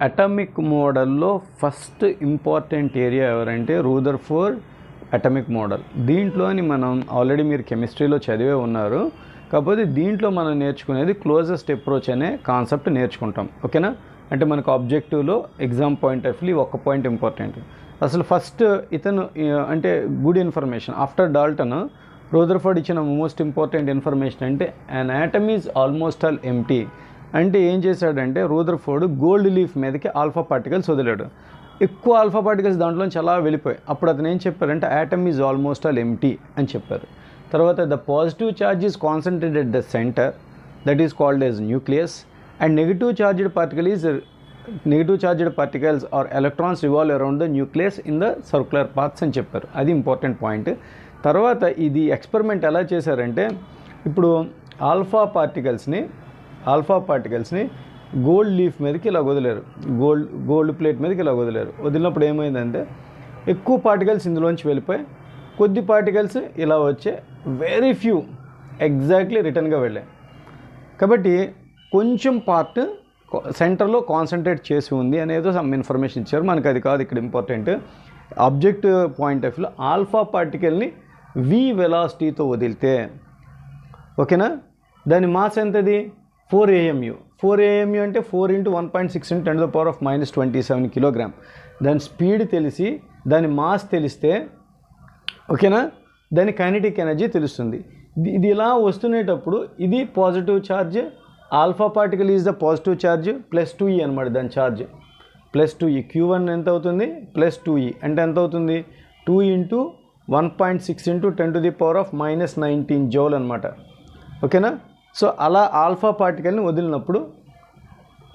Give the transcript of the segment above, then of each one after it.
Atomic మోడల్లో first important area ఎవరంటే Rutherford atomic model. దీంట్లోని మనం ఆల్రెడీ మీరు కెమిస్ట్రీలో చదివే ఉన్నారు, కాకపోతే దీంట్లో మనం నేర్చుకునేది క్లోజెస్ట్ అప్రోచ్ అనే కాన్సెప్ట్ నేర్చుకుంటాం. ఓకేనా? అంటే మనకు ఆబ్జెక్టివ్లో ఎగ్జామ్ పాయింట్ ఆఫ్ వ్యూ ఒక్క పాయింట్ ఇంపార్టెంట్. అసలు ఫస్ట్ ఇతను అంటే good information after Dalton Rutherford ఇచ్చిన మోస్ట్ ఇంపార్టెంట్ ఇన్ఫర్మేషన్ అంటే అన్ atom is almost all empty. అంటే ఏం చేశాడంటే రూదర్ఫోర్డ్ గోల్డ్ లీఫ్ మీదకి ఆల్ఫా పార్టికల్స్ వదిలాడు. ఎక్కువ ఆల్ఫా పార్టికల్స్ దాంట్లోంచి అలా వెళ్ళిపోయాయి. అప్పుడు అతను ఏం చెప్పారంటే atom is almost all empty అని చెప్పారు. తర్వాత the positive charge is concentrated at the centre, that is called as nucleus, and negative charged particles are electrons revolve around the nucleus in the circular paths అని చెప్పారు. అది important point. తర్వాత ఇది experiment ఎలా చేశారంటే ఇప్పుడు ఆల్ఫా పార్టికల్స్ని గోల్డ్ లీఫ్ మీదకి ఇలా వదిలేరు, గోల్డ్ ప్లేట్ మీదకి ఇలా వదిలేరు. వదిలినప్పుడు ఏమైందంటే ఎక్కువ పార్టికల్స్ ఇందులోంచి వెళ్ళిపోయి కొద్ది పార్టికల్స్ ఇలా వచ్చే వెరీ ఫ్యూ ఎగ్జాక్ట్లీ రిటర్న్గా వెళ్ళాయి. కాబట్టి కొంచెం పార్ట్ సెంటర్లో కాన్సన్ట్రేట్ చేసి ఉంది అనేదో సమ్ ఇన్ఫర్మేషన్ ఇచ్చారు. మనకు అది కాదు ఇక్కడ ఇంపార్టెంట్. ఆబ్జెక్ట్ పాయింట్ ఆఫ్ వ్యూలో ఆల్ఫా పార్టికల్ని v వెలాసిటీతో వదిలితే, ఓకేనా, దాని మాస్ ఎంతది 4 AMU. 4 AMU అంటే 4 × 1.6 × 10⁻⁻27 కిలోగ్రామ్. దాని స్పీడ్ తెలిసి దాని మాస్ తెలిస్తే, ఓకేనా, దాని కైనెటిక్ ఎనర్జీ తెలుస్తుంది. ఇది ఇలా వస్తునేటప్పుడు ఇది positive charge, alpha particle is the positive charge +2e అనమాట. దాని ఛార్జ్ +2e. Q1 ఎంత అవుతుంది? +2e అంటే ఎంత అవుతుంది? 2 × 1.6 × 10⁻⁻19 జౌల్ అనమాట. ఓకేనా? సో అలా ఆల్ఫా పార్టికల్ని వదిలినప్పుడు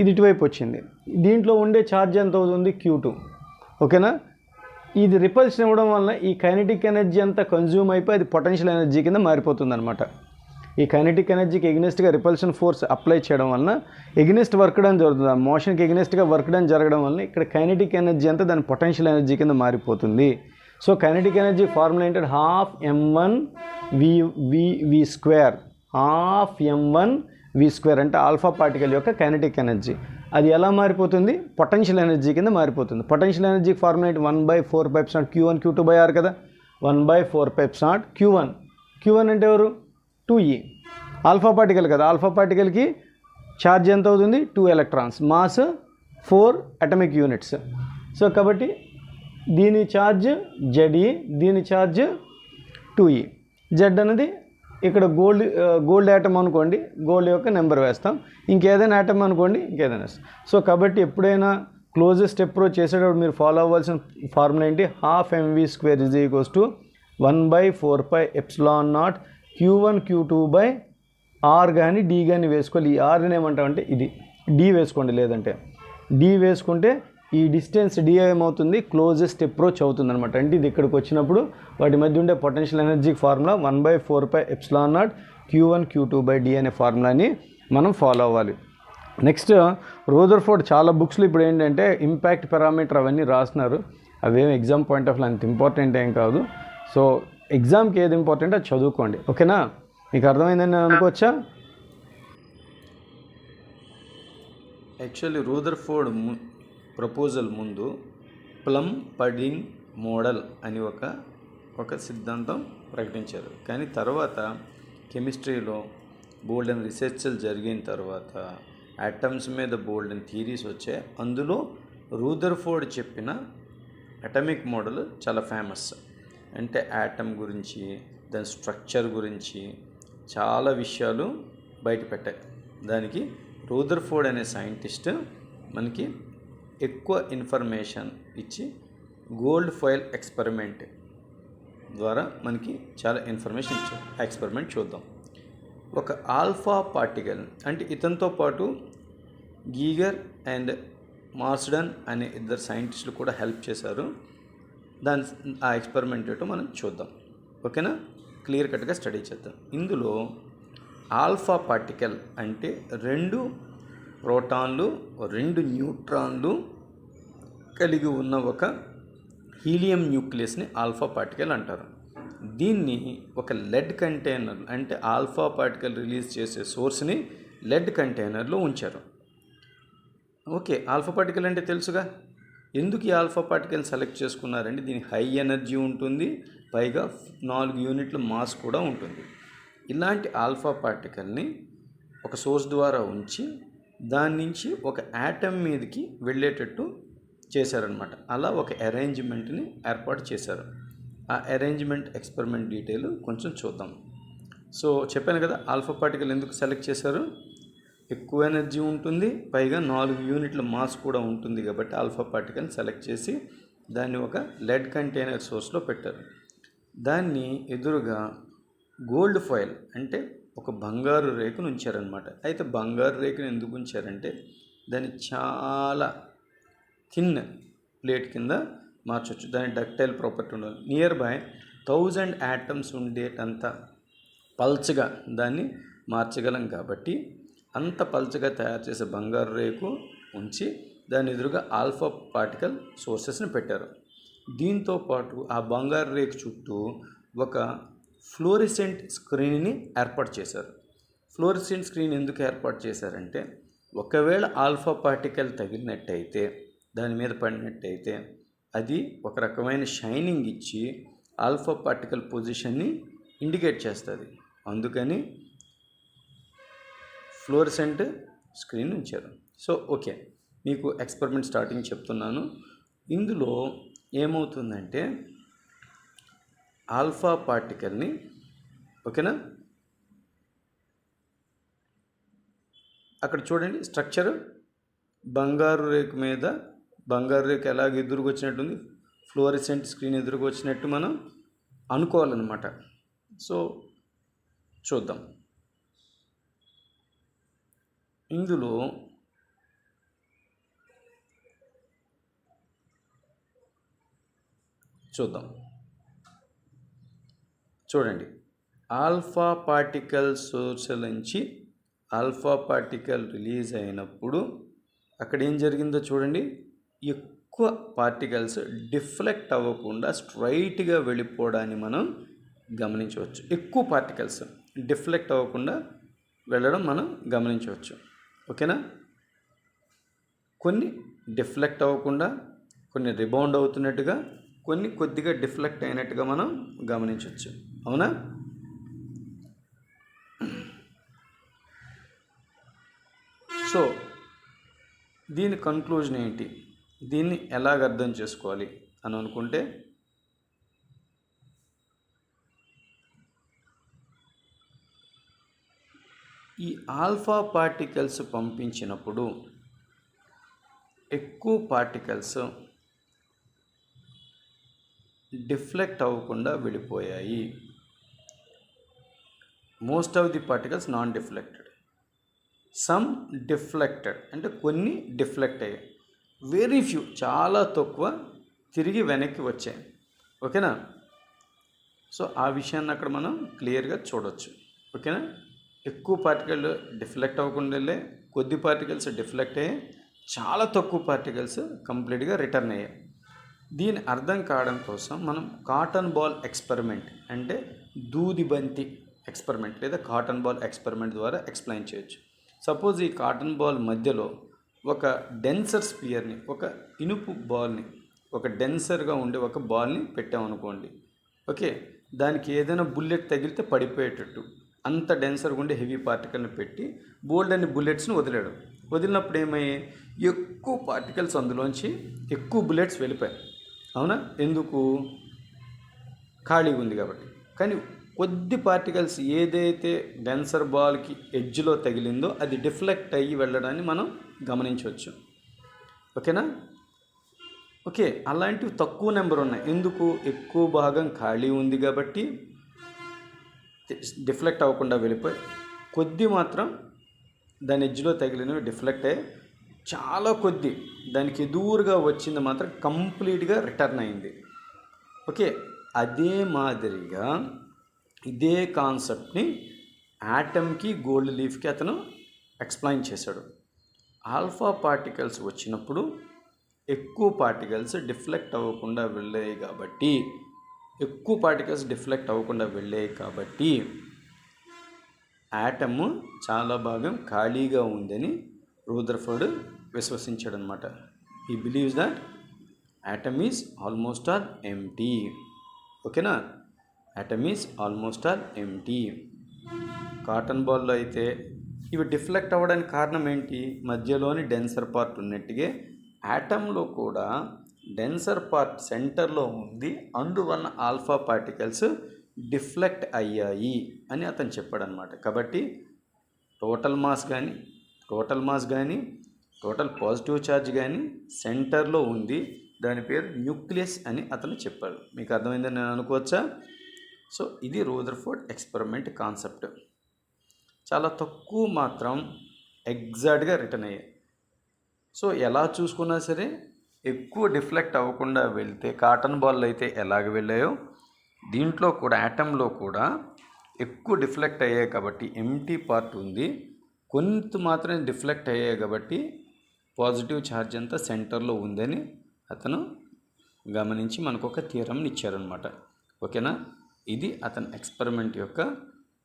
ఇది ఇటువైపు వచ్చింది. దీంట్లో ఉండే ఛార్జ్ ఎంత అవుతుంది? Q2. ఓకేనా? ఇది రిపల్షన్ ఇవ్వడం వలన ఈ కైనెటిక్ ఎనర్జీ అంతా కన్జ్యూమ్ అయిపోయి అది పొటెన్షియల్ ఎనర్జీ కింద మారిపోతుంది అనమాట. ఈ కైనెటిక్ ఎనర్జీకి ఎగ్నెస్ట్గా రిపల్షన్ ఫోర్స్ అప్లై చేయడం వలన ఎగ్నెస్ట్ వర్క్ డన్ జరుగుతుంది. ఆ మోషన్కి ఎగ్నెస్ట్గా వర్క్ డన్ జరగడం వలన ఇక్కడ కైనెటిక్ ఎనర్జీ అంతా దాని పొటెన్షియల్ ఎనర్జీ కింద మారిపోతుంది. సో కైనెటిక్ ఎనర్జీ ఫార్ములా ఏంటంటే 12m1v². 12m1v² అంటే ఆల్ఫా పార్టికల్ యొక్క కైనెటిక్ ఎనర్జీ. అది ఎలా మారిపోతుంది? పొటెన్షియల్ ఎనర్జీ కింద మారిపోతుంది. పొటెన్షియల్ ఎనర్జీ ఫార్ములా ఏంటి? 1/4πε0 Q1 Q2/r కదా. 1/4πε0 Q1 అంటే ఎవరు? 2e. ఆల్ఫా పార్టికల్ కదా. ఆల్ఫా పార్టికల్కి ఛార్జ్ ఎంత అవుతుంది? 2 electrons, mass 4 atomic units. So కాబట్టి దీని ఛార్జ్ Ze, దీని ఛార్జ్ 2e. Z అనేది ఇక్కడ గోల్డ్ యాటమ్ అనుకోండి, గోల్డ్ యొక్క నెంబర్ వేస్తాం. ఇంకేదైనా యాటమ్ అనుకోండి, ఇంకేదైనా వేస్తాం. సో కాబట్టి ఎప్పుడైనా క్లోజెస్ట్ అప్రోచ్ చేసేటప్పుడు మీరు ఫాలో అవ్వాల్సిన ఫార్ములా ఏంటి? 12mv² = 1/4πε0 Q1 Q2/r కానీ d కానీ వేసుకోవాలి. ఈ ఆర్ని ఏమంటామంటే ఇది d వేసుకోండి, లేదంటే d వేసుకుంటే ఈ డిస్టెన్స్ d ఏమవుతుంది? క్లోజెస్ట్ అప్రోచ్ అవుతుంది అనమాట. అంటే ఇది ఇక్కడికి వచ్చినప్పుడు వాటి మధ్య ఉండే potential energy formula 1/4πε0 Q1 Q2/d అనే ఫార్ములాని మనం ఫాలో అవ్వాలి. నెక్స్ట్ రూదర్ఫోర్డ్ చాలా బుక్స్లో ఇప్పుడు ఏంటంటే ఇంపాక్ట్ పారామీటర్ అవన్నీ రాస్తున్నారు. అవేం ఎగ్జామ్ పాయింట్ ఆఫ్ వ్యూ అంత ఇంపార్టెంట్ ఏం కాదు. సో ఎగ్జామ్కి ఏది ఇంపార్టెంట్ అది చదువుకోండి. ఓకేనా? మీకు అర్థమైందని నేను అనుకోవచ్చా? యాక్చువల్లీ రూదర్ఫోర్డ్ ప్రపోజల్ ముందు ప్లమ్ పడింగ్ మోడల్ అని ఒక సిద్ధాంతం ప్రకటించారు. కానీ తర్వాత కెమిస్ట్రీలో బోల్డెన్ రీసెర్చ్లు జరిగిన తర్వాత యాటమ్స్ మీద బోల్డెన్ థియరీస్ వచ్చాయి. అందులో రూదర్ఫోర్డ్ చెప్పిన అటామిక్ మోడల్ చాలా ఫేమస్. అంటే యాటమ్ గురించి, దాని స్ట్రక్చర్ గురించి చాలా విషయాలు బయటపెట్టాయి. దానికి రూదర్ఫోర్డ్ అనే సైంటిస్ట్ మనకి ఎక్కువ ఇన్ఫర్మేషన్ ఇచ్చి గోల్డ్ ఫాయిల్ ఎక్స్పెరిమెంట్ ద్వారా మనకి చాలా ఇన్ఫర్మేషన్ ఇచ్చారు. ఎక్స్పెరిమెంట్ చూద్దాం. ఒక ఆల్ఫా పార్టికల్ అంటే ఇతనితో పాటు గీగర్ అండ్ మార్స్డన్ అనే ఇద్దరు సైంటిస్టులు కూడా హెల్ప్ చేశారు. ఆ ఎక్స్పెరిమెంట్ ఏంటో మనం చూద్దాం. ఓకేనా? క్లియర్ కట్గా స్టడీ చేద్దాం. ఇందులో ఆల్ఫా పార్టికల్ అంటే 2 ప్రోటాన్లు 2 న్యూట్రాన్లు కలిగి ఉన్న ఒక హీలియం న్యూక్లియస్ని ఆల్ఫా పార్టికల్ అంటారు. దీన్ని ఒక లెడ్ కంటైనర్ అంటే ఆల్ఫా పార్టికల్ రిలీజ్ చేసే సోర్స్ని లెడ్ కంటైనర్లో ఉంచారు. ఓకే, ఆల్ఫా పార్టికల్ అంటే తెలుసుగా. ఎందుకు ఈ ఆల్ఫా పార్టికల్ సెలెక్ట్ చేసుకున్నారంటే దీని హై ఎనర్జీ ఉంటుంది, పైగా 4 యూనిట్ల మాస్ కూడా ఉంటుంది. ఇలాంటి ఆల్ఫా పార్టికల్ని ఒక సోర్స్ ద్వారా ఉంచి దాని నుంచి ఒక యాటమ్ మీదకి వెళ్ళేటట్టు చేశారనమాట. అలా ఒక అరేంజ్మెంట్ని ఏర్పాటు చేశారు. ఆ అరేంజ్మెంట్ ఎక్స్పెరిమెంట్ డీటెయిల్ కొంచెం చూద్దాం. సో చెప్పాను కదా, ఆల్ఫా పార్టికల్ ఎందుకు సెలెక్ట్ చేశారు. ఎక్కువ ఎనర్జీ ఉంటుంది, పైగా 4 యూనిట్ల మాస్ కూడా ఉంటుంది కాబట్టి ఆల్ఫా పార్టికల్ని సెలెక్ట్ చేసి దాన్ని ఒక లెడ్ కంటైనర్ సోర్స్లో పెట్టారు. దాన్ని ఎదురుగా గోల్డ్ ఫాయిల్ అంటే ఒక బంగారు రేకును ఉంచారనమాట. అయితే బంగారు రేకును ఎందుకు ఉంచారంటే దాన్ని చాలా థిన్ ప్లేట్ కింద మార్చవచ్చు. దాని డక్టైల్ ప్రాపర్టీ ఉండాలి. నియర్ బై 1000 యాటమ్స్ ఉండేటంత పల్చగా దాన్ని మార్చగలం కాబట్టి అంత పల్చగా తయారు చేసే బంగారు రేకు ఉంచి దాని ఎదురుగా ఆల్ఫా పార్టికల్ సోర్సెస్ని పెట్టారు. దీంతో పాటు ఆ బంగారు రేకు చుట్టూ ఒక ఫ్లోరిసెంట్ స్క్రీన్ని ఏర్పాటు చేశారు. ఫ్లోరిసెంట్ స్క్రీన్ ఎందుకు ఏర్పాటు చేశారంటే ఒకవేళ ఆల్ఫా పార్టికల్ తగిలినట్టయితే, దాని మీద పడినట్టయితే అది ఒక రకమైన షైనింగ్ ఇచ్చి ఆల్ఫా పార్టికల్ పొజిషన్ని ఇండికేట్ చేస్తుంది. అందుకని ఫ్లోరిసెంట్ స్క్రీన్ ఉంచారు. సో ఓకే, మీకు ఎక్స్పెరిమెంట్ స్టార్టింగ్ చెప్తున్నాను. ఇందులో ఏమవుతుందంటే ఆల్ఫా పార్టికల్ని, ఓకేనా, అక్కడ చూడండి స్ట్రక్చర్ బంగారు రేకు మీద, బంగారు రేకు ఎలాగ ఎదురుకు వచ్చినట్టుంది, ఫ్లోరిసెంట్ స్క్రీన్ ఎదురుకు వచ్చినట్టు మనం అనుకోవాలన్నమాట. సో చూద్దాం. ఇందులో చూడండి, ఆల్ఫా పార్టికల్ సోర్స్ నుంచి ఆల్ఫా పార్టికల్ రిలీజ్ అయినప్పుడు అక్కడ ఏం జరిగిందో చూడండి. ఎక్కువ పార్టికల్స్ డిఫ్లెక్ట్ అవ్వకుండా స్ట్రైట్గా వెళ్ళిపోవడాన్ని మనం గమనించవచ్చు. ఎక్కువ పార్టికల్స్ డిఫ్లెక్ట్ అవ్వకుండా వెళ్ళడం మనం గమనించవచ్చు. ఓకేనా, కొన్ని డిఫ్లెక్ట్ అవ్వకుండా, కొన్ని రిబౌండ్ అవుతున్నట్టుగా, కొన్ని కొద్దిగా డిఫ్లెక్ట్ అయినట్టుగా మనం గమనించవచ్చు. అవునా? సో దీని కన్క్లూజన్ ఏంటి, దీన్ని ఎలాగ అర్థం చేసుకోవాలి అని అనుకుంటే, ఈ ఆల్ఫా పార్టికల్స్ పంపించినప్పుడు ఎక్కువ పార్టికల్స్ డిఫ్లెక్ట్ అవ్వకుండా వెళ్ళిపోయాయి. Most of the particles non deflected, some deflected అంటే కొన్ని డిఫ్లెక్ట్ అయ్యాయి, వెరీ ఫ్యూ చాలా తక్కువ తిరిగి వెనక్కి వచ్చాయి. ఓకేనా? సో ఆ విషయాన్ని అక్కడ మనం క్లియర్గా చూడవచ్చు. ఓకేనా? ఎక్కువ పార్టికల్ డిఫ్లెక్ట్ అవ్వకుండా వెళ్ళే, కొద్ది పార్టికల్స్ డిఫ్లెక్ట్ అయ్యాయి, చాలా తక్కువ పార్టికల్స్ కంప్లీట్గా రిటర్న్ అయ్యాయి. దీని అర్థం కావడం కోసం మనం కాటన్ బాల్ ఎక్స్పెరిమెంట్ అంటే దూది బంతి ఎక్స్పెరిమెంట్ లేదా కాటన్ బాల్ ఎక్స్పెరిమెంట్ ద్వారా ఎక్స్ప్లెయిన్ చేయొచ్చు. సపోజ్ ఈ కాటన్ బాల్ మధ్యలో ఒక డెన్సర్ స్పియర్ని, ఒక ఇనుపు బాల్ని, ఒక డెన్సర్గా ఉండే ఒక బాల్ని పెట్టామనుకోండి. ఓకే, దానికి ఏదైనా బుల్లెట్ తగిలితే పడిపోయేటట్టు అంత డెన్సర్గా ఉండే హెవీ పార్టికల్ని పెట్టి బోల్డ్ అనే బుల్లెట్స్ని వదిలాడు. వదిలినప్పుడు ఏమయ్యాయి, ఎక్కువ పార్టికల్స్ అందులోంచి ఎక్కువ బుల్లెట్స్ వెళ్ళిపోయాయి. అవునా? ఎందుకు? ఖాళీగా ఉంది కాబట్టి. కానీ కొద్ది పార్టికల్స్ ఏదైతే డెన్సర్ బాల్కి ఎడ్జ్లో తగిలిందో అది డిఫ్లెక్ట్ అయ్యి వెళ్ళడాన్ని మనం గమనించవచ్చు. ఓకేనా? ఓకే, అలాంటివి తక్కువ నెంబర్ ఉన్నాయి. ఎందుకు? ఎక్కువ భాగం ఖాళీ ఉంది కాబట్టి డిఫ్లెక్ట్ అవ్వకుండా వెళ్ళిపోయి, కొద్ది మాత్రం దాని ఎడ్జ్లో తగిలినవి డిఫ్లెక్ట్ అయ్యి, చాలా కొద్ది దానికి ఎదురుగా వచ్చింది మాత్రం కంప్లీట్గా రిటర్న్ అయింది. ఓకే, అదే మాదిరిగా ఇదే కాన్సెప్ట్ని యాటమ్కి, గోల్డ్ లీఫ్కి అతను ఎక్స్ప్లెయిన్ చేశాడు. ఆల్ఫా పార్టికల్స్ వచ్చినప్పుడు ఎక్కువ పార్టికల్స్ డిఫ్లెక్ట్ అవ్వకుండా వెళ్ళాయి కాబట్టి, యాటమ్ చాలా భాగం ఖాళీగా ఉందని రూదర్ఫర్డ్ విశ్వసించాడనమాట. He believes that atom is almost all empty. ఓకేనా, atom is almost all empty. Cotton బాల్లో అయితే ఇవి డిఫ్లెక్ట్ అవ్వడానికి కారణం ఏంటి? మధ్యలోని డెన్సర్ పార్ట్ ఉన్నట్టుగా యాటంలో కూడా డెన్సర్ పార్ట్ సెంటర్లో ఉంది, అందువలన ఆల్ఫా పార్టికల్స్ డిఫ్లెక్ట్ అయ్యాయి అని అతను చెప్పాడనమాట. కాబట్టి టోటల్ మాస్ కానీ టోటల్ పాజిటివ్ ఛార్జ్ కానీ సెంటర్లో ఉంది, దాని పేరు న్యూక్లియస్ అని అతను చెప్పాడు. మీకు అర్థమైందని నేను అనుకోవచ్చా? సో ఇది రదర్ఫోర్డ్ ఎక్స్పెరిమెంట్ కాన్సెప్ట్. చాలా తక్కువ మాత్రం ఎగ్జాక్ట్గా రిటర్న్ అయ్యాయి. సో ఎలా చూసుకున్నా సరే ఎక్కువ డిఫ్లెక్ట్ అవ్వకుండా వెళ్తే కాటన్ బాల్ అయితే ఎలాగ వెళ్ళాయో దీంట్లో కూడా యాటంలో కూడా ఎక్కువ డిఫ్లెక్ట్ అయ్యాయి కాబట్టి ఎంటీ పార్ట్ ఉంది, కొంత మాత్రం డిఫ్లెక్ట్ అయ్యాయి కాబట్టి పాజిటివ్ ఛార్జ్ అంతా సెంటర్లో ఉందని అతను గమనించి మనకు ఒక థియరమ్ని ఇచ్చారనమాట. ఓకేనా, ఇది అతని ఎక్స్పెరిమెంట్ యొక్క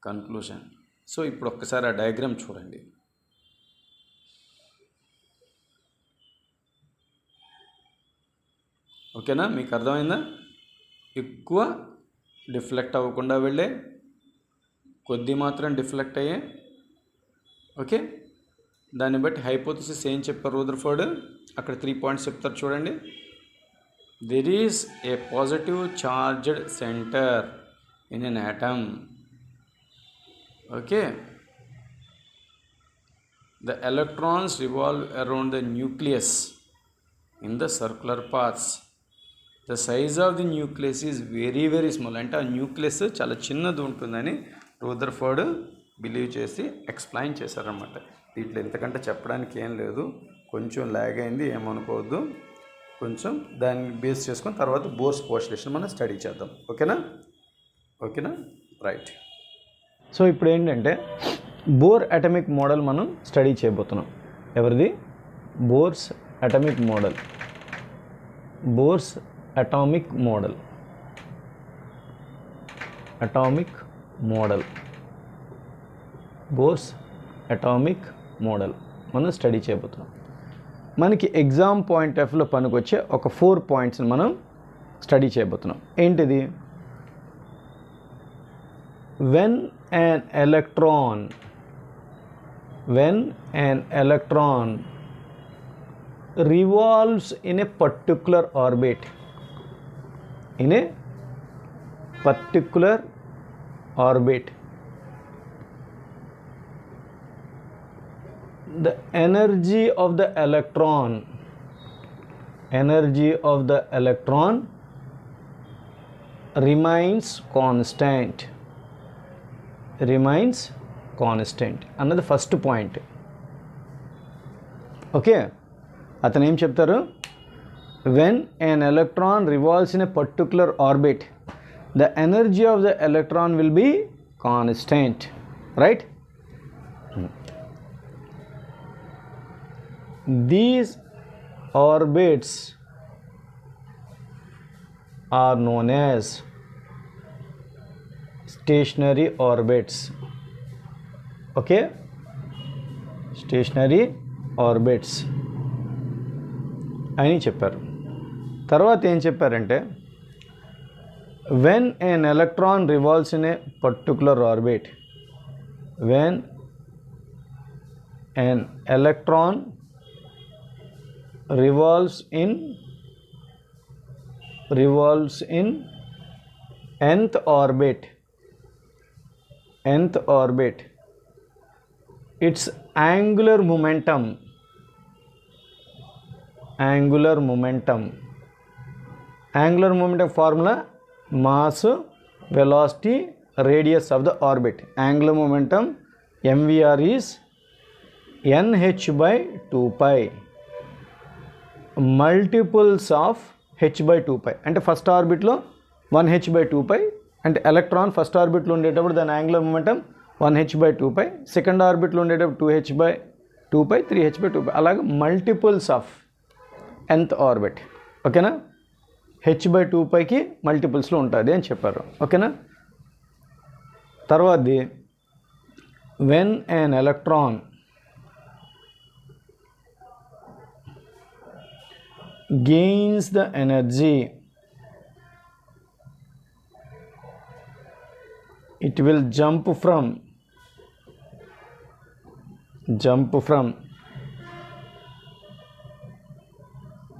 కన్క్లూజన్. సో ఇప్పుడు ఒక్కసారి ఆ డయాగ్రామ్ చూడండి. ఓకేనా, మీకు అర్థమైందా? ఎక్కువ డిఫ్లెక్ట్ అవ్వకుండా వెళ్ళే, కొద్ది మాత్రం డిఫ్లెక్ట్ అయ్యే. ఓకే, దాన్ని బట్టి హైపోథసిస్ ఏం చెప్పారు రదర్ఫోర్డ్? అక్కడ 3 పాయింట్స్ చెప్తారు చూడండి. There is a positive charged centre in an atom. Okay, the electrons revolve around the nucleus in the circular paths. The size of the nucleus is very very small. అంటే ఆ nucleus చాలా చిన్నది ఉంటుందని రదర్ఫోర్డ్ believe చేసి explain చేశారన్నమాట. దీంట్లో ఇంతకంటే చెప్పడానికి ఏం లేదు, కొంచెం లాగ్ అయింది ఏమనుకోవద్దు. కొంచెం దాన్ని బేస్ చేసుకొని తర్వాత బోర్స్ పోస్టులేషన్ మనం స్టడీ చేద్దాం. ఓకేనా రైట్. సో ఇప్పుడు ఏంటంటే బోర్ అటామిక్ మోడల్ మనం స్టడీ చేయబోతున్నాం. ఎవరిది? Bores atomic model. Bores atomic model bores atomic model మనం స్టడీ చేయబోతున్నాం. మనకి ఎగ్జామ్ పాయింట్ ఆఫ్ వ్యూలో పనికొచ్చే ఒక 4 పాయింట్స్ని మనం స్టడీ చేయబోతున్నాం. ఏంటిది? when an electron revolves in a particular orbit, the energy of the electron remains constant అన్నది ఫస్ట్ పాయింట్. ఓకే, అతను ఏం చెప్తారు? when an electron revolves in a particular orbit, the energy of the electron will be constant, right? These orbits are known as stationary orbits. Okay, stationary orbits అని చెప్పారు. తర్వాత ఏం చెప్పారంటే when an electron revolves in a particular orbit, when an electron revolves in nth orbit, its angular momentum formula mass velocity radius of the orbit. Angular momentum mvr is nh/2 pi multiples of h/2 pi. అంటే first ఆర్బిట్లో 1h/2 pi, అంటే electron first ఆర్బిట్లో ఉండేటప్పుడు దాని angular momentum 1h/2 pi, second ఆర్బిట్లో ఉండేటప్పుడు 2h/2 pi, 3h/2 pi, అలాగే multiples of nth orbit. ఓకేనా, h/2 piకి మల్టిపుల్స్లో ఉంటుంది అని చెప్పారు. ఓకేనా, తర్వాతది when an electron gains the energy, it will jump from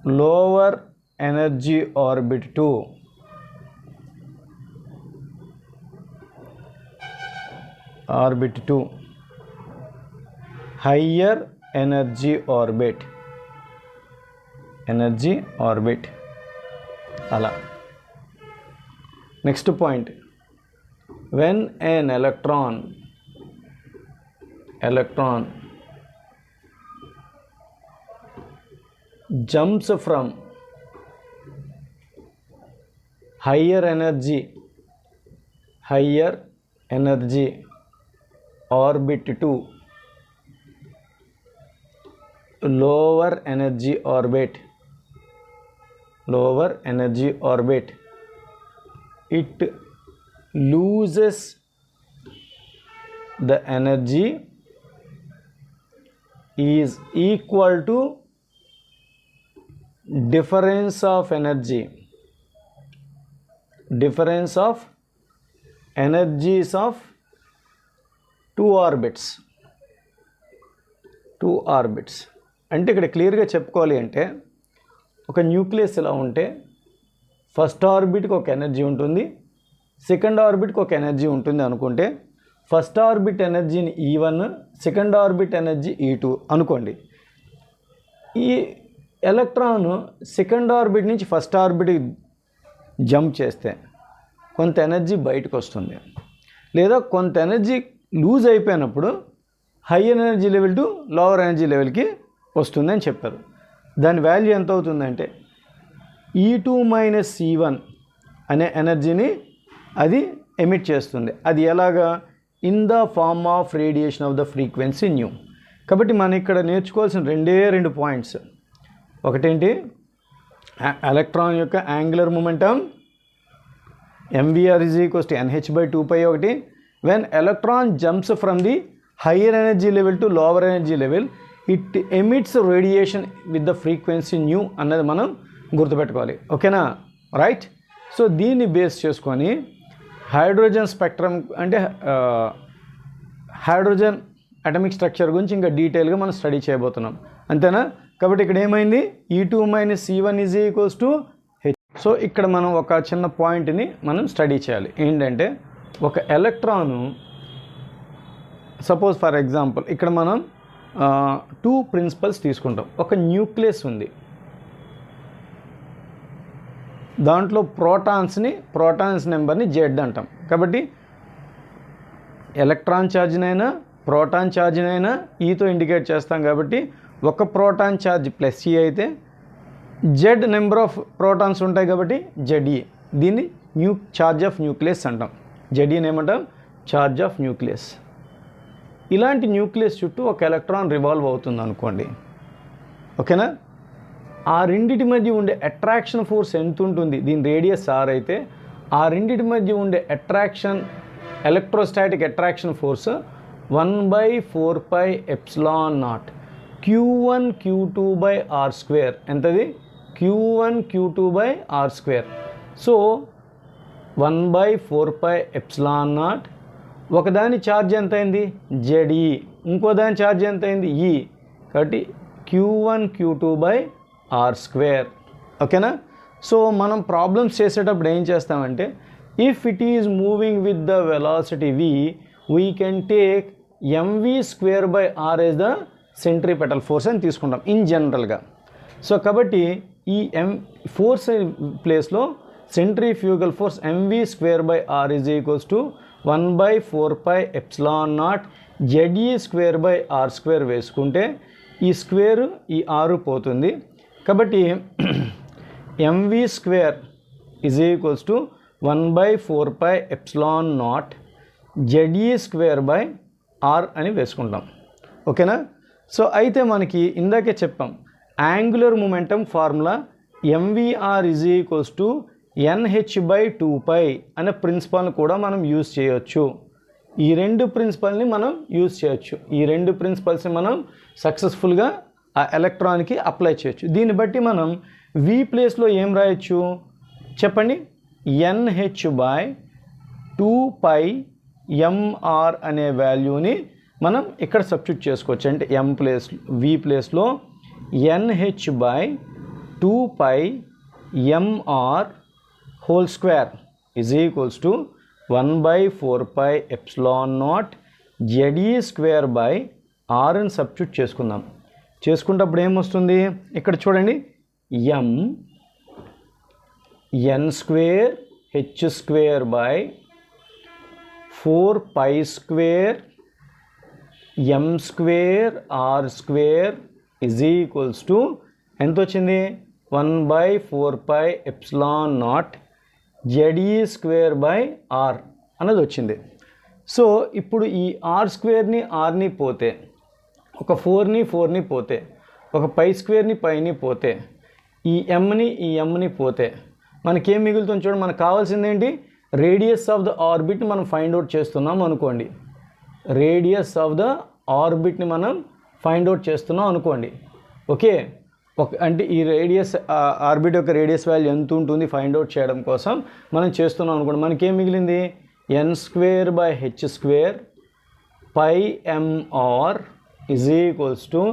lower energy orbit to higher energy orbit అలా. Next point, when an electron jumps from higher energy orbit to lower energy orbit, it loses the energy is equal to difference of energies of two orbits. అంటే ఇక్కడ క్లియర్గా చెప్పుకోవాలి అంటే, ఒక nucleus ఇలా ఉంటే first ఆర్బిట్కి ఒక ఎనర్జీ ఉంటుంది, సెకండ్ ఆర్బిట్కి ఒక ఎనర్జీ ఉంటుంది అనుకుంటే, ఫస్ట్ ఆర్బిట్ ఎనర్జీని E1, second orbit energy E2 అనుకోండి. ఈ ఎలక్ట్రాన్ సెకండ్ ఆర్బిట్ నుంచి ఫస్ట్ ఆర్బిట్కి జంప్ చేస్తే కొంత ఎనర్జీ బయటకు వస్తుంది, లేదా కొంత ఎనర్జీ లూజ్ అయిపోయినప్పుడు higher energy level to lower energy లెవెల్కి వస్తుందని చెప్పారు. దాని వాల్యూ ఎంత అవుతుందంటే E2 మైనస్ E1 అనే ఎనర్జీని అది ఎమిట్ చేస్తుంది. అది ఎలాగా? In the form of radiation of the frequency nu. కాబట్టి మనం ఇక్కడ నేర్చుకోవాల్సిన రెండు పాయింట్స్. ఒకటేంటి, ఎలక్ట్రాన్ యొక్క angular momentum mvr is equals to nh/2π. ఒకటి, when electron jumps from the higher energy level to lower energy level, it emits radiation with the frequency nu అన్నది మనం గుర్తుపెట్టుకోవాలి. ఓకేనా? రైట్. సో దీన్ని బేస్ చేసుకొని hydrogen spectrum అంటే hydrogen atomic structure గురించి ఇంకా డీటెయిల్గా మనం స్టడీ చేయబోతున్నాం. అంతేనా? కాబట్టి ఇక్కడ ఏమైంది, E2 minus E1 is equals to H. So ఇక్కడ మనం ఒక చిన్న పాయింట్ని మనం స్టడీ చేయాలి. ఏంటంటే, ఒక ఎలక్ట్రాను సపోజ్ ఫర్ ఎగ్జాంపుల్ ఇక్కడ మనం 2 ప్రిన్సిపల్స్ తీసుకుంటాం. ఒక న్యూక్లియస్ ఉంది, దాంట్లో ప్రోటాన్స్ నెంబర్ని Z అంటాం. కాబట్టి ఎలక్ట్రాన్ ఛార్జ్నైనా ప్రోటాన్ ఛార్జ్నైనా ఈతో ఇండికేట్ చేస్తాం. కాబట్టి ఒక ప్రోటాన్ ఛార్జ్ ప్లస్ ఈ అయితే Z నెంబర్ ఆఫ్ ప్రోటాన్స్ ఉంటాయి కాబట్టి Ze. దీన్ని ఛార్జ్ ఆఫ్ న్యూక్లియస్ అంటాం. Zeని ఏమంటాం? Charge of nucleus. ఇలాంటి న్యూక్లియస్ చుట్టూ ఒక ఎలక్ట్రాన్ రివాల్వ్ అవుతుంది అనుకోండి. ఓకేనా? ఆ రెండిటి మధ్య ఉండే అట్రాక్షన్ ఫోర్స్ ఎంత ఉంటుంది? దీని రేడియస్ r అయితే ఆ రెండిటి మధ్య ఉండే electrostatic attraction force 1/4πε0 Q1 Q2/r². ఎంతది? Q1 Q2/r². సో 1/4πε0. ఒకదాని ఛార్జ్ ఎంత అయింది? Ze. ఇంకో దాని ఛార్జ్ ఎంత అయింది? E. కాబట్టి Q1 Q2/r². ఓకేనా? సో మనం ప్రాబ్లమ్స్ చేసేటప్పుడు ఏం చేస్తామంటే, if it is moving with the velocity v, we can take mv²/r as the centripetal force అని తీసుకుంటాం ఇన్ జనరల్గా. సో కాబట్టి ఈ ఫోర్స్ ప్లేస్లో centrifugal force mv²/r is equals to 1/4πε0 Ze²/r² వేసుకుంటే ఈ స్క్వేర్ ఈ 6 పోతుంది. కాబట్టి mv² is equals to 1/4πε0 Ze²/r అని వేసుకుంటాం. ఓకేనా? సో అయితే మనకి ఇందాకే చెప్పాం, angular momentum formula mvr is equals to nh/2π అనే ప్రిన్సిపల్ని కూడా మనం యూజ్ చేయొచ్చు. ఈ రెండు ప్రిన్సిపల్ని మనం యూజ్ చేయొచ్చు. ఈ రెండు ప్రిన్సిపల్స్ని మనం సక్సెస్ఫుల్గా ఆ ఎలక్ట్రాన్కి అప్లై చేయొచ్చు. దీన్ని బట్టి మనం వి ప్లేస్లో ఏం రాయొచ్చు చెప్పండి, NH/2πmr అనే వాల్యూని మనం ఇక్కడ సబ్స్టిట్యూట్ చేసుకోవచ్చు. అంటే వి ప్లేస్లో NH/2πmr whole square is equals to 1/4πε0 ZE² అని సబ్స్టిట్యూట్ చేసుకుందాం. చేసుకున్నప్పుడు ఏమొస్తుంది ఇక్కడ చూడండి, n²h²4π² ఈజ్ ఈక్వల్స్ టు ఎంత వచ్చింది, 1/4πε0 ZE² అన్నది వచ్చింది. సో ఇప్పుడు ఈ r² rని పోతే, ఒక 4ని పోతే, ఒక π² πని పోతే, ఈ mని పోతే మనకేం మిగులుతుంది చూడండి. మనకు కావాల్సింది ఏంటి, రేడియస్ ఆఫ్ ద ఆర్బిట్ని మనం ఫైండ్ అవుట్ చేస్తున్నాం అనుకోండి. రేడియస్ ఆఫ్ ద ఆర్బిట్ని మనం ఫైండ్ అవుట్ చేస్తున్నాం అనుకోండి. ఓకే, అంటే ఈ రేడియస్ ఆర్బిట్ యొక్క రేడియస్ వాల్యూ ఎంత ఉంటుంది ఫైండ్ అవుట్ చేయడం కోసం మనం చేస్తున్నాం అనుకోండి. మనకేం మిగిలింది, n²/h²πmr is equals to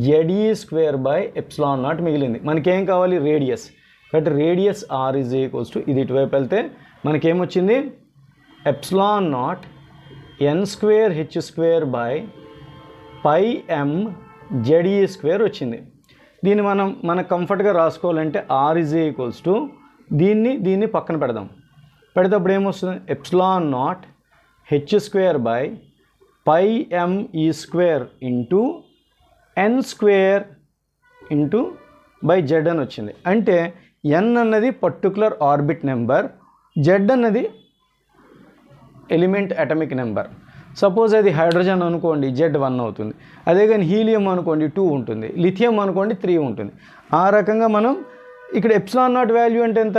ZE² మిగిలింది. మనకేం కావాలి, రేడియస్. కాబట్టి radius r is equals to, ఇది ఇటువైపు వెళ్తే మనకేమొచ్చింది, ε0 n²h²πm ZE² వచ్చింది. దీన్ని మన కంఫర్ట్గా రాసుకోవాలంటే r ఈజ్ ఈక్వల్స్ టు దీన్ని పక్కన పెడదాం. పెడితేప్పుడు ఏమొస్తుంది, ε0 h²πme² ఇంటూ n²/z అని వచ్చింది. అంటే n అన్నది పర్టికులర్ ఆర్బిట్ నెంబర్, z అన్నది ఎలిమెంట్ అటామిక్ నెంబర్. సపోజ్ అది హైడ్రోజన్ అనుకోండి, Z1 అవుతుంది. అదే కానీ హీలియం అనుకోండి 2 ఉంటుంది, లిథియం అనుకోండి 3 ఉంటుంది. ఆ రకంగా మనం ఇక్కడ ε0 వాల్యూ అంటే ఎంత,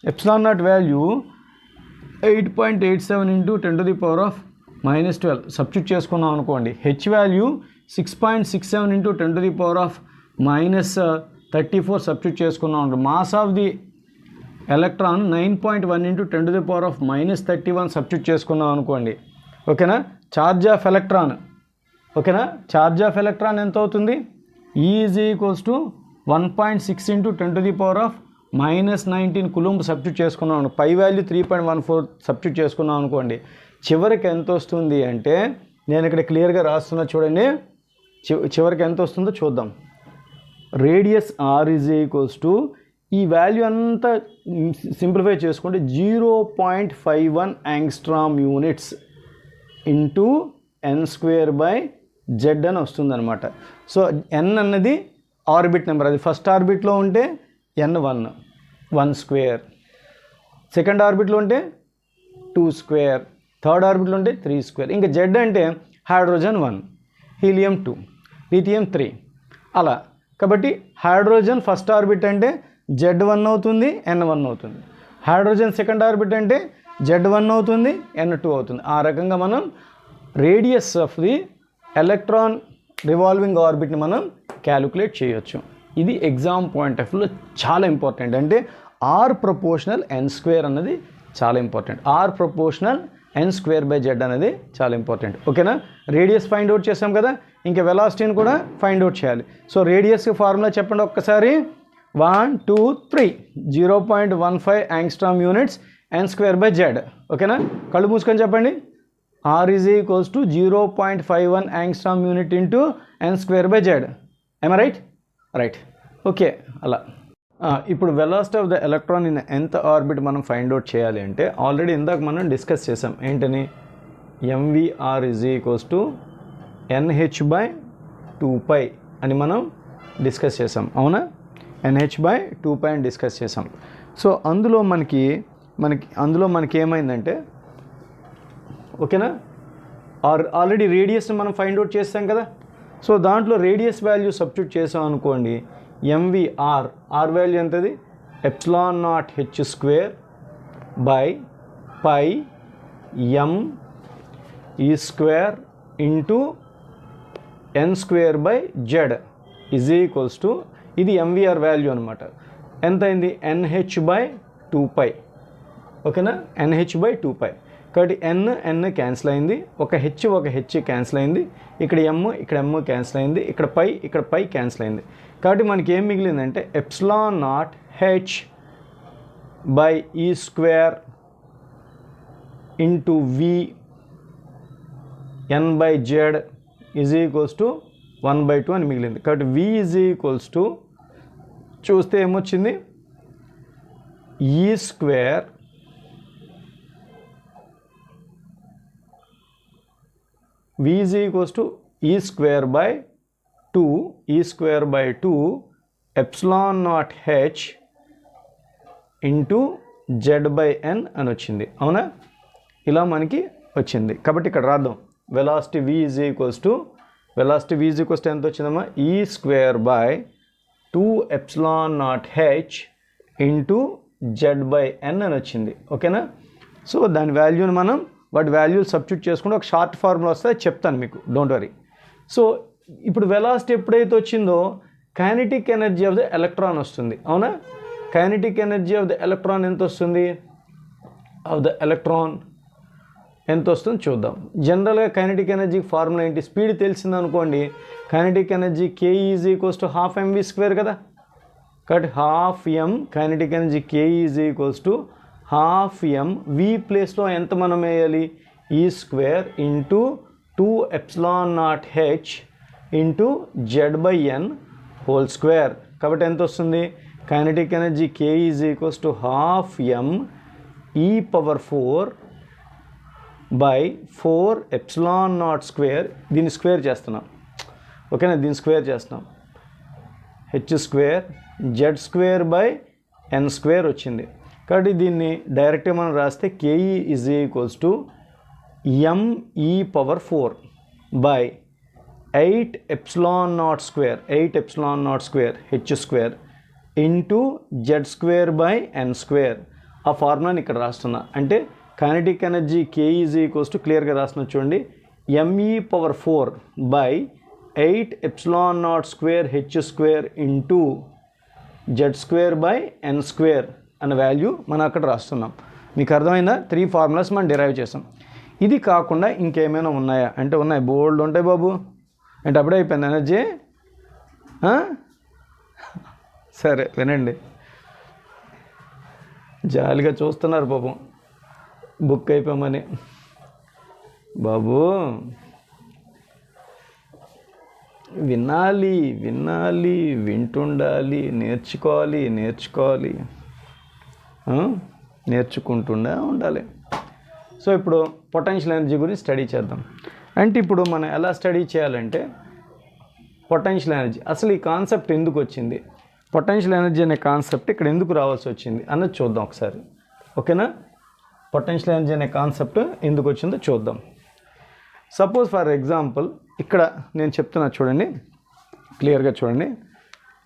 ε0 వాల్యూ 8.87 × 10⁻⁻12 సబ్స్టిట్యూట్ చేసుకున్నాం అనుకోండి. హెచ్ వాల్యూ 6.67 × 10⁻34 సబ్స్టిట్యూట్ చేసుకున్నాం అనుకోండి. Mass of the electron 9.1 × 10⁻31 substitute చేసుకున్నాం అనుకోండి. ఓకేనా, ఛార్జ్ ఆఫ్ ఎలక్ట్రాన్, ఓకేనా, ఛార్జ్ ఆఫ్ ఎలక్ట్రాన్ ఎంత అవుతుంది, E is equals to 1.6 × 10⁻19 coulomb substitute చేసుకున్నాం. పై వాల్యూ 3.14 సబ్స్టిట్యూట్ చేసుకున్నాం అనుకోండి. చివరికి ఎంత వస్తుంది అంటే, నేను ఇక్కడ క్లియర్గా రాస్తున్నా చూడండి, చివరికి ఎంత వస్తుందో చూద్దాం. Radius r is equals to, ఈ వాల్యూ అంతా సింప్లిఫై చేసుకుంటే 0.51 యాంగ్స్ట్రామ్ యూనిట్స్ ఇంటూ n²/z అని వస్తుందన్నమాట. సో n అన్నది ఆర్బిట్ నెంబర్, అది ఫస్ట్ ఆర్బిట్లో ఉంటే n1 1², సెకండ్ ఆర్బిట్లో ఉంటే 2², థర్డ్ ఆర్బిట్లో ఉంటే 3². ఇంకా z అంటే హైడ్రోజన్ 1, హీలియం 2, లిథియం 3 అలా. కాబట్టి హైడ్రోజన్ ఫస్ట్ ఆర్బిట్ అంటే Z1 అవుతుంది, n1 అవుతుంది. హైడ్రోజన్ సెకండ్ ఆర్బిట్ అంటే Z1 అవుతుంది, n2 అవుతుంది. ఆ రకంగా మనం radius of the electron revolving ఆర్బిట్ని మనం క్యాలిక్యులేట్ చేయొచ్చు. ఇది ఎగ్జామ్ పాయింట్ ఆఫ్ వ్యూలో చాలా ఇంపార్టెంట్. అంటే r ప్రపోర్షనల్ n² అన్నది చాలా ఇంపార్టెంట్. r ప్రపోర్షనల్ n²/z అనేది చాలా ఇంపార్టెంట్. ఓకేనా, రేడియస్ ఫైండ్ అవుట్ చేసాం కదా, ఇంకా వెలాసిటీని కూడా ఫైండ్ అవుట్ చేయాలి. సో రేడియస్కి ఫార్ములా చెప్పండి ఒక్కసారి, 1 2 3 0.15 యాంగ్స్ట్రామ్ యూనిట్స్ n²/z. ఓకేనా, కళ్ళు మూసుకొని చెప్పండి, r is equals to 0.51 angstrom unit into n²/z. ఏమా రైట్? Right, okay. అలా ఇప్పుడు velocity of the electron in ఎంత ఆర్బిట్ మనం ఫైండ్ అవుట్ చేయాలి అంటే, ఆల్రెడీ ఇందాక మనం డిస్కస్ చేసాం. ఏంటని, mvr is equals to nh/2π అని మనం డిస్కస్ చేసాం, అవునా? nh/2π అని డిస్కస్ చేసాం. సో అందులో మనకి ఏమైందంటే, ఓకేనా, ఆల్రెడీ రేడియస్ని మనం ఫైండ్ అవుట్ చేస్తాం కదా. సో దాంట్లో రేడియస్ వాల్యూ సబ్స్టిట్యూట్ చేసాం అనుకోండి, mvr, r వాల్యూ ఎంతది, ε0 h²πme² into n²/z is equals to, ఇది mvr వాల్యూ అనమాట. ఎంత అయింది NH/2π ఓకేనా NH/2π కాబట్టి n క్యాన్సిల్ అయింది ఒక హెచ్ క్యాన్సిల్ అయింది ఇక్కడ m క్యాన్సిల్ అయింది ఇక్కడ పై క్యాన్సిల్ అయింది కాబట్టి మనకి ఏం మిగిలిందంటే ε0h/e² into v n/z is equals to 1/2 అని మిగిలింది కాబట్టి v ఈజ్ ఈక్వల్స్ టు చూస్తే ఏమొచ్చింది e² v is equals to e² by 2 epsilon naught h into z/n అని వచ్చింది అవునా ఇలా మనకి వచ్చింది కాబట్టి ఇక్కడ రాద్దాం velocity v is equals to ఎంత వచ్చిందమ్మా e² by 2 epsilon naught h into z/n అని వచ్చింది ఓకేనా సో దాని వాల్యూని మనం వాటి వాల్యూలు సబ్స్టిట్యూట్ చేసుకుంటే ఒక షార్ట్ ఫార్ములా వస్తే చెప్తాను మీకు డోంట్ వరీ సో ఇప్పుడు వెలాసిటీ ఎప్పుడైతే వచ్చిందో kinetic energy of the electron వస్తుంది అవునా kinetic energy of the electron ఎంత వస్తుంది ఎంత వస్తుంది చూద్దాం జనరల్గా కైనెటిక్ ఎనర్జీకి ఫార్ములా ఏంటి స్పీడ్ తెలిసింది అనుకోండి kinetic energy k is equals to ½ mv² కదా కాబట్టి ½ m kinetic energy k is equals to ½ m v ప్లేస్లో ఎంత మనం వేయాలి e² into 2 epsilon naught h into z/n whole square కాబట్టి ఎంత వస్తుంది kinetic energy k is equals to ½ m e⁴ by 4 epsilon naught square దీన్ని స్క్వేర్ చేస్తున్నాం ఓకేనా దీన్ని స్క్వేర్ చేస్తున్నాం h² z² n² వచ్చింది కాబట్టి దీన్ని డైరెక్ట్గా మనం రాస్తే ke is equals to me⁴ by 8 epsilon naught square h² into z²/n² ఆ ఫార్ములాని ఇక్కడ రాస్తున్నా అంటే kinetic energy k is equals to క్లియర్గా రాస్తున్నా చూడండి me⁴ by 8 epsilon naught square h² into z²/n² అన్న వాల్యూ మనం అక్కడ రాస్తున్నాం మీకు అర్థమైందా 3 ఫార్ములాస్ మనం డిరైవ్ చేసాం ఇది కాకుండా ఇంకేమైనా ఉన్నాయా అంటే ఉన్నాయి బోల్డ్ ఉంటాయి బాబు అంటే అప్పుడే అయిపోయింది ఎనర్జీ సరే వినండి జాలిగా చూస్తున్నారు పాపం బుక్ అయిపోమని బాబు వినాలి వింటుండాలి నేర్చుకోవాలి నేర్చుకుంటుండా ఉండాలి సో ఇప్పుడు పొటెన్షియల్ ఎనర్జీ గురించి స్టడీ చేద్దాం అంటే ఇప్పుడు మనం ఎలా స్టడీ చేయాలంటే పొటెన్షియల్ ఎనర్జీ అసలు ఈ కాన్సెప్ట్ ఎందుకు వచ్చింది పొటెన్షియల్ ఎనర్జీ అనే కాన్సెప్ట్ ఇక్కడ ఎందుకు రావాల్సి వచ్చింది అన్నది చూద్దాం ఒకసారి ఓకేనా పొటెన్షియల్ ఎనర్జీ అనే కాన్సెప్ట్ ఎందుకు వచ్చిందో చూద్దాం సపోజ్ ఫర్ ఎగ్జాంపుల్ ఇక్కడ నేను చెప్తున్నా చూడండి క్లియర్గా చూడండి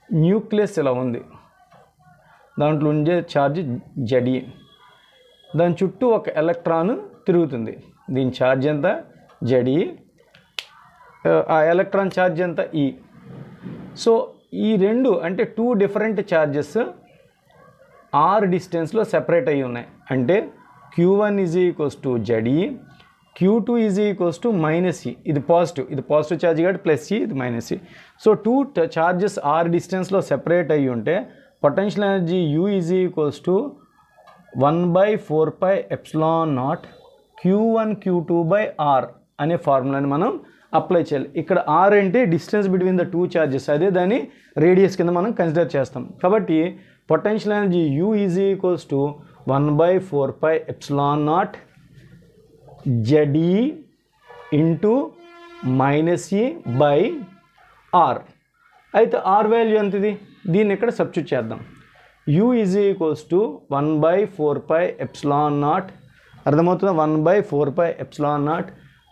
న్యూక్లియస్ ఇలా ఉంది దాంట్లో ఉండే ఛార్జ్ Ze దాని చుట్టూ ఒక ఎలక్ట్రాన్ తిరుగుతుంది దీని ఛార్జ్ ఎంత Ze ఆ ఎలక్ట్రాన్ ఛార్జ్ ఎంత E సో ఈ రెండు అంటే 2 డిఫరెంట్ ఛార్జెస్ r డిస్టెన్స్లో సెపరేట్ అయ్యి ఉన్నాయి అంటే Q1 is equals to Ze Q2 is equals to -e ఇది పాజిటివ్ ఛార్జ్ కాబట్టి +e ఇది -e సో 2 ఛార్జెస్ r డిస్టెన్స్లో సెపరేట్ అయ్యి ఉంటే potential energy U is equals to 1/4π epsilon naught Q1 Q2/r అనే ఫార్ములాని మనం అప్లై చేయాలి ఇక్కడ r అంటే డిస్టెన్స్ బిట్వీన్ ద 2 ఛార్జెస్ అదే దాన్ని రేడియస్ కింద మనం కన్సిడర్ చేస్తాం కాబట్టి potential energy U is equals to 1/4π epsilon naught Ze into -e/r అయితే r వాల్యూ ఎంతది దీన్ని ఇక్కడ సబ్స్టిట్యూట్ చేద్దాం U is equals to 1/4π epsilon naught అర్థమవుతుందా 1/4π epsilon naught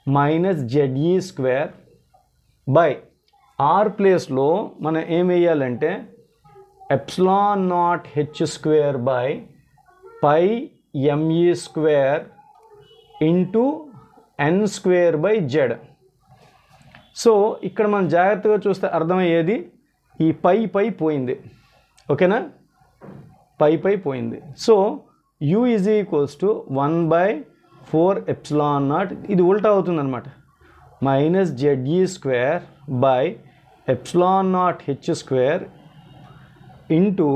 -Ze² by r ప్లేస్లో మనం ఏం వేయాలంటే epsilon naught h² by πme² into n²/z so ఇక్కడ మనం జాగ్రత్తగా చూస్తే అర్థమయ్యేది ఈ పై పోయింది ఓకేనా పై పోయింది. So u is equals to 1/4 ఇది ఉల్టా అవుతుంది అనమాట. Minus ZE square by ε0h² into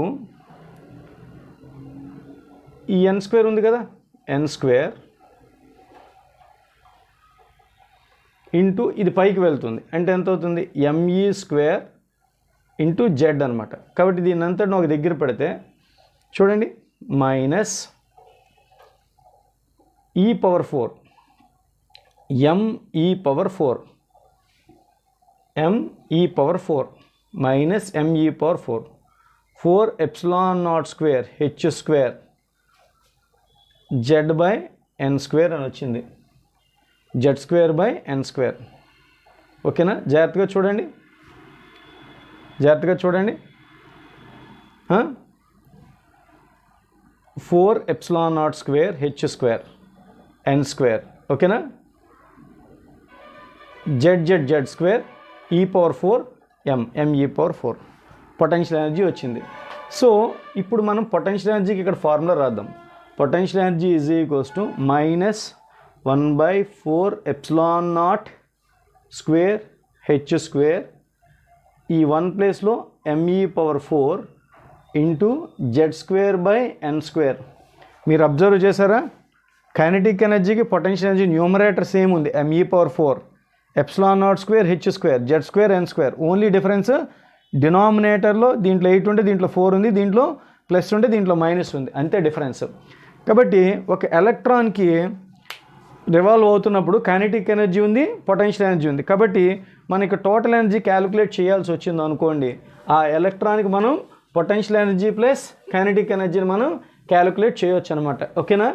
ఈ n స్క్వేర్ ఉంది కదా, n స్క్వేర్ ఇంటూ ఇది పైకి వెళ్తుంది అంటే ఎంత అవుతుంది, ME స్క్వేర్ ఇంటూ జెడ్ అనమాట. కాబట్టి దీని అంతటి ఒక దగ్గర పెడితే చూడండి, minus e⁴ me⁴ minus me⁴ 4ε0² h² z/n² అని వచ్చింది, z²/n². ఓకేనా? జాగ్రత్తగా చూడండి, జాగ్రత్తగా చూడండి. 4ε0² h² n². ఓకేనా? z² e⁴ me⁴ potential energy వచ్చింది. సో ఇప్పుడు మనం పొటెన్షియల్ ఎనర్జీకి ఇక్కడ ఫార్ములా రాద్దాం. Potential energy is equals to minus 1/4ε0² h², ఈ 1 ప్లేస్లో me⁴ ఇంటూ z²/n². మీరు అబ్జర్వ్ చేశారా, కైనెటిక్ ఎనర్జీకి పొటెన్షియల్ ఎనర్జీ న్యూమరేటర్ సేమ్ ఉంది, me⁴ ε0² h², z²n². Only difference డినామినేటర్లో దీంట్లో 8 ఉంటే దీంట్లో 4 ఉంది, దీంట్లో ప్లస్ ఉంటే దీంట్లో మైనస్ ఉంది, అంతే డిఫరెన్స్. కాబట్టి ఒక ఎలక్ట్రాన్కి రివాల్వ్ అవుతున్నప్పుడు కైనెటిక్ ఎనర్జీ ఉంది, పొటెన్షియల్ ఎనర్జీ ఉంది. కాబట్టి మనకి టోటల్ ఎనర్జీ క్యాలిక్యులేట్ చేయాల్సి వచ్చింది అనుకోండి, ఆ ఎలక్ట్రాన్కి మనం పొటెన్షియల్ ఎనర్జీ ప్లస్ కైనెటిక్ ఎనర్జీని మనం క్యాలిక్యులేట్ చేయవచ్చు అనమాట. ఓకేనా?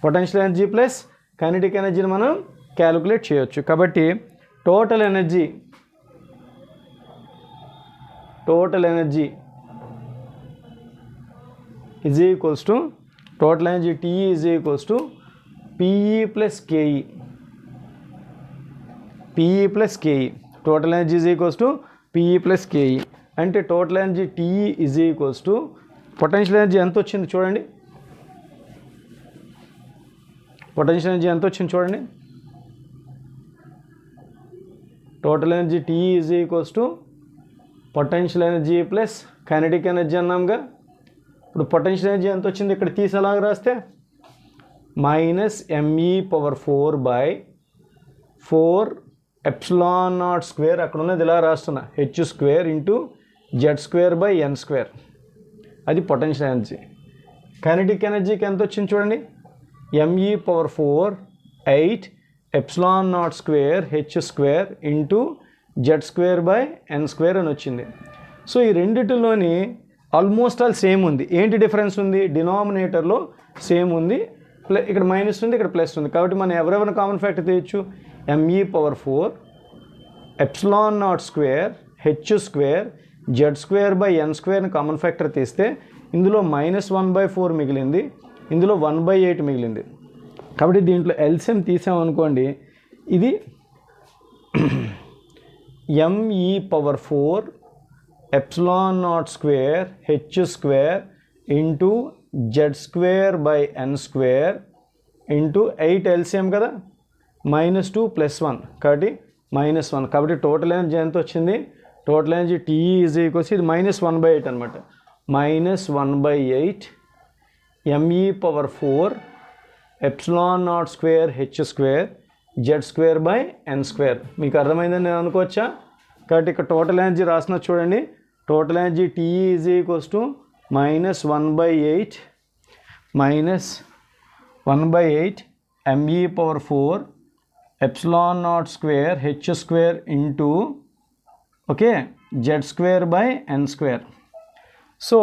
పొటెన్షియల్ ఎనర్జీ ప్లస్ కైనెటిక్ ఎనర్జీని మనం క్యాలిక్యులేట్ చేయొచ్చు. కాబట్టి total energy is equals to total energy TE is equals to PE plus KE. PE plus KE, total energy is equals to PE plus KE. అంటే total energy TE is equals to potential energy ఎంత వచ్చింది చూడండి, potential energy ఎంత వచ్చింది చూడండి. Total energy TE is equals to potential energy plus kinetic energy అన్నాంగా. ఇప్పుడు potential energy ఎంత వచ్చింది ఇక్కడ తీసి అలాగ రాస్తే మైనస్ me⁴4ε0² అక్కడ ఉన్నది ఇలా రాస్తున్నా, h² ఇంటూ z²/n². అది పొటెన్షియల్ ఎనర్జీ. కైనెటిక్ ఎనర్జీకి ఎంత వచ్చింది చూడండి, me⁴ 8ε0² h² ఇంటూ z²/n² అని వచ్చింది. సో ఈ రెండిటిలోని ఆల్మోస్ట్ ఆల్ సేమ్ ఉంది. ఏంటి డిఫరెన్స్ ఉంది, డినామినేటర్లో సేమ్ ఉంది, ఇక్కడ మైనస్ ఉంది, ఇక్కడ ప్లస్ ఉంది. కాబట్టి మనం ఎవరెవరిని కామన్ ఫ్యాక్టర్ తీయచ్చు, me⁴ ε0² h² z²/n² common factor తీస్తే ఇందులో -1/4 మిగిలింది, ఇందులో 1/8 మిగిలింది. కాబట్టి దీంట్లో ఎల్సిఎం తీసామనుకోండి, ఇది me⁴ ε0² h² into z²/n² into 8 LCM కదా, -2 + 1 కాబట్టి -1. కాబట్టి టోటల్ ఎనర్జీ ఎంత వచ్చింది, total energy TE is equals, ఇది -1/8 అనమాట, -1/8 me⁴ ε0² h² z²/n². మీకు అర్థమైందని నేను అనుకోవచ్చా? కాబట్టి ఇక్కడ టోటల్ ఎనర్జీ రాసిన చూడండి, total energy TE is equals to -1/8 me⁴ ε0² h² into okay z²/n². So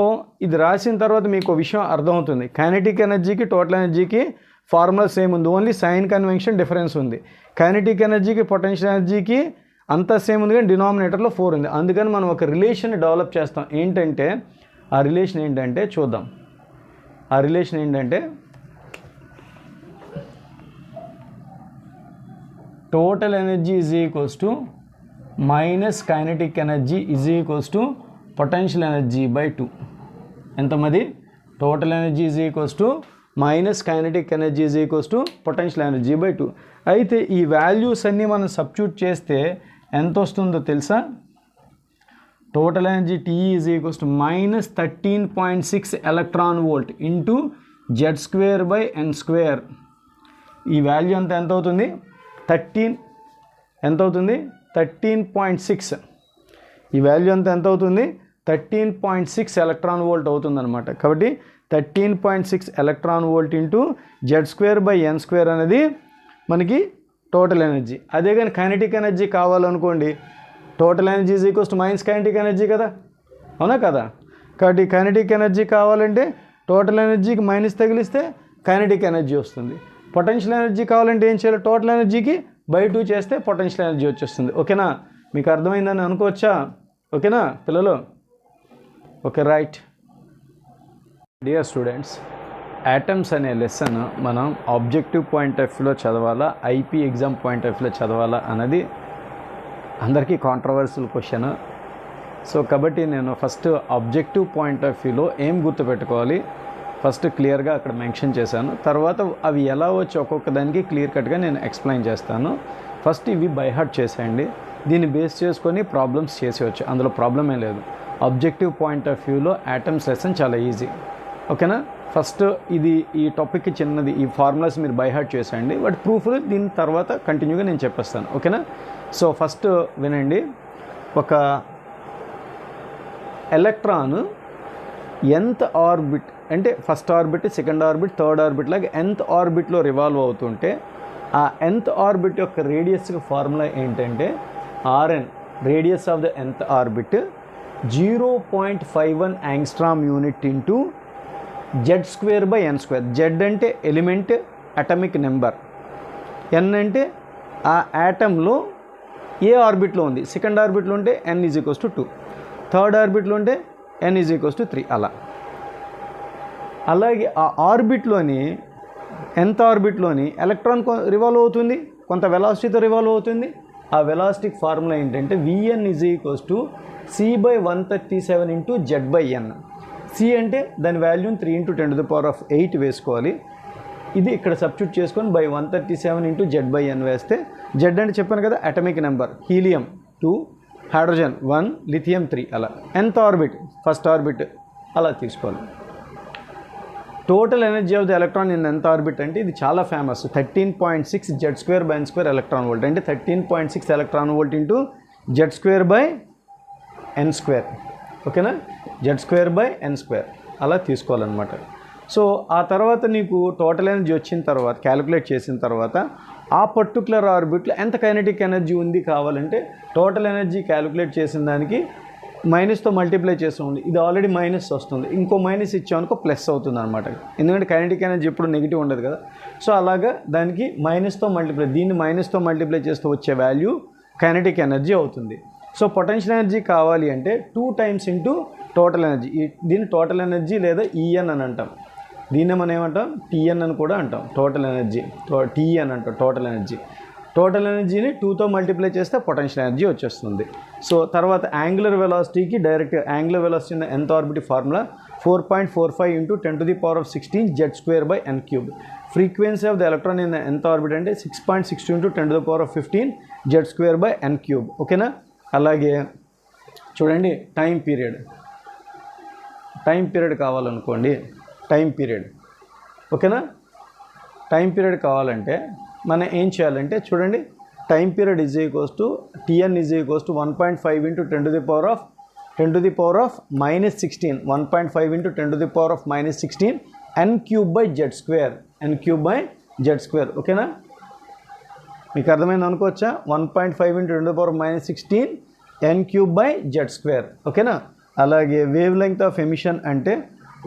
ఇది రాసిన తర్వాత మీకు విషయం అర్థమవుతుంది, కైనెటిక్ ఎనర్జీకి టోటల్ ఎనర్జీకి ఫార్ములా సేమ్ ఉంది, ఓన్లీ సైన్ కన్వెన్షన్ డిఫరెన్స్ ఉంది. కైనెటిక్ ఎనర్జీకి పొటెన్షియల్ ఎనర్జీకి అంతా సేమ్ ఉంది, కానీ డినామినేటర్లో 4 ఉంది. అందుకని మనం ఒక రిలేషన్ డెవలప్ చేస్తాం. ఏంటంటే ఆ రిలేషన్ ఏంటంటే చూద్దాం. ఆ రిలేషన్ ఏంటంటే total energy is equals to minus kinetic energy is equals to potential energy by 2. ఎంత మరి total energy is equals to minus kinetic energy is equals to potential energy by 2. అయితే ఈ వాల్యూస్ అన్నీ మనం సబ్స్టిట్యూట్ చేస్తే ఎంత వస్తుందో తెలుసా? Total energy T is equals to minus 13.6 electron volt into Z² by N². ఈ వాల్యూ అంతా ఎంత అవుతుంది? 13.6. ఈ వాల్యూ అంతా ఎంత అవుతుంది? 13.6 ఎలక్ట్రాన్ వోల్ట్ అవుతుందన్నమాట. కాబట్టి 13.6 electron volt into Z² by N² అనేది మనకి టోటల్ ఎనర్జీ. అదే కానీ కైనెటిక్ ఎనర్జీ కావాలనుకోండి, total energy is equals to minus kinetic energy కదా, అవునా కదా? కాబట్టి కైనెటిక్ ఎనర్జీ కావాలంటే టోటల్ ఎనర్జీకి మైనస్ తగిలిస్తే కైనెటిక్ ఎనర్జీ వస్తుంది. పొటెన్షియల్ ఎనర్జీ కావాలంటే ఏం చేయాలి? టోటల్ ఎనర్జీకి బై 2 చేస్తే పొటెన్షియల్ ఎనర్జీ వచ్చేస్తుంది. ఓకేనా? మీకు అర్థమైందని అనుకోవచ్చా? ఓకేనా పిల్లలు? Okay, right. Dear students, atoms అనే లెసన్ మనం ఆబ్జెక్టివ్ పాయింట్ ఆఫ్ వ్యూలో చదవాలా, ఐపీ ఎగ్జామ్ పాయింట్ ఆఫ్ వ్యూలో చదవాలా అన్నది అందరికీ కాంట్రవర్షియల్ క్వశ్చన్. సో కాబట్టి నేను ఫస్ట్ ఆబ్జెక్టివ్ పాయింట్ ఆఫ్ వ్యూలో ఏం గుర్తుపెట్టుకోవాలి ఫస్ట్ క్లియర్గా అక్కడ మెన్షన్ చేశాను. తర్వాత అవి ఎలా వచ్చి ఒక్కొక్క దానికి క్లియర్ కట్గా నేను ఎక్స్ప్లెయిన్ చేస్తాను. ఫస్ట్ ఇవి బై హార్ట్ చేసేయండి. దీన్ని బేస్ చేసుకొని ప్రాబ్లమ్స్ చేసేవచ్చు, అందులో ప్రాబ్లమే లేదు. ఆబ్జెక్టివ్ పాయింట్ ఆఫ్ వ్యూలో యాటమ్స్ లెసన్ చాలా ఈజీ. ఓకేనా? ఫస్ట్ ఈ టాపిక్కి చిన్నది, ఈ ఫార్ములాస్ మీరు బై హార్ట్ చేసేయండి. బట్ ప్రూఫ్లు దీని తర్వాత కంటిన్యూగా నేను చెప్పేస్తాను. ఓకేనా? సో ఫస్ట్ వినండి. ఒక ఎలక్ట్రాన్ nth ఆర్బిట్ అంటే first orbit, second orbit, third orbit లాగా nth ఆర్బిట్లో రివాల్వ్ అవుతుంటే ఆ nth ఆర్బిట్ యొక్క రేడియస్కి ఫార్ములా ఏంటంటే Rn, radius of the nth orbit 0.51 angstrom unit into Z² by N². Z అంటే ఎలిమెంట్ అటమిక్ నెంబర్, N అంటే ఆ యాటంలో ఏ ఆర్బిట్లో ఉంది. సెకండ్ ఆర్బిట్లో ఉంటే N is equals to 2, third ఆర్బిట్లో ఉంటే N ఈజ్ ఈక్వల్స్ టు 3. అలాగే ఆ ఆర్బిట్లోని nth ఆర్బిట్లోని ఎలక్ట్రాన్ రివాల్వ్ అవుతుంది, కొంత వెలాసిటీతో రివాల్వ్ అవుతుంది. ఆ వెలాసిటీకి ఫార్ములా ఏంటంటే Vn is equals to C/137 into Z/n. C అంటే దాని వాల్యూని 3 × 10⁸ వేసుకోవాలి. ఇది ఇక్కడ సబ్స్టిట్యూట్ చేసుకొని బై 137 ఇంటూ Z/n వేస్తే, Z అంటే చెప్పాను కదా atomic number, helium 2, hydrogen 1, lithium 3. అలా nth ఆర్బిట్, ఫస్ట్ ఆర్బిట్ అలా తీసుకోవాలి. Total energy of the electron in nth orbit అంటే ఇది చాలా famous. 13.6 Z² by N² electron volt అంటే 13.6 electron volt into Z² by N². ఓకేనా? Z² బై N² అలా తీసుకోవాలన్నమాట. సో ఆ తర్వాత నీకు టోటల్ ఎనర్జీ వచ్చిన తర్వాత క్యాలిక్యులేట్ చేసిన తర్వాత ఆ పర్టికులర్ ఆర్బిట్లో ఎంత కైనెటిక్ ఎనర్జీ ఉంది కావాలంటే టోటల్ ఎనర్జీ క్యాలిక్యులేట్ చేసిన దానికి మైనస్తో మల్టిప్లై చేస్తూ ఉంది. ఇది ఆల్రెడీ మైనస్ వస్తుంది, ఇంకో మైనస్ ఇచ్చామనుకో ప్లస్ అవుతుంది అనమాట. ఎందుకంటే కైనెటిక్ ఎనర్జీ ఎప్పుడు నెగిటివ్ ఉండదు కదా. సో అలాగా దానికి మైనస్తో మల్టిప్లై, దీన్ని మైనస్తో మల్టిప్లై చేస్తూ వచ్చే వాల్యూ కైనెటిక్ ఎనర్జీ అవుతుంది. సో పొటెన్షియల్ ఎనర్జీ కావాలి అంటే 2 టైమ్స్ ఇంటూ టోటల్ ఎనర్జీ. దీన్ని టోటల్ ఎనర్జీ లేదా En అని అంటాం. దీన్ని మనం ఏమంటాం? Tn అని కూడా అంటాం. టోటల్ ఎనర్జీ Tn అంటాం. టోటల్ ఎనర్జీని 2తో మల్టిప్లై చేస్తే పొటెన్షియల్ ఎనర్జీ వచ్చేస్తుంది. సో తర్వాత యాంగులర్ వెలాసిటీకి direct angular velocity nth orbit formula 4.45 into 10⁻16 Z² by N³. Frequency of the electron in nth orbit అంటే 6.62 ఇంటూ 10⁻15 Z² బై N³. ఓకేనా? అలాగే చూడండి, టైం పీరియడ్ కావాలనుకోండి, టైం పీరియడ్. ఓకేనా? టైం పీరియడ్ కావాలంటే మనం ఏం చేయాలంటే చూడండి, time period is equals to Tn is equals to 1.5 into 10⁻16 1.5 into 10⁻16 N³ by Z². ఓకేనా? మీకు అర్థమైంది అనుకోవచ్చా? 1.5 ఇంటూ 10⁻16 N³ బై Z². ఓకేనా? అలాగే వేవ్ లెంగ్త్ ఆఫ్ ఎమిషన్ అంటే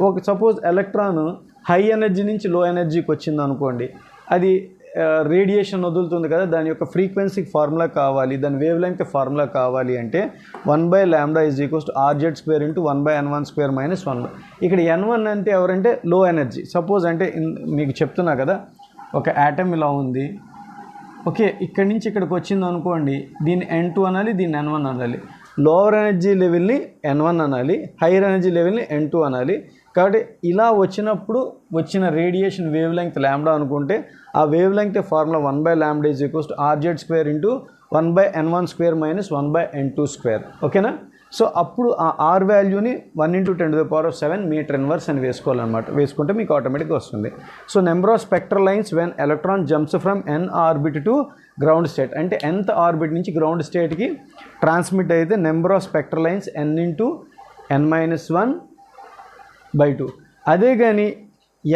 ఒక సపోజ్ ఎలక్ట్రాన్ హై ఎనర్జీ నుంచి లో ఎనర్జీకి వచ్చింది అనుకోండి, అది రేడియేషన్ వదులుతుంది కదా, దాని యొక్క ఫ్రీక్వెన్సీకి ఫార్ములా కావాలి, దాని వేవ్ లెంగ్త్ ఫార్ములా కావాలి అంటే 1/λ is equals to RZ² into 1/n1² - 1. ఇక్కడ N1 అంటే ఎవరంటే లో ఎనర్జీ. సపోజ్ అంటే మీకు చెప్తున్నా కదా, ఒక యాటమ్ ఇలా ఉంది, ఓకే, ఇక్కడి నుంచి ఇక్కడికి వచ్చింది అనుకోండి, దీన్ని N2 అనాలి, దీన్ని N1 అనాలి. లోవర్ ఎనర్జీ లెవెల్ని N1 అనాలి, హైయర్ ఎనర్జీ లెవెల్ని N2 అనాలి. కాబట్టి ఇలా వచ్చినప్పుడు వచ్చిన రేడియేషన్ వేవ్ లెంగ్త్ ల్యాండా అనుకుంటే ఆ wave length formula 1/λ = RZ² × 1/n1² - 1/n2². ఓకేనా? సో అప్పుడు ఆ ఆర్ వాల్యూని 1 × 10⁷ మీటర్ ఇన్వర్స్ అని వేసుకోవాలన్నమాట. వేసుకుంటే మీకు ఆటోమేటిక్గా వస్తుంది. So number of spectral lines when electron jumps from n orbit to ground state, అంటే nth ఆర్బిట్ నుంచి గ్రౌండ్ స్టేట్కి ట్రాన్స్మిట్ అయితే number of spectral lines n × n-1/2. అదే కానీ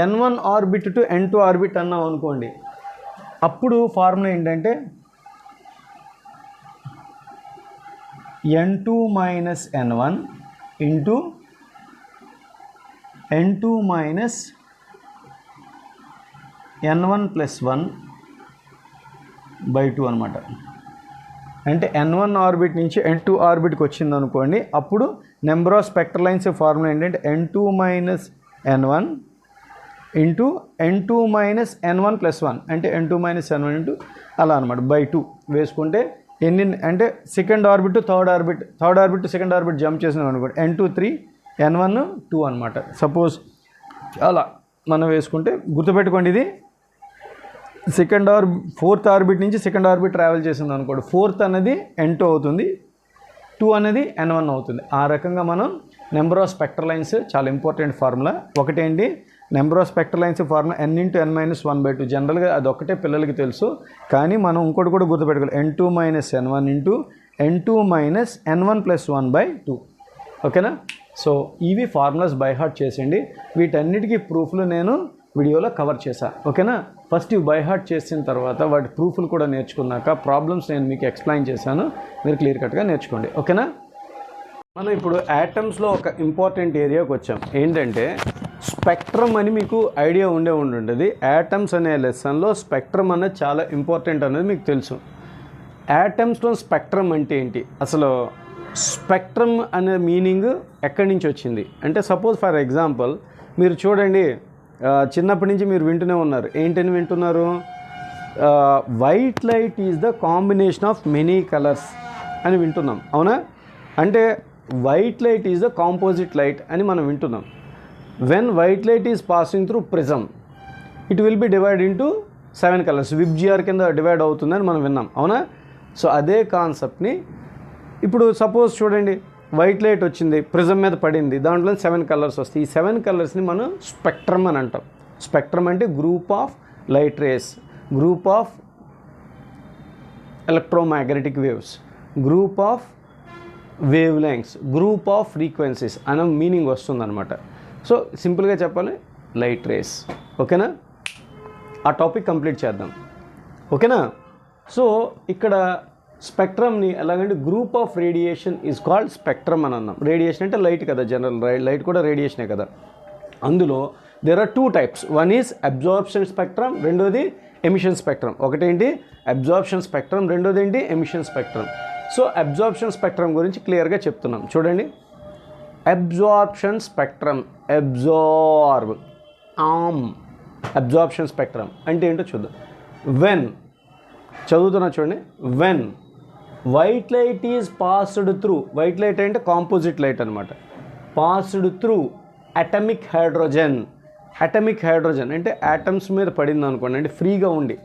n1 orbit to n2 orbit అన్నాం అనుకోండి, అప్పుడు ఫార్ములా ఏంటంటే n2 - n1 into n2 - n1 + 1/2 అనమాట. అంటే n1 ఆర్బిట్ నుంచి n2 ఆర్బిట్కి వచ్చింది అనుకోండి, అప్పుడు number of spectral lines formula ఏంటంటే n2 - n1 into n2 - n1 + 1, అంటే n2 - n1 ఇంటూ అలా అనమాట /2 వేసుకుంటే ఎన్ని అంటే second orbit to third orbit to second orbit jump చేసినాం అనుకోండి, n2 3 n1 2 అనమాట. సపోజ్ అలా మనం వేసుకుంటే గుర్తుపెట్టుకోండి, ఇది ఫోర్త్ ఆర్బిట్ నుంచి సెకండ్ ఆర్బిట్ ట్రావెల్ చేసింది అనుకోండి, ఫోర్త్ అనేది n2 అవుతుంది, 2 అనేది n1 అవుతుంది. ఆ రకంగా మనం నెంబర్ ఆఫ్ స్పెక్ట్రల్ లైన్స్ చాలా ఇంపార్టెంట్ ఫార్ములా. ఒకటేంటి number of spectral lines formula n × n-1/2. జనరల్గా అదొక్కటే పిల్లలకి తెలుసు, కానీ మనం ఇంకోటి కూడా గుర్తుపెట్టుకోవాలి, n2 - n1 into n2 - n1 + 1/2. ఓకేనా? సో ఇవి ఫార్ములాస్ బై హార్ట్ చేసేయండి. వీటన్నిటికీ ప్రూఫ్లు నేను వీడియోలో కవర్ చేశాను. ఓకేనా? ఫస్ట్ ఇవి బై హార్ట్ చేసిన తర్వాత వాటి ప్రూఫ్లు కూడా నేర్చుకున్నాక ప్రాబ్లమ్స్ నేను మీకు ఎక్స్ప్లెయిన్ చేశాను, మీరు క్లియర్ కట్గా నేర్చుకోండి. ఓకేనా? మనం ఇప్పుడు యాటమ్స్లో ఒక ఇంపార్టెంట్ ఏరియాకి వచ్చాం. ఏంటంటే స్పెక్ట్రమ్ అని మీకు ఐడియా ఉంటుంది. యాటమ్స్ అనే లెసన్లో స్పెక్ట్రమ్ అనేది చాలా ఇంపార్టెంట్ అనేది మీకు తెలుసు. యాటమ్స్లో స్పెక్ట్రమ్ అంటే ఏంటి, అసలు స్పెక్ట్రమ్ అనే మీనింగ్ ఎక్కడి నుంచి వచ్చింది అంటే, సపోజ్ ఫర్ ఎగ్జాంపుల్ మీరు చూడండి, చిన్నప్పటి నుంచి మీరు వింటూనే ఉన్నారు. ఏంటని వింటున్నారు? White light is the combination of many colours అని వింటున్నాం, అవునా? అంటే white light is the composite light అని మనం వింటున్నాం. When white light is passing through prism it will be divide into 7 colours, VIBGYOR కింద డివైడ్ అవుతుందని మనం విన్నాం, అవునా? సో అదే కాన్సెప్ట్ని ఇప్పుడు సపోజ్ చూడండి, వైట్ లైట్ వచ్చింది, ప్రిజమ్ మీద పడింది, దాంట్లో 7 కలర్స్ వస్తాయి. ఈ 7 కలర్స్ని మనం స్పెక్ట్రమ్ అని అంటాం. స్పెక్ట్రమ్ అంటే group of light race, group of electromagnetic waves, group of wave lungs, group of frequencies అనే మీనింగ్ వస్తుందన్నమాట. సో సింపుల్గా చెప్పాలి, లైట్ రేస్. ఓకేనా? ఆ టాపిక్ కంప్లీట్ చేద్దాం. ఓకేనా? సో ఇక్కడ స్పెక్ట్రమ్ని ఎలాగంటే group of radiation is called spectrum అని అన్నాం. రేడియేషన్ అంటే లైట్ కదా, జనరల్ లైట్ కూడా రేడియేషనే కదా. అందులో there are 2 types. One is absorption spectrum, రెండోది ఎమిషన్ స్పెక్ట్రమ్. ఒకటేంటి అబ్జార్ప్షన్ స్పెక్ట్రమ్, రెండోది ఏంటి emission spectrum. So absorption spectrum గురించి క్లియర్గా చెప్తున్నాం. చూడండి, అబ్జార్ప్షన్ స్పెక్ట్రమ్, అబ్జార్ప్షన్ స్పెక్ట్రమ్ అంటే ఏంటో చూద్దాం. చదువుతున్నా చూడండి. When white light is passed through, white light అంటే కాంపోజిట్ లైట్ అనమాట, passed through atomic hydrogen. Atomic hydrogen అంటే యాటమ్స్ మీద పడింది అనుకోండి, అంటే ఫ్రీగా ఉండి,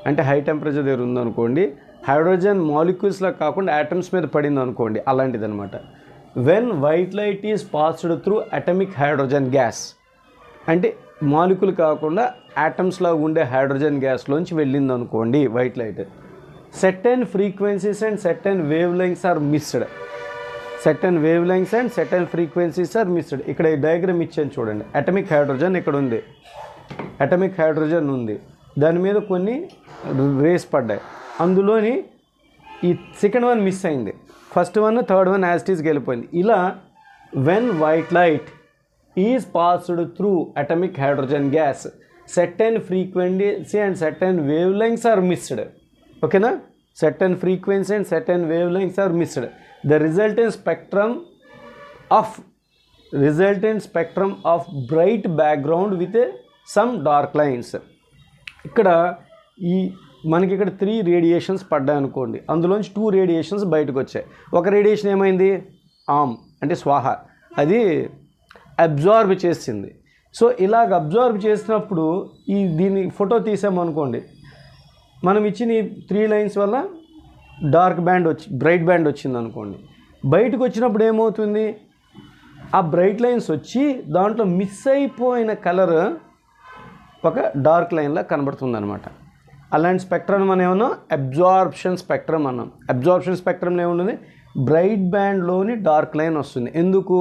అంటే హై టెంపరేచర్ దగ్గర ఉందనుకోండి, హైడ్రోజన్ మాలిక్యూల్స్లా కాకుండా యాటమ్స్ మీద పడింది అనుకోండి, అలాంటిది అనమాట. When white light is passed through atomic hydrogen gas, అంటే మాలిక్యూల్ కాకుండా యాటమ్స్లో ఉండే హైడ్రోజన్ గ్యాస్లోంచి వెళ్ళింది అనుకోండి white light, certain frequencies and certain wavelengths are missed. certain wavelengths and certain frequencies are missed. ఇక్కడ ఈ డయాగ్రామ్ ఇచ్చాను చూడండి. అటమిక్ హైడ్రోజన్ ఇక్కడ ఉంది, అటమిక్ హైడ్రోజన్ ఉంది, దాని మీద కొన్ని రేస్ పడ్డాయి, అందులోని ఈ సెకండ్ వన్ మిస్ అయింది, first one third one as it ఈస్కి వెళ్ళిపోయింది. ఇలా when white light is passed through atomic hydrogen gas, certain frequency and certain wavelengths are missed. ఓకేనా? certain frequency and certain wavelengths are missed. The resultant spectrum of bright background with some dark lines. ఇక్కడ మనకి ఇక్కడ 3 radiations పడ్డాయి అనుకోండి, అందులోంచి 2 radiations బయటకు వచ్చాయి. ఒక రేడియేషన్ ఏమైంది, అంటే స్వాహ, అది అబ్జార్బ్ చేసింది. సో ఇలాగ అబ్జార్బ్ చేసినప్పుడు దీన్ని ఫోటో తీసామనుకోండి, మనం ఇచ్చిన ఈ 3 లైన్స్ వల్ల డార్క్ బ్యాండ్ బ్రైట్ బ్యాండ్ వచ్చింది అనుకోండి. బయటకు వచ్చినప్పుడు ఏమవుతుంది, ఆ బ్రైట్ లైన్స్ వచ్చి దాంట్లో మిస్ అయిపోయిన కలర్ ఒక డార్క్ లైన్లా కనబడుతుంది అనమాట. అలాంటి స్పెక్ట్రమ్ మనం ఏమన్నా అబ్జార్ప్షన్ స్పెక్ట్రమ్ అన్నాం. అబ్జార్ప్షన్ స్పెక్ట్రమ్లో ఏముంటుంది, బ్రైట్ బ్యాండ్లోని డార్క్ లైన్ వస్తుంది. ఎందుకు,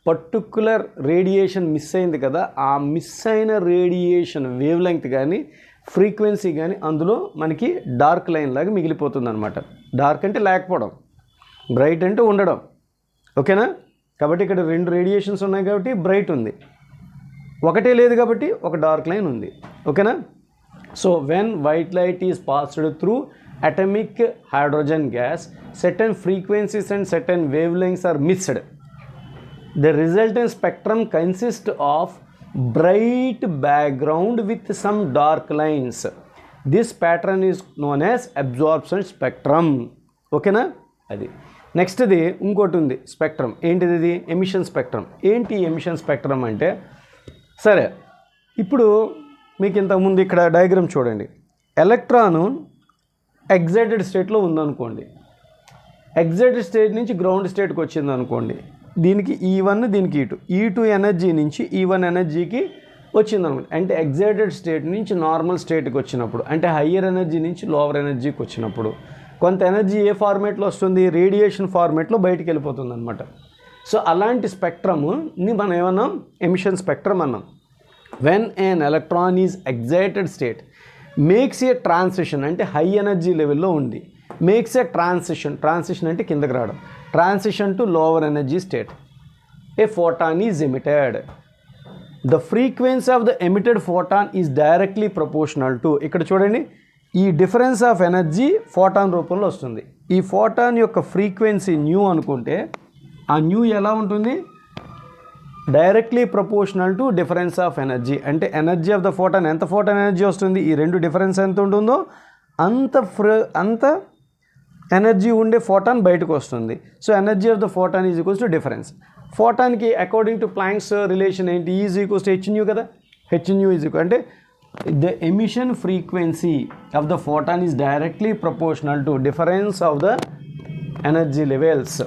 పర్టికులర్ రేడియేషన్ మిస్ అయింది కదా, ఆ మిస్ అయిన రేడియేషన్ వేవ్ లెంగ్త్ కానీ ఫ్రీక్వెన్సీ కానీ అందులో మనకి డార్క్ లైన్ లాగా మిగిలిపోతుంది అనమాట. డార్క్ అంటే లేకపోవడం, బ్రైట్ అంటే ఉండడం. ఓకేనా? కాబట్టి ఇక్కడ 2 రేడియేషన్స్ ఉన్నాయి కాబట్టి బ్రైట్ ఉంది, ఒకటే లేదు కాబట్టి ఒక డార్క్ లైన్ ఉంది. ఓకేనా? So when white light is passed through atomic hydrogen gas, certain frequencies and certain wavelengths are missed. The resultant spectrum consists of bright background with some dark lines. This pattern is known as absorption spectrum. ఓకేనా? అది next ఇది ఇంకోటి ఉంది spectrum. ఏంటిది? ఇది emission spectrum. ఏంటి emission spectrum అంటే, సరే ఇప్పుడు మీకు ఇంతకుముందు ఇక్కడ డయాగ్రామ్ చూడండి. ఎలక్ట్రాను ఎగ్జైటెడ్ స్టేట్లో ఉందనుకోండి, ఎగ్జైటెడ్ స్టేట్ నుంచి గ్రౌండ్ స్టేట్కి వచ్చింది అనుకోండి, దీనికి E1 దీనికి E2 ఎనర్జీ నుంచి E1 ఎనర్జీకి వచ్చింది అనమాట. అంటే ఎగ్జైటెడ్ స్టేట్ నుంచి నార్మల్ స్టేట్కి వచ్చినప్పుడు, అంటే హయ్యర్ ఎనర్జీ నుంచి లోవర్ ఎనర్జీకి వచ్చినప్పుడు కొంత ఎనర్జీ ఏ ఫార్మేట్లో వస్తుంది, రేడియేషన్ ఫార్మేట్లో బయటికి వెళ్ళిపోతుంది అనమాట. సో అలాంటి స్పెక్ట్రమ్ని మనం ఏమన్నాం, ఎమిషన్ స్పెక్ట్రమ్ అన్నాం. When an electron is excited state makes a transition, అంటే హై ఎనర్జీ లెవెల్లో ఉంది, మేక్స్ ఏ ట్రాన్సిషన్ అంటే కిందకి రావడం, transition to lower energy state, a photon is emitted. The frequency of the emitted photon is directly proportional to, ఇక్కడ చూడండి ఈ difference of energy photon రూపంలో వస్తుంది. ఈ ఫోటాన్ యొక్క ఫ్రీక్వెన్సీ న్యూ అనుకుంటే ఆ న్యూ ఎలా ఉంటుంది, directly proportional to difference of energy. అంటే ఎనర్జీ ఆఫ్ ద ఫోటాన్, ఎంత ఫోటాన్ ఎనర్జీ వస్తుంది, ఈ 2 డిఫరెన్స్ ఎంత ఉంటుందో అంత ఎనర్జీ ఉండే ఫోటాన్ బయటకు వస్తుంది. So energy of the photon is equals to difference. ఫోటాన్కి అకార్డింగ్ టు ప్లాంక్స్ రిలేషన్ ఏంటి, is equals to H nu కదా. హెచ్ న్యూ ఈజ్ ఈక్వల్ అంటే the emission frequency of the photon is directly proportional to difference of the energy levels.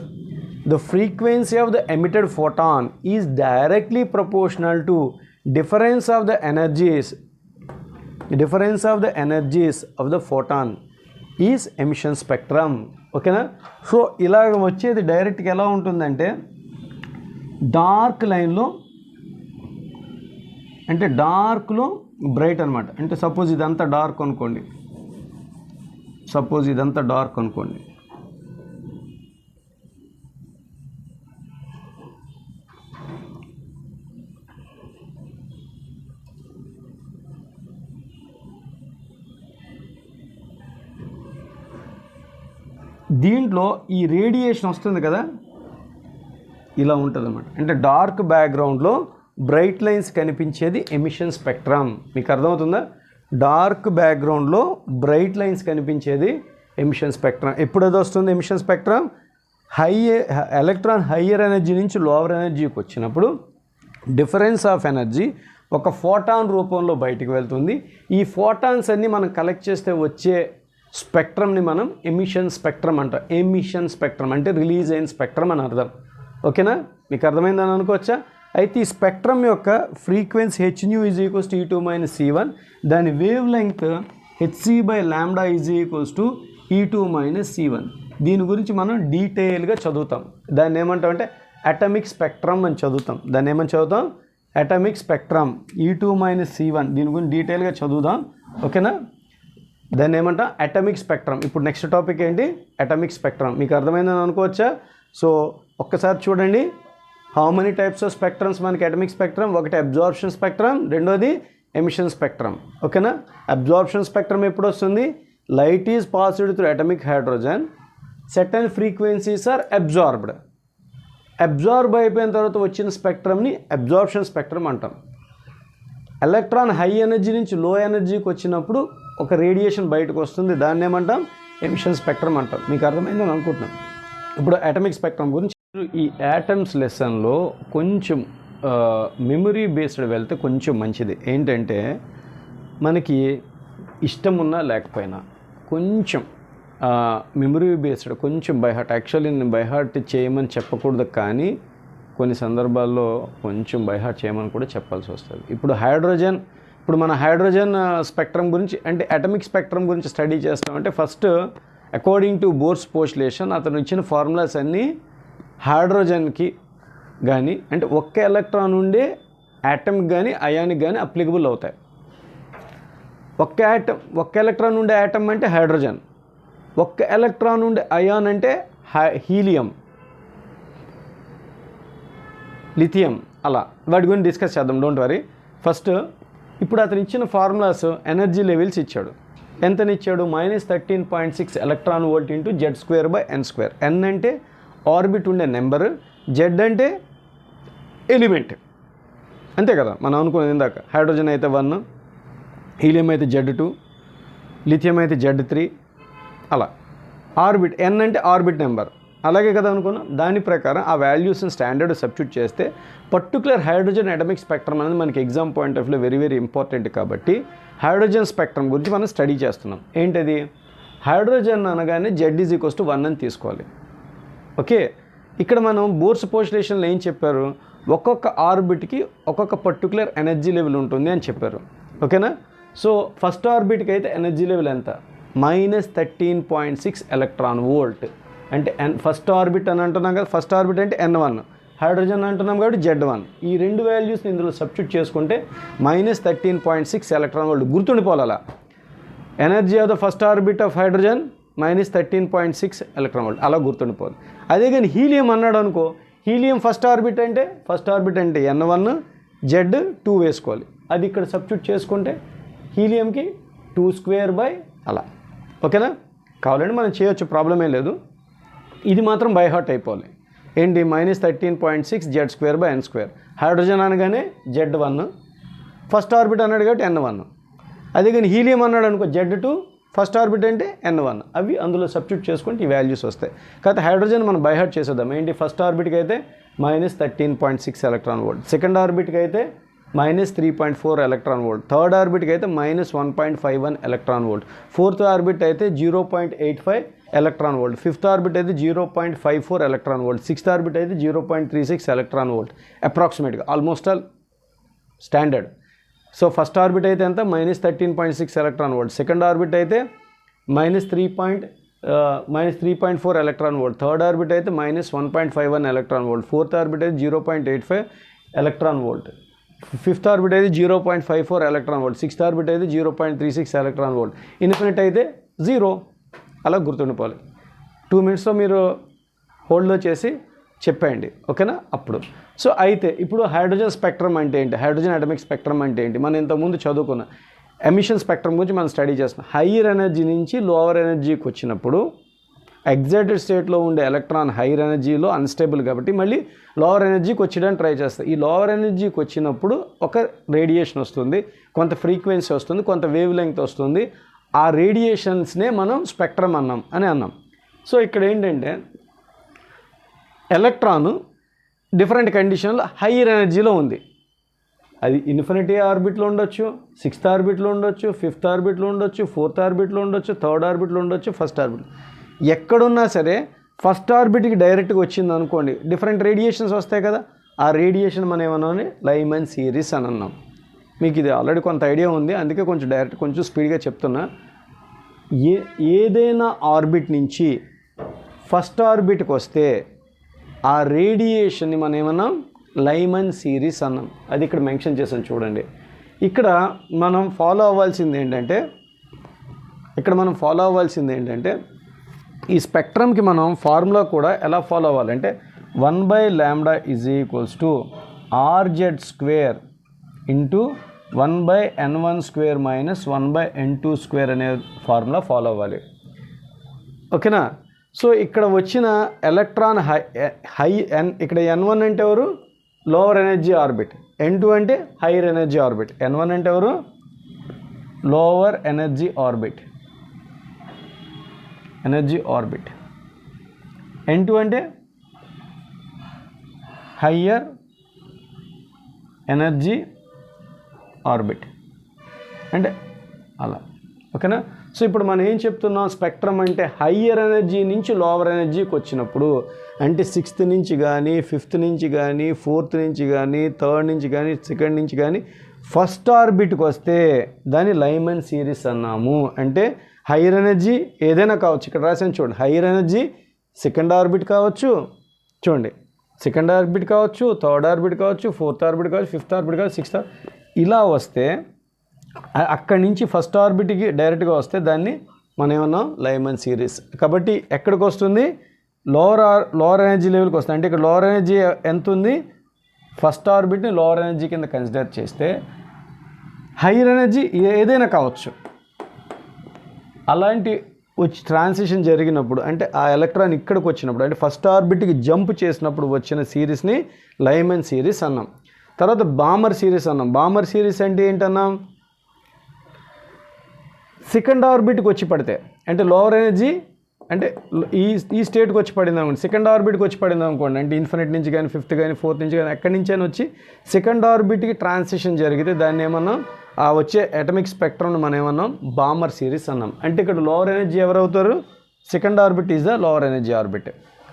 The frequency of the emitted photon is directly proportional to difference of the energies of the photon is emission spectrum. ఓకేనా? So ఇలాగ వచ్చేది డైరెక్ట్గా ఎలా ఉంటుందంటే, dark లైన్లో అంటే డార్క్లో bright అనమాట. అంటే సపోజ్ ఇదంతా డార్క్ అనుకోండి, దీంట్లో ఈ రేడియేషన్ వస్తుంది కదా, ఇలా ఉంటుంది అన్నమాట. అంటే డార్క్ బ్యాక్గ్రౌండ్లో బ్రైట్ లైన్స్ కనిపించేది ఎమిషన్ స్పెక్ట్రమ్. మీకు అర్థమవుతుందా? డార్క్ బ్యాక్గ్రౌండ్లో బ్రైట్ లైన్స్ కనిపించేది ఎమిషన్ స్పెక్ట్రమ్. ఎప్పుడు అది వస్తుంది emission spectrum, electron higher energy నుంచి లోవర్ ఎనర్జీకి వచ్చినప్పుడు డిఫరెన్స్ ఆఫ్ ఎనర్జీ ఒక ఫోటాన్ రూపంలో బయటికి వెళ్తుంది. ఈ ఫోటాన్స్ అన్నీ మనం కలెక్ట్ చేస్తే వచ్చే స్పెక్ట్రమ్ని మనం ఎమిషన్ స్పెక్ట్రమ్ అంటాం. ఎమిషన్ స్పెక్ట్రమ్ అంటే రిలీజ్ అయిన స్పెక్ట్రమ్ అని అర్థం. ఓకేనా? మీకు అర్థమైందని అనుకోవచ్చా? అయితే ఈ స్పెక్ట్రమ్ యొక్క frequency H nu is equals to E2 - C1, దాని wave length hc/λ is equals to E2 - C1. దీని గురించి మనం డీటెయిల్గా చదువుతాం. దాన్ని ఏమంటాం అంటే అటమిక్ స్పెక్ట్రమ్ అని చదువుతాం. దాన్ని ఏమని చదువుతాం, అటమిక్ స్పెక్ట్రమ్ E2 - C1. దీని గురించి డీటెయిల్గా చదువుదాం. ఓకేనా? దాన్ని ఏమంటాం అటమిక్ స్పెక్ట్రమ్. ఇప్పుడు నెక్స్ట్ టాపిక్ ఏంటి, అటమిక్ స్పెక్ట్రమ్. మీకు అర్థమైందని అనుకోవచ్చా? సో ఒక్కసారి చూడండి, how many types of spectrums మనకి అటమిక్ స్పెక్ట్రమ్. ఒకటి అబ్జార్ప్షన్ స్పెక్ట్రమ్, రెండోది ఎమిషన్ స్పెక్ట్రమ్. ఓకేనా? అబ్జార్ప్షన్ స్పెక్ట్రమ్ ఎప్పుడు వస్తుంది, light is passed through atomic hydrogen, certain frequencies are absorbed. Absorb అయిపోయిన తర్వాత వచ్చిన స్పెక్ట్రమ్ని అబ్జార్ప్షన్ స్పెక్ట్రమ్ అంటాం. ఎలక్ట్రాన్ హై ఎనర్జీ నుంచి లో ఎనర్జీకి వచ్చినప్పుడు ఒక రేడియేషన్ బయటకు వస్తుంది, దాన్ని ఏమంటాం ఎమిషన్ స్పెక్ట్రమ్ అంటాం. మీకు అర్థమైందని అనుకుంటున్నాం. ఇప్పుడు అటమిక్ స్పెక్ట్రమ్ గురించి ఈ యాటమ్స్ లెసన్లో కొంచెం మెమరీ బేస్డ్ వెళ్తే కొంచెం మంచిది. ఏంటంటే మనకి ఇష్టం ఉన్నా లేకపోయినా కొంచెం మెమరీ బేస్డ్ కొంచెం బై హార్ట్, యాక్చువల్లీ నేను బై హార్ట్ చేయమని చెప్పకూడదు, కానీ కొన్ని సందర్భాల్లో కొంచెం బై హార్ట్ చేయమని కూడా చెప్పాల్సి వస్తుంది. ఇప్పుడు మన హైడ్రోజన్ స్పెక్ట్రమ్ గురించి అంటే అటమిక్ స్పెక్ట్రమ్ గురించి స్టడీ చేస్తామంటే ఫస్ట్ అకార్డింగ్ టు బోర్స్ పోస్టులేషన్ అతను ఇచ్చిన ఫార్ములాస్ అన్నీ హైడ్రోజన్కి కానీ అంటే ఒక్క ఎలక్ట్రాన్ ఉండే యాటమ్కి కానీ అయానికి కానీ అప్లికబుల్ అవుతాయి. ఒక్క ఎలక్ట్రాన్ ఉండే యాటమ్ అంటే హైడ్రోజన్, ఒక్క ఎలక్ట్రాన్ ఉండే అయాన్ అంటే హీలియం, లిథియం. అలా వాటి గురించి డిస్కస్ చేద్దాం, డోంట్ వరీ. ఫస్ట్ ఇప్పుడు అతను ఇచ్చిన ఫార్ములాస్ ఎనర్జీ లెవెల్స్ ఇచ్చాడు. ఎంతనిచ్చాడు? -13.6 electron volt into Z²/n². n అంటే ఆర్బిట్ ఉండే నెంబర్, జెడ్ అంటే ఎలిమెంట్, అంతే కదా మనం అనుకున్నది ఇందాక. హైడ్రోజన్ అయితే 1, హీలియం అయితే Z2, లిథియం అయితే Z3, అలా. ఆర్బిట్ n అంటే ఆర్బిట్ నెంబర్, అలాగే కదా అనుకున్నాం. దాని ప్రకారం ఆ వాల్యూస్ని స్టాండర్డ్ సబ్స్టిట్యూట్ చేస్తే పర్టికులర్ హైడ్రోజన్ అటమిక్ స్పెక్ట్రమ్ అనేది మనకి exam point of view very very important. కాబట్టి హైడ్రోజన్ స్పెక్ట్రమ్ గురించి మనం స్టడీ చేస్తున్నాం. ఏంటది? హైడ్రోజన్ అనగానే Z=1 అని తీసుకోవాలి. ఓకే, ఇక్కడ మనం బోర్స్ పోస్టులేషన్లో ఏం చెప్పారు? ఒక్కొక్క ఆర్బిట్కి ఒక్కొక్క పర్టికులర్ ఎనర్జీ లెవెల్ ఉంటుంది అని చెప్పారు. ఓకేనా? సో ఫస్ట్ ఆర్బిట్కి అయితే ఎనర్జీ లెవెల్ ఎంత? -13.6 ఎలక్ట్రాన్ వోల్ట్. అంటే ఫస్ట్ ఆర్బిట్ అని అంటున్నాం కదా, ఫస్ట్ ఆర్బిట్ అంటే N1, హైడ్రోజన్ అంటున్నాం కాబట్టి Z1. ఈ రెండు వాల్యూస్ని ఇందులో సబ్స్టిట్యూట్ చేసుకుంటే -13.6 ఎలక్ట్రాన్ వోల్ట్. గుర్తుండిపోవాలి అలా. Energy of the first orbit of hydrogen -13.6 electron volt, అలా గుర్తుండిపోవాలి. అదే కానీ హీలియం అన్నాడు అనుకో, హీలియం ఫస్ట్ ఆర్బిట్ అంటే N1, Z2 వేసుకోవాలి. అది ఇక్కడ సబ్స్టిట్యూట్ చేసుకుంటే హీలియంకి 2² అలా. ఓకేనా? కావాలంటే మనం చేయొచ్చు, ప్రాబ్లం ఏం లేదు. ఇది మాత్రం బై హార్ట్ అయిపోవాలి. ఏంటి? -13.6 Z²/n². హైడ్రోజన్ అనగానే Z1, ఫస్ట్ ఆర్బిట్ అన్నాడు కాబట్టి N1. అదే కానీ హీలియం అన్నాడు అనుకో Z2, ఫస్ట్ ఆర్బిట్ అంటే N1. అవి అందులో సబ్స్టిట్యూట్ చేసుకుంటే ఈ వాల్యూస్ వస్తాయి. కాకపోతే హైడ్రోజన్ మనం బై హార్ట్ చేసేద్దాం. ఏంటి? ఫస్ట్ ఆర్బిట్కి అయితే -13.6 ఎలక్ట్రాన్ వోల్ట్, సెకండ్ ఆర్బిట్కి అయితే -3.4 ఎలక్ట్రాన్ వోల్ట్, థర్డ్ ఆర్బిట్కి అయితే -1.51 ఎలక్ట్రాన్ వోల్ట్, ఫోర్త్ ఆర్బిట్ అయితే 0.85 ఎలక్ట్రాన్ వోల్ట్, ఫిఫ్త్ ఆర్బిట్ అయితే 0.54 ఎలక్ట్రాన్ వోల్ట్, సిక్స్త్ ఆర్బిట్ అయితే 0.36 ఎలక్ట్రాన్ వోల్ట్. అప్రాక్సిమేట్గా almost all standard. So first orbit అయితే ఎంత? -13.6 ఎలక్ట్రాన్ వోల్ట్, సెకండ్ ఆర్బిట్ అయితే -3.4 ఎలక్ట్రాన్ వోల్ట్, థర్డ్ ఆర్బిట్ అయితే -1.51 electron volt, fourth orbit అయితే 0.85 electron volt, fifth orbit అయితే 0.54 electron volt, sixth orbit అయితే 0.36 electron volt, infinite అయితే 0. అలా గుర్తుండిపోవాలి. 2 minutesలో మీరు హోల్డ్లో చేసి చెప్పండి. ఓకేనా? అప్పుడు సో అయితే ఇప్పుడు హైడ్రోజన్ స్పెక్ట్రమ్ అంటే ఏంటి? హైడ్రోజన్ అటమిక్ స్పెక్ట్రమ్ అంటే ఏంటి? మనం ఇంతకుముందు చదువుకున్న ఎమిషన్ స్పెక్ట్రమ్ గురించి మనం స్టడీ చేస్తున్నాం. హైయర్ ఎనర్జీ నుంచి లోవర్ ఎనర్జీకి వచ్చినప్పుడు ఎగ్జైటెడ్ స్టేట్లో ఉండే ఎలక్ట్రాన్ హైయర్ ఎనర్జీలో అన్స్టేబుల్ కాబట్టి మళ్ళీ లోవర్ ఎనర్జీకి వచ్చేయడానికి ట్రై చేస్తాయి. ఈ లోవర్ ఎనర్జీకి వచ్చినప్పుడు ఒక రేడియేషన్ వస్తుంది, కొంత ఫ్రీక్వెన్సీ వస్తుంది, కొంత వేవ్ లెంగ్త్ వస్తుంది. ఆ రేడియేషన్స్నే మనం స్పెక్ట్రమ్ అన్నాం. సో ఇక్కడ ఏంటంటే ఎలక్ట్రాన్ డిఫరెంట్ కండిషన్లో హైయర్ ఎనర్జీలో ఉంది. అది ఇన్ఫినిటీ ఆర్బిట్లో ఉండొచ్చు, సిక్స్త్ ఆర్బిట్లో ఉండొచ్చు, ఫిఫ్త్ ఆర్బిట్లో ఉండొచ్చు, ఫోర్త్ ఆర్బిట్లో ఉండొచ్చు, థర్డ్ ఆర్బిట్లో ఉండొచ్చు, ఫస్ట్ ఆర్బిట్. ఎక్కడున్నా సరే ఫస్ట్ ఆర్బిట్కి డైరెక్ట్గా వచ్చింది అనుకోండి, డిఫరెంట్ రేడియేషన్స్ వస్తాయి కదా. ఆ రేడియేషన్ మనం ఏమన్నా లైమన్ సిరీస్ అని అన్నాం. మీకు ఇది ఆల్రెడీ కొంత ఐడియా ఉంది, అందుకే కొంచెం స్పీడ్గా చెప్తున్నా. ఏదైనా ఆర్బిట్ నుంచి ఫస్ట్ ఆర్బిట్కి వస్తే ఆ రేడియేషన్ని మనం ఏమన్నాం? లైమన్ సిరీస్ అన్నాం. అది ఇక్కడ మెన్షన్ చేసాను చూడండి. ఇక్కడ మనం ఫాలో అవ్వాల్సింది ఏంటంటే ఈ స్పెక్ట్రమ్కి మనం ఫార్ములా కూడా ఎలా ఫాలో అవ్వాలంటే 1/λ = RZ² ఇంటూ 1/n1² - 1/n2² అనే ఫార్ములా ఫాలో అవ్వాలి. ఓకేనా? సో ఇక్కడ వచ్చిన ఎలక్ట్రాన్ ఇక్కడ N1 అంటే ఎవరు? లోవర్ ఎనర్జీ ఆర్బిట్, N2 అంటే హైయర్ ఎనర్జీ ఆర్బిట్. N1 అంటే ఎవరు? లోవర్ ఎనర్జీ ఆర్బిట్, N2 అంటే హయ్యర్ ఎనర్జీ ఆర్బిట్ అంటే అలా, ఓకేనా. సో ఇప్పుడు మనం ఏం చెప్తున్నాం, స్పెక్ట్రమ్ అంటే హయ్యర్ ఎనర్జీ నుంచి లోవర్ ఎనర్జీకి వచ్చినప్పుడు, అంటే 6th నుంచి కానీ 5th నుంచి కానీ 4th నుంచి కానీ 3rd నుంచి కానీ 2nd నుంచి కానీ ఫస్ట్ ఆర్బిట్కి వస్తే దాన్ని లైమన్ సిరీస్ అన్నాము. అంటే హయ్యర్ ఎనర్జీ ఏదైనా కావచ్చు, ఇక్కడ రాసాను చూడండి, హయ్యర్ ఎనర్జీ 2nd ఆర్బిట్ కావచ్చు, చూడండి 2nd ఆర్బిట్ కావచ్చు, 3rd ఆర్బిట్ కావచ్చు, 4th ఆర్బిట్ కావచ్చు, 5th ఆర్బిట్ కావచ్చు, 6th ఇలా వస్తే అక్కడి నుంచి ఫస్ట్ ఆర్బిట్కి డైరెక్ట్గా వస్తే దాన్ని మనం ఏమన్నాం లైమన్ సిరీస్. కాబట్టి ఎక్కడికి వస్తుంది, లోవర్ ఎనర్జీ లెవెల్కి వస్తుంది. అంటే ఇక్కడ లోవర్ ఎనర్జీ ఎంత ఉంది, ఫస్ట్ ఆర్బిట్ని లోవర్ ఎనర్జీ కింద కన్సిడర్ చేస్తే హైయర్ ఎనర్జీ ఏదైనా కావచ్చు, అలాంటి వచ్చి ట్రాన్సిషన్ జరిగినప్పుడు అంటే ఆ ఎలక్ట్రాన్ ఇక్కడికి వచ్చినప్పుడు అంటే ఫస్ట్ ఆర్బిట్కి జంప్ చేసినప్పుడు వచ్చిన సిరీస్ని లైమన్ సిరీస్ అన్నాం. తర్వాత బామర్ సిరీస్ అన్నాం. బామర్ సిరీస్ అంటే ఏంటన్నాం, 2nd ఆర్బిట్కి వచ్చి పడితే అంటే లోవర్ ఎనర్జీ అంటే ఈ స్టేట్కి వచ్చి పడింది అనుకోండి, 2nd ఆర్బిట్కి వచ్చి పడింది అనుకోండి, అంటే ఇన్ఫినిట్ నుంచి కానీ 5th కానీ 4th నుంచి కానీ ఎక్కడి నుంచి అయినా వచ్చి 2nd ఆర్బిట్కి ట్రాన్సిషన్ జరిగితే దాన్ని ఏమన్నాం, ఆ వచ్చే అటమిక్ స్పెక్ట్రమ్ను మనం ఏమన్నాం బామర్ సిరీస్ అన్నాం. అంటే ఇక్కడ లోవర్ ఎనర్జీ ఎవరవుతారు, 2nd orbit is the lower energy orbit,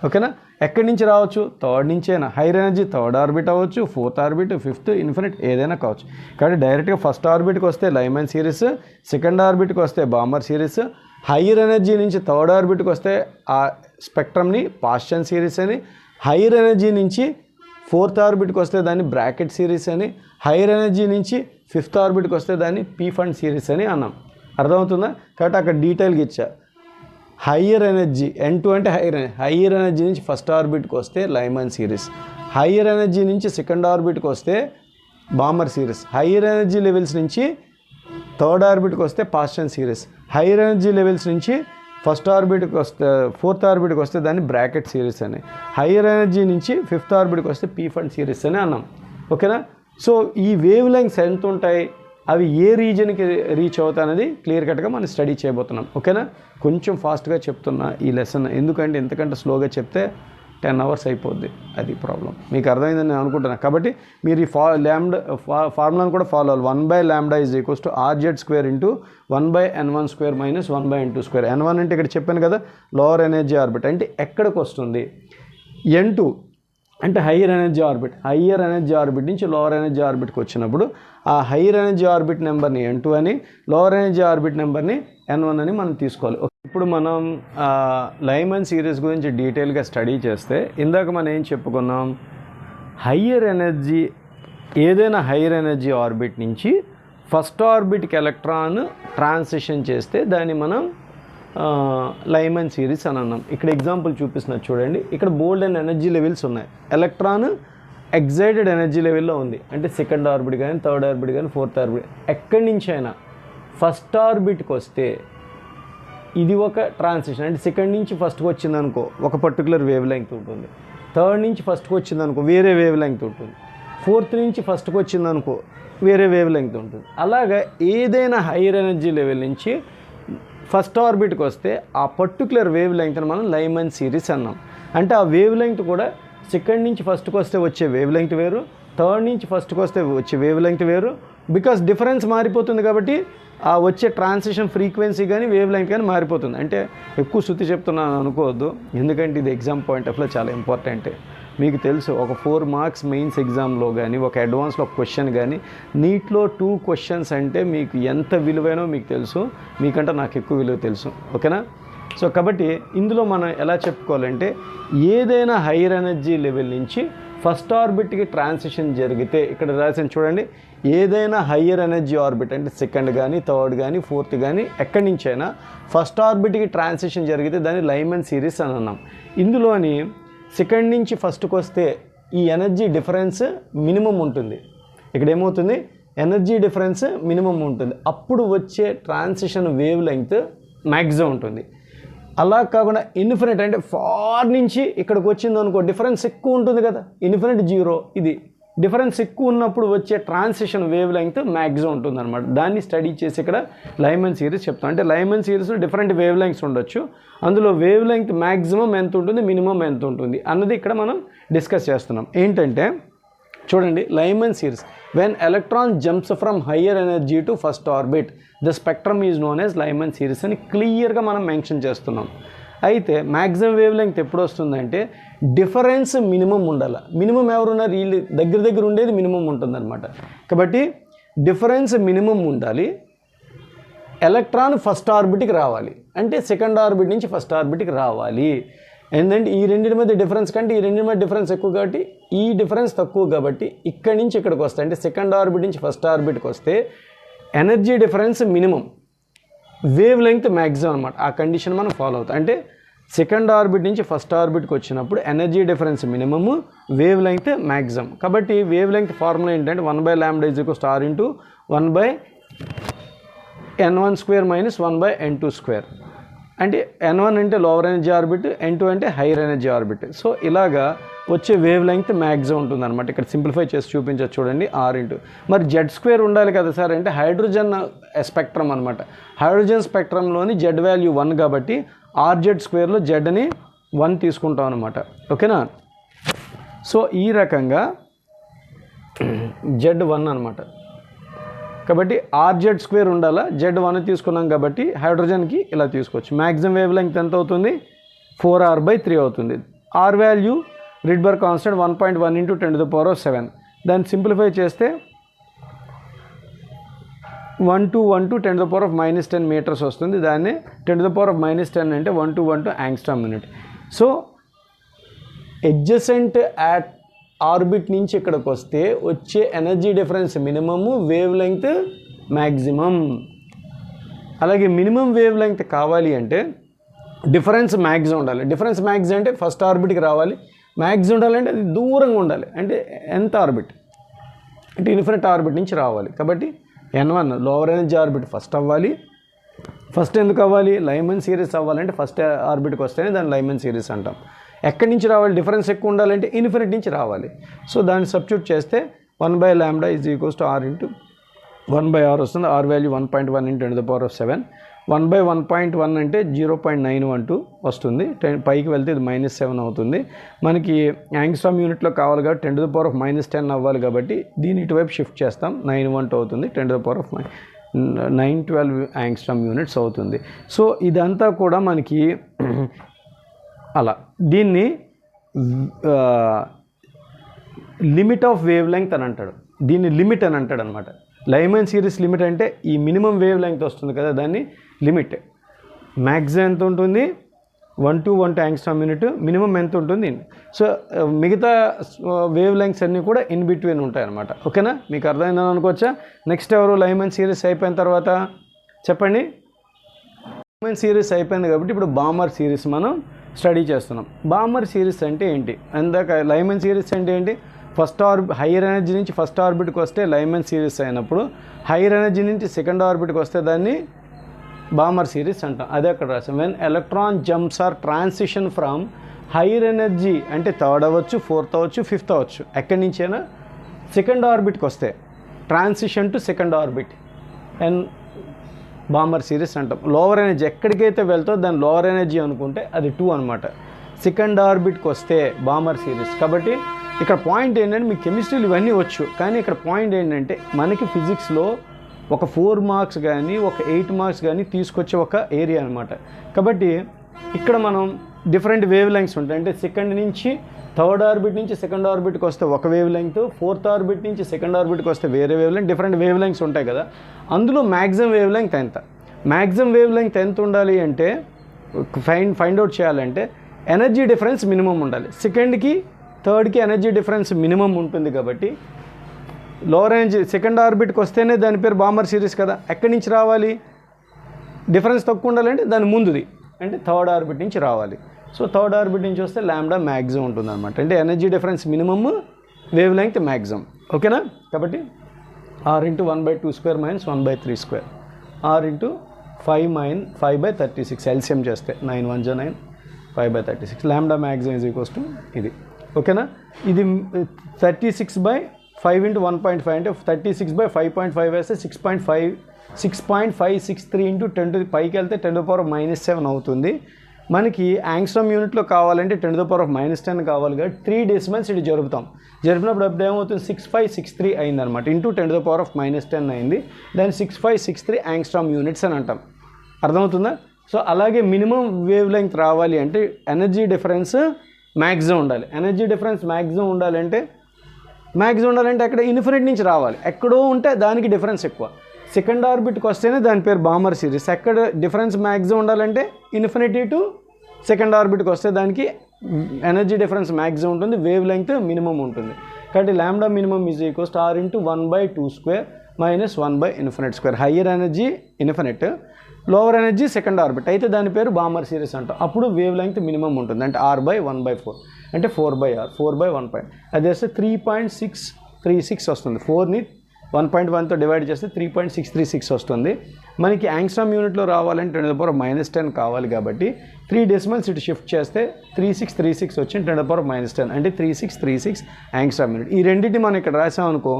ఓకేనా. ఎక్కడి నుంచి రావచ్చు, 3rd నుంచి అయినా, హైయర్ ఎనర్జీ 3rd ఆర్బిట్ అవ్వచ్చు, 4th ఆర్బిట్, 5th, ఇన్ఫినిట్ ఏదైనా కావచ్చు. కాబట్టి డైరెక్ట్గా ఫస్ట్ ఆర్బిట్కి వస్తే లైమన్ సిరీస్, 2nd ఆర్బిట్కి వస్తే బామర్ సిరీస్, హైయర్ ఎనర్జీ నుంచి 3rd ఆర్బిట్కి వస్తే ఆ స్పెక్ట్రమ్ని పాస్చన్ సిరీస్ అని, హైయర్ ఎనర్జీ నుంచి 4th ఆర్బిట్కి వస్తే దాన్ని బ్రాకెట్ సిరీస్ అని, హైయర్ ఎనర్జీ నుంచి 5th ఆర్బిట్కి వస్తే దాన్ని పీ ఫండ్ సిరీస్ అని అన్నాం. అర్థమవుతుందా. కాబట్టి అక్కడ డీటెయిల్గా ఇచ్చా, హయ్యర్ ఎనర్జీ N2 అంటే హయ్యర్ ఎనర్జీ నుంచి ఫస్ట్ ఆర్బిట్కి వస్తే లైమన్ సిరీస్, హయ్యర్ ఎనర్జీ నుంచి 2nd ఆర్బిట్కి వస్తే Balmer series, higher energy levels నుంచి 3rd ఆర్బిట్కి వస్తే పాస్చన్ సిరీస్, హయ్యర్ ఎనర్జీ లెవెల్స్ నుంచి ఫస్ట్ ఆర్బిట్కి వస్తే 4th ఆర్బిట్కి వస్తే దాన్ని బ్రాకెట్ సిరీస్ అని, హయ్యర్ ఎనర్జీ నుంచి 5th ఆర్బిట్కి వస్తే పీ ఫండ్ సిరీస్ అని అన్నాం, ఓకేనా. సో ఈ వేవ్ లెంగ్స్ ఎంత ఉంటాయి, అవి ఏ రీజన్కి రీచ్ అవుతాయి అనేది క్లియర్ కట్గా మనం స్టడీ చేయబోతున్నాం, ఓకేనా. కొంచెం ఫాస్ట్గా చెప్తున్నా ఈ లెసన్, ఎందుకంటే ఎంతకంటే స్లోగా చెప్తే 10 hours అయిపోద్ది, అది ప్రాబ్లం. మీకు అర్థమైందని నేను అనుకుంటున్నాను. కాబట్టి మీరు ఈ ఫార్ములాను కూడా ఫాలో అవ్వాలి. 1/λ = RZ² × 1/n1² - 1/n2². n1 అంటే ఇక్కడ చెప్పాను కదా లోవర్ ఎనర్జీ ఆర్బిట్, అంటే ఎక్కడికి వస్తుంది, n2 అంటే higher energy orbit, higher energy orbit నుంచి లోవర్ ఎనర్జీ ఆర్బిట్కి వచ్చినప్పుడు ఆ హయ్యర్ ఎనర్జీ ఆర్బిట్ నెంబర్ని n2 అని, లోవర్ ఎనర్జీ ఆర్బిట్ నెంబర్ని n1 అని మనం తీసుకోవాలి. ఇప్పుడు మనం లైమన్ సిరీస్ గురించి డీటెయిల్గా స్టడీ చేస్తే ఇందాక మనం ఏం చెప్పుకున్నాం, హయ్యర్ ఎనర్జీ ఏదైనా హయ్యర్ ఎనర్జీ ఆర్బిట్ నుంచి ఫస్ట్ ఆర్బిట్కి ఎలక్ట్రాన్ ట్రాన్సిషన్ చేస్తే దాన్ని మనం లైమన్ సిరీస్ అని అన్నాం. ఇక్కడ ఎగ్జాంపుల్ చూపిస్తున్నారు చూడండి, ఇక్కడ బోల్డ్ అండ్ ఎనర్జీ లెవెల్స్ ఉన్నాయి. ఎలక్ట్రాన్ ఎగ్జైటెడ్ ఎనర్జీ లెవెల్లో ఉంది, అంటే 2nd ఆర్బిట్ కానీ 3rd ఆర్బిట్ కానీ 4th ఆర్బిట్ ఎక్కడి నుంచి అయినా ఫస్ట్ ఆర్బిట్కి వస్తే ఇది ఒక ట్రాన్సిషన్, అంటే 2nd నుంచి ఫస్ట్కి వచ్చింది అనుకో ఒక పర్టికులర్ వేవ్ లెంగ్త్ ఉంటుంది, 3rd నుంచి ఫస్ట్కి వచ్చింది అనుకో వేరే వేవ్ లెంగ్త్ ఉంటుంది, 4th నుంచి ఫస్ట్కి వచ్చింది అనుకో వేరే వేవ్ లెంగ్త్ ఉంటుంది. అలాగా ఏదైనా హైయర్ ఎనర్జీ లెవెల్ నుంచి ఫస్ట్ ఆర్బిట్కి వస్తే ఆ పర్టికులర్ వేవ్ లెంగ్త్ని మనం లైమన్ సిరీస్ అన్నాం. అంటే ఆ వేవ్ లెంగ్త్ కూడా 2nd నుంచి ఫస్ట్కి వస్తే వచ్చే వేవ్ లెంగ్త్ వేరు, 3rd నుంచి ఫస్ట్కి వస్తే వచ్చే వేవ్ లెంగ్త్ వేరు, బికాస్ డిఫరెన్స్ మారిపోతుంది కాబట్టి ఆ వచ్చే ట్రాన్సిషన్ ఫ్రీక్వెన్సీ కానీ వేవ్ లెంగ్త్ కానీ మారిపోతుంది. అంటే ఎక్కువ శృతి చెప్తున్నాను అనుకోవద్దు, ఎందుకంటే ఇది ఎగ్జామ్ పాయింట్ ఆఫ్ వ్యూలో చాలా ఇంపార్టెంట్. మీకు తెలుసు ఒక 4 మార్క్స్ మెయిన్స్ ఎగ్జామ్లో కానీ ఒక అడ్వాన్స్లో క్వశ్చన్ కానీ నీట్లో 2 questions అంటే మీకు ఎంత విలువైనో మీకు తెలుసు, మీకంటే నాకు ఎక్కువ విలువ తెలుసు, ఓకేనా. సో కాబట్టి ఇందులో మనం ఎలా చెప్పుకోవాలంటే ఏదైనా హైయర్ ఎనర్జీ లెవెల్ నుంచి ఫస్ట్ ఆర్బిట్కి ట్రాన్సిషన్ జరిగితే ఇక్కడ రాసిన చూడండి, ఏదైనా హయ్యర్ ఎనర్జీ ఆర్బిట్ అంటే 2nd కానీ 3rd కానీ 4th కానీ ఎక్కడి నుంచి అయినా ఫస్ట్ ఆర్బిట్కి ట్రాన్సిషన్ జరిగితే దాన్ని లైమన్ సిరీస్ అని అన్నాం. ఇందులోని 2nd నుంచి ఫస్ట్కి వస్తే ఈ ఎనర్జీ డిఫరెన్స్ మినిమం ఉంటుంది. ఇక్కడ ఏమవుతుంది, ఎనర్జీ డిఫరెన్స్ మినిమం ఉంటుంది, అప్పుడు వచ్చే ట్రాన్సిషన్ వేవ్ లెంగ్త్ మ్యాక్సిమం ఉంటుంది. అలా కాకుండా ఇన్ఫినిట్ అంటే ఫార్ నుంచి ఇక్కడికి వచ్చింది అనుకో డిఫరెన్స్ ఎక్కువ ఉంటుంది కదా, ఇన్ఫినిట్ 0, ఇది డిఫరెన్స్ ఎక్కువ ఉన్నప్పుడు వచ్చే ట్రాన్సిషన్ వేవ్ లెంగ్త్ మ్యాక్సిమం ఉంటుంది అనమాట. దాన్ని స్టడీ చేసి ఇక్కడ లైమన్ సిరీస్ చెప్తాం. అంటే లైమన్ సిరీస్లో డిఫరెంట్ వేవ్ లెంగ్త్స్ ఉండొచ్చు, అందులో వేవ్ లెంగ్త్ మ్యాక్సిమం ఎంత ఉంటుంది, మినిమం ఎంత ఉంటుంది అన్నది ఇక్కడ మనం డిస్కస్ చేస్తున్నాం. ఏంటంటే చూడండి Lyman series, when electron jumps from higher energy to first orbit the spectrum is known as Lyman series అని క్లియర్గా మనం మెన్షన్ చేస్తున్నాం. అయితే మ్యాక్సిమం వేవ్ లెంగ్త్ ఎప్పుడు వస్తుందంటే డిఫరెన్స్ మినిమం ఉండాలి. మినిమం ఎవరున్నారు, వీళ్ళు దగ్గర ఉండేది మినిమం ఉంటుందన్నమాట. కాబట్టి డిఫరెన్స్ మినిమం ఉండాలి, ఎలక్ట్రాన్ ఫస్ట్ ఆర్బిట్కి రావాలి, అంటే సెకండ్ ఆర్బిట్ నుంచి ఫస్ట్ ఆర్బిట్కి రావాలి. ఏంటంటే ఈ రెండింటి మధ్య డిఫరెన్స్ కంటే ఈ రెండింటి మధ్య డిఫరెన్స్ ఎక్కువ కాబట్టి ఈ డిఫరెన్స్ తక్కువ కాబట్టి ఇక్కడి నుంచి ఇక్కడికి వస్తాయి, అంటే సెకండ్ ఆర్బిట్ నుంచి ఫస్ట్ ఆర్బిట్కి వస్తే energy difference minimum, wave length maximum అనమాట. ఆ కండిషన్ మనం ఫాలో అవుతాం. అంటే సెకండ్ ఆర్బిట్ నుంచి ఫస్ట్ ఆర్బిట్కి వచ్చినప్పుడు energy difference minimum, wave length maximum. కాబట్టి వేవ్ లెంగ్త్ ఫార్ములా ఏంటంటే 1/λ = r × 1/n1² - 1/n2². అంటే n1 అంటే లోవర్ ఎనర్జీ ఆర్బిట్, n2 అంటే హైయర్ ఎనర్జీ ఆర్బిట్. సో ఇలాగా వచ్చే వేవ్ లెంగ్త్ మ్యాక్సిమం ఉంటుంది అనమాట. ఇక్కడ సింప్లిఫై చేసి చూపించచ్చు చూడండి, r మరి z² ఉండాలి కదా సార్ అంటే హైడ్రోజన్ స్పెక్ట్రమ్ అనమాట. హైడ్రోజన్ స్పెక్ట్రమ్లోని z వాల్యూ 1 కాబట్టి rz² జెడ్ని 1 తీసుకుంటాం అనమాట. ఓకేనా. సో ఈ రకంగా z1 అనమాట. కాబట్టి rz² ఉండాలా, z1 తీసుకున్నాం కాబట్టి హైడ్రోజన్కి ఇలా తీసుకోవచ్చు. మ్యాక్సిమం వేవ్ లెంగ్త్ ఎంత అవుతుంది, 4r/3 అవుతుంది. r value Rydberg constant 1.1 × 10⁻⁷. దాన్ని సింప్లిఫై చేస్తే 1212 10⁻⁻10 మీటర్స్ వస్తుంది. దాన్ని 10⁻⁻10 అంటే 1212 angstrom unit. So adjacent at orbit నుంచి ఇక్కడికి వస్తే వచ్చే energy difference minimum, wave length maximum. అలాగే మినిమం వేవ్ లెంగ్త్ కావాలి అంటే డిఫరెన్స్ మ్యాక్సిమం ఉండాలి. డిఫరెన్స్ మ్యాక్సిమం అంటే ఫస్ట్ ఆర్బిట్కి రావాలి, మ్యాక్సిమం ఉండాలంటే అది దూరంగా ఉండాలి, అంటే ఎంత ఆర్బిట్ అంటే ఇన్ఫినిట్ ఆర్బిట్ నుంచి రావాలి. కాబట్టి n1 lower energy orbit first అవ్వాలి. ఫస్ట్ ఎందుకు అవ్వాలి, లైమన్ సిరీస్ అవ్వాలంటే ఫస్ట్ ఆర్బిట్కి వస్తేనే దాన్ని లైమన్ సిరీస్ అంటాం. ఎక్కడి నుంచి రావాలి, డిఫరెన్స్ ఎక్కువ ఉండాలంటే ఇన్ఫినిట్ నుంచి రావాలి. సో దాన్ని సబ్స్టిట్యూట్ చేస్తే 1/λ = r × 1/r వస్తుంది. r value 1.1 × 10⁻⁷. 1/1.1 అంటే 0.912 వస్తుంది. పైకి వెళ్తే ఇది -7 అవుతుంది. మనకి యాంగ్స్ట్రామ్ యూనిట్లో కావాలి కాబట్టి 10⁻⁻10 అవ్వాలి కాబట్టి దీని ఇటువైపు షిఫ్ట్ చేస్తాం, 912 అవుతుంది. 10⁻912 యాంగ్స్ట్రామ్ యూనిట్స్ అవుతుంది. సో ఇదంతా కూడా మనకి అలా దీన్ని లిమిట్ ఆఫ్ వేవ్ లెంగ్త్ అని అంటాడు, దీన్ని లిమిట్ అని అంటాడు అనమాట. లైమన్ సిరీస్ లిమిట్ అంటే ఈ మినిమం వేవ్ లెంగ్త్ వస్తుంది కదా, దాన్ని లిమిట్. మ్యాక్సిమం ఎంత ఉంటుంది, 1212 యాంగ్స్ట్రామ్ యూనిట్, మినిమం ఎంత ఉంటుంది. సో మిగతా వేవ్ లెంగ్త్స్ అన్నీ కూడా ఇన్ బిట్వీన్ ఉంటాయి అనమాట. ఓకేనా, మీకు అర్థమైందని అనుకోవచ్చా. నెక్స్ట్ ఎవరు, లైమన్ సిరీస్ అయిపోయిన తర్వాత చెప్పండి. లైమన్ సిరీస్ అయిపోయింది కాబట్టి ఇప్పుడు బామర్ సిరీస్ మనం స్టడీ చేస్తున్నాం. బామర్ సిరీస్ అంటే ఏంటి, అందాక లైమన్ సిరీస్ అంటే ఏంటి, హైయర్ ఎనర్జీ నుంచి ఫస్ట్ ఆర్బిట్కి వస్తే లైమన్ సిరీస్ అయినప్పుడు, హైయర్ ఎనర్జీ నుంచి సెకండ్ ఆర్బిట్కి వస్తే దాన్ని బామర్ సిరీస్ అంటాం. అదే అక్కడ రాసాం. When electron jumps or transition from higher energy అంటే థర్డ్ అవ్వచ్చు, ఫోర్త్ అవ్వచ్చు, ఫిఫ్త్ అవ్వచ్చు, ఎక్కడి నుంచైనా సెకండ్ ఆర్బిట్కి వస్తే transition to second orbit and Balmer series అంటాం. లోవర్ ఎనర్జీ ఎక్కడికైతే వెళ్తో దాన్ని లోవర్ ఎనర్జీ అనుకుంటే అది 2 అనమాట. సెకండ్ ఆర్బిట్కి వస్తే బామర్ సిరీస్. కాబట్టి ఇక్కడ పాయింట్ ఏంటంటే మీకు కెమిస్ట్రీలు ఇవన్నీ వచ్చు, కానీ ఇక్కడ పాయింట్ ఏంటంటే మనకి ఫిజిక్స్లో ఒక 4 మార్క్స్ కానీ ఒక 8 మార్క్స్ కానీ తీసుకొచ్చే ఒక ఏరియా అనమాట. కాబట్టి ఇక్కడ మనం డిఫరెంట్ వేవ్ లెంగ్త్స్ ఉంటాయి. అంటే సెకండ్ నుంచి థర్డ్ ఆర్బిట్ నుంచి సెకండ్ ఆర్బిట్కి వస్తే ఒక వేవ్ లెంగ్త్, ఫోర్త్ ఆర్బిట్ నుంచి సెకండ్ ఆర్బిట్కి వస్తే వేరే wave length, different wave lengths ఉంటాయి కదా. అందులో మ్యాక్సిమం వేవ్ లెంగ్త్ ఎంత, మ్యాక్సిమం వేవ్ లెంగ్త్ ఎంత ఉండాలి అంటే ఫైండ్ అవుట్ చేయాలంటే ఎనర్జీ డిఫరెన్స్ మినిమం ఉండాలి. సెకండ్కి థర్డ్కి ఎనర్జీ డిఫరెన్స్ మినిమం ఉంటుంది కాబట్టి లోవర్ ఎనర్జీ సెకండ్ ఆర్బిట్కి వస్తేనే దాని పేరు బామర్ సిరీస్ కదా. ఎక్కడి నుంచి రావాలి, డిఫరెన్స్ తక్కువ ఉండాలంటే దాని ముందుది అంటే థర్డ్ ఆర్బిట్ నుంచి రావాలి. సో థర్డ్ ఆర్బిట్ నుంచి వస్తే లాంబ్డా మ్యాక్సిమం ఉంటుంది అనమాట. అంటే energy difference minimum, wave length maximum. ఓకేనా. కాబట్టి r × 1/2² - 1/3², r × 5/36 ఎల్సిఎం చేస్తే 9 × 1 = 9, 5/36 లాంబ్డా మ్యాక్సిమం = ఇది. ఓకేనా. ఇది 36/5 × 1.5 అంటే 36/5.5 వేస్తే 6.563 × 10 పైకి వెళ్తే 10⁻⁻7 అవుతుంది. మనకి యాంగ్స్ట్రామ్ యూనిట్లో కావాలంటే 10⁻⁻10 కావాలి కాబట్టి 3 డెసిమల్స్ ఇటు జరుపుతాం. జరిపినప్పుడు అప్పుడు ఏమవుతుంది 6563 అయిందనమాట. ఇంటూ 10⁻⁻10 అయింది. దాన్ని 6563 యాంగ్స్ట్రామ్ యూనిట్స్ అని అంటాం. అర్థమవుతుందా? సో అలాగే మినిమం వేవ్ లెంగ్త్ రావాలి అంటే ఎనర్జీ డిఫరెన్స్ మ్యాక్సిమం ఉండాలి. ఎనర్జీ డిఫరెన్స్ మ్యాక్సిమం ఉండాలంటే అక్కడ ఇన్ఫినిట్ నుంచి రావాలి. ఎక్కడో ఉంటే దానికి డిఫరెన్స్ ఎక్కువ. సెకండ్ ఆర్బిట్కి వస్తేనే దాని పేరు బామర్ సిరీస్. ఎక్కడ డిఫరెన్స్ మ్యాక్సిమం ఉండాలంటే ఇన్ఫినిటీ టు సెకండ్ ఆర్బిట్కి వస్తే దానికి ఎనర్జీ డిఫరెన్స్ మ్యాక్సిమం ఉంటుంది, వేవ్ లెంగ్త్ మినిమం ఉంటుంది. కాబట్టి lambda minimum is equals to r into 1/2² minus 1/∞². Higher energy infinite, lower energy second orbit అయితే దాని పేరు బామర్ సిరీస్ అంటాం. అప్పుడు వేవ్ లెంగ్త్ మినిమం ఉంటుంది. అంటే r/1/4 అంటే 4/r 4/1. అది వేస్తే 3.636 వస్తుంది. 4ని 1.1తో డివైడ్ చేస్తే 3.636 వస్తుంది. మనకి యాంగ్స్ట్రామ్ యూనిట్లో రావాలంటే 10⁻⁻10 కావాలి కాబట్టి 3 డెసిమల్స్ ఇటు షిఫ్ట్ చేస్తే 3636 వచ్చింది 10⁻⁻10 అంటే 3636 యాంగ్స్ట్రామ్ యూనిట్. ఈ రెండింటిని మనం ఇక్కడ రాసామనుకో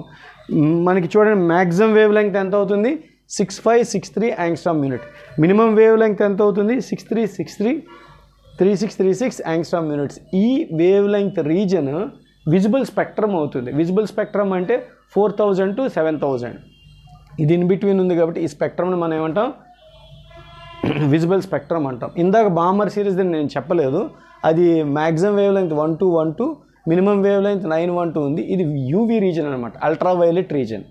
మనకి చూడండి మ్యాక్సిమం వేవ్ లెంగ్త్ ఎంత అవుతుంది 6563 angstrom unit. Minimum wave length ఎంత అవుతుంది 3636 యాంగ్స్ట్రామ్ యూనిట్స్. ఈ wave length reason visible spectrum అవుతుంది. విజిబుల్ స్పెక్ట్రమ్ అంటే 4000 to 7000 ఇది ఇన్ బిట్వీన్ ఉంది కాబట్టి ఈ స్పెక్ట్రమ్ని మనం ఏమంటాం విజిబుల్ స్పెక్ట్రమ్ అంటాం. ఇందాక బామర్ సిరీస్ నేను చెప్పలేదు, అది maximum wave length 1212 minimum wave length 912 ఉంది. ఇది యూవీ రీజన్ అనమాట, అల్ట్రావైలెట్ రీజన్.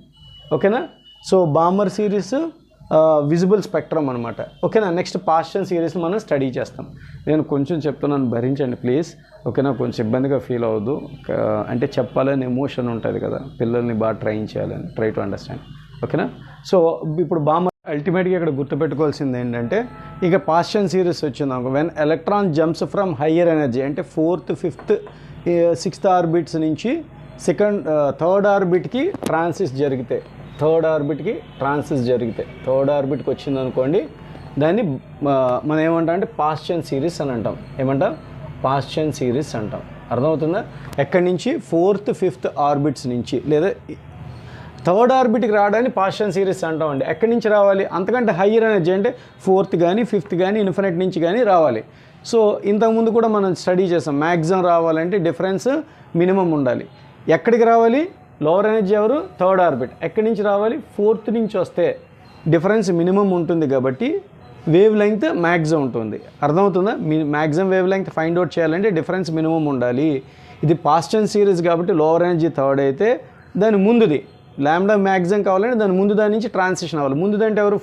ఓకేనా? So Balmer series visible spectrum అనమాట. ఓకేనా? నెక్స్ట్ పాస్టన్ సిరీస్ని మనం స్టడీ చేస్తాం. నేను కొంచెం చెప్తున్నాను, భరించండి ప్లీజ్. ఓకేనా? కొంచెం ఇబ్బందిగా ఫీల్ అవ్వద్దు. అంటే చెప్పాలని ఎమోషన్ ఉంటుంది కదా, పిల్లల్ని బాగా ట్రైన్ చేయాలని, ట్రై టు అండర్స్టాండ్. ఓకేనా? సో ఇప్పుడు బామర్ అల్టిమేట్గా ఇక్కడ గుర్తుపెట్టుకోవాల్సింది ఏంటంటే ఇక పాస్టన్ సిరీస్ వచ్చిందాక when electron jumps from higher energy అంటే 4th 5th 6th ఆర్బిట్స్ నుంచి థర్డ్ ఆర్బిట్కి ట్రాన్సిస్ జరిగితే థర్డ్ ఆర్బిట్కి వచ్చింది అనుకోండి, దాన్ని మనం ఏమంటాం అంటే పాస్టన్ సిరీస్ అని అంటాం. ఏమంటాం? పాస్టన్ సిరీస్ అంటాం. అర్థమవుతుందా? ఎక్కడి నుంచి 4th 5th ఆర్బిట్స్ నుంచి లేదా థర్డ్ ఆర్బిట్కి రావడానికి పాస్టన్ సిరీస్ అంటాం అండి. ఎక్కడి నుంచి రావాలి? అంతకంటే హయ్యర్ ఎనర్జీ అంటే 4th కానీ 5th కానీ ఇన్ఫినిట్ నుంచి కానీ రావాలి. సో ఇంతకుముందు కూడా మనం స్టడీ చేసాం, మ్యాక్సిమం రావాలంటే డిఫరెన్స్ మినిమం ఉండాలి. ఎక్కడికి రావాలి? లోవర్ ఎనర్జీ ఎవరు? Third orbit. ఎక్కడి నుంచి రావాలి? 4th నుంచి వస్తే డిఫరెన్స్ మినిమం ఉంటుంది కాబట్టి వేవ్ లెంగ్త్ మ్యాక్సిమం ఉంటుంది. అర్థమవుతుందా? Maximum wave length find out చేయాలంటే డిఫరెన్స్ మినిమం ఉండాలి. ఇది పాస్టన్ సిరీస్ కాబట్టి లోవర్ ఎనర్జీ థర్డ్ అయితే దాని ముందుది లాంబ్డా మ్యాక్సిమం కావాలంటే దాని ముందు దాని నుంచి ట్రాన్సిషన్ అవ్వాలి. ముందుదంటే ఎవరు?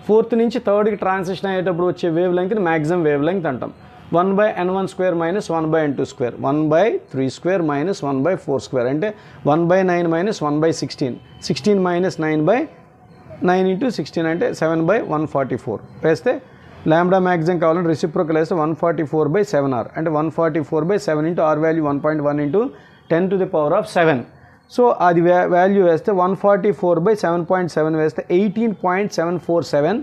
4th నుంచి థర్డ్కి ట్రాన్సిషన్ అయ్యేటప్పుడు వచ్చే వేవ్ లెంగ్త్ని మ్యాక్సిమం వేవ్ లెంగ్త్ అంటాం. 1/n1² మైనస్ 1/n2² 1/3² మైనస్ 1/4² అంటే 1/9 మైనస్ 1/16 16 మైనస్ 9/9 ఇంటూ 16 అంటే 7/144 వేస్తే లాంబ్డా మ్యాక్సిమం కావాలంటే రెసిప్రోకల్ వేస్తే 144/7r అంటే 144/7 into r value 1.1 into 10⁻⁷. So అది వాల్యూ వేస్తే 144/7.7 వేస్తే 18.747.